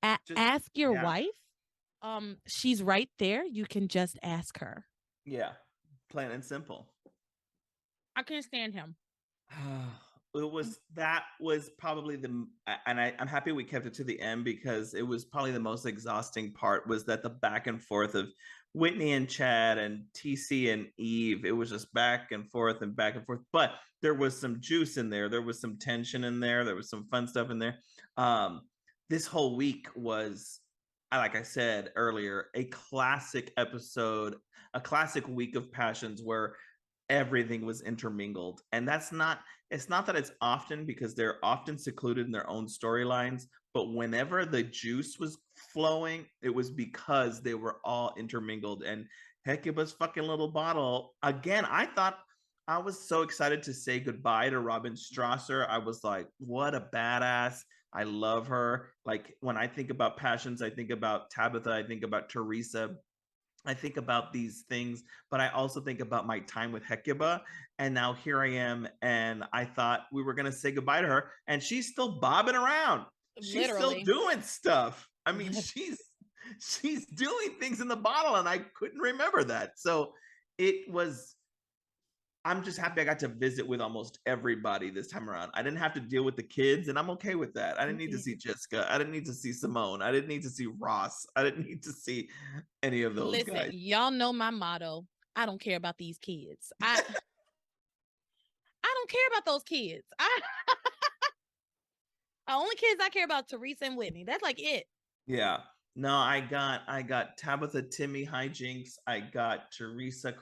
Ask your wife. She's right there. You can just ask her. Yeah. Plain and simple. I can't stand him. That was probably I'm happy we kept it to the end, because it was probably the most exhausting part, was that the back and forth of Whitney and Chad and TC and Eve. It was just back and forth and back and forth, but there was some juice in there. There was some tension in there. There was some fun stuff in there. This whole week was, like I said earlier, a classic episode, a classic week of Passions where everything was intermingled. And it's not that it's often, because they're often secluded in their own storylines, but whenever the juice was flowing, it was because they were all intermingled. And Hecuba's fucking little bottle, again, I was so excited to say goodbye to Robin Strasser. I was like, what a badass. I love her. Like, when I think about Passions, I think about Tabitha, I think about Teresa, I think about these things, but I also think about my time with Hecuba. And now here I am, and I thought we were going to say goodbye to her, and she's still bobbing around. She's still doing stuff. I mean, she's doing things in the bottle, and I couldn't remember that. So I'm just happy I got to visit with almost everybody this time around. I didn't have to deal with the kids, and I'm okay with that. I didn't need to see Jessica. I didn't need to see Simone. I didn't need to see Ross. I didn't need to see any of those guys. Listen, y'all know my motto. I don't care about these kids. I don't care about those kids. The only kids I care about, Teresa and Whitney. That's like it. Yeah. No, I got Tabitha, Timmy, hijinks. I got Teresa.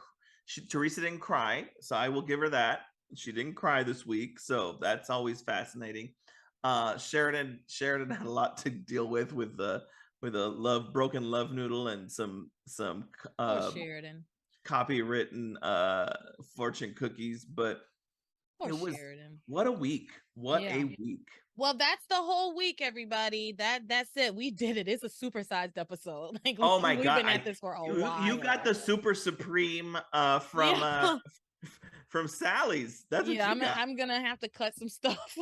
Teresa didn't cry, so I will give her that. She didn't cry this week, so that's always fascinating. Sheridan had a lot to deal with a broken love noodle and some Sheridan copywritten fortune cookies, but it was Sheridan. What a week. A week. Well, that's the whole week, everybody. That's it. We did it. It's a supersized episode. Like, oh my God. We've been at this for a while. You got the super supreme from Sally's. That's what you got. I'm gonna have to cut some stuff.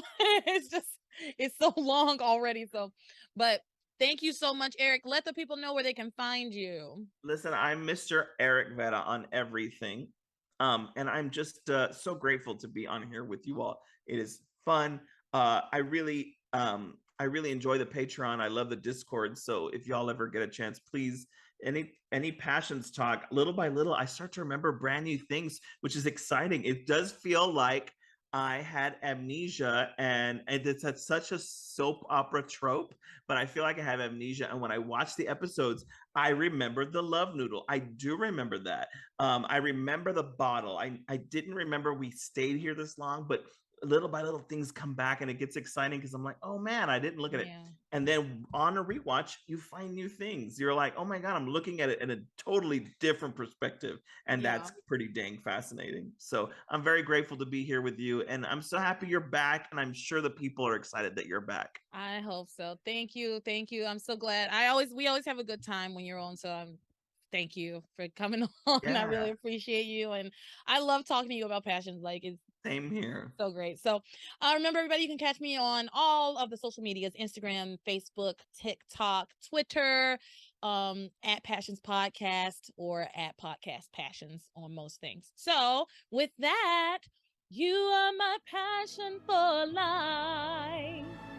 It's so long already. So, but thank you so much, Eric. Let the people know where they can find you. Listen, I'm Mr. Eric Vera on everything. And I'm just so grateful to be on here with you all. It is fun. I really enjoy the Patreon. I love the Discord. So if y'all ever get a chance, please, any Passions talk, little by little, I start to remember brand new things, which is exciting. It does feel like I had amnesia, and it's such a soap opera trope, but I feel like I have amnesia. And when I watch the episodes, I remember the love noodle. I do remember that. I remember the bottle. I didn't remember we stayed here this long, but little by little things come back, and it gets exciting because I'm like, oh man, I didn't look at it. And then on a rewatch, you find new things. You're like, oh my God, I'm looking at it in a totally different perspective. And that's pretty dang fascinating. So I'm very grateful to be here with you. And I'm so happy you're back. And I'm sure the people are excited that you're back. I hope so. Thank you. I'm so glad. We always have a good time when you're on. So thank you for coming on. I really appreciate you. And I love talking to you about Passions. Like, it's same here. So great. So remember, everybody, you can catch me on all of the social medias: Instagram, Facebook, TikTok, Twitter, at Passions Podcast, or at Podcast Passions on most things. So with that, you are my passion for life.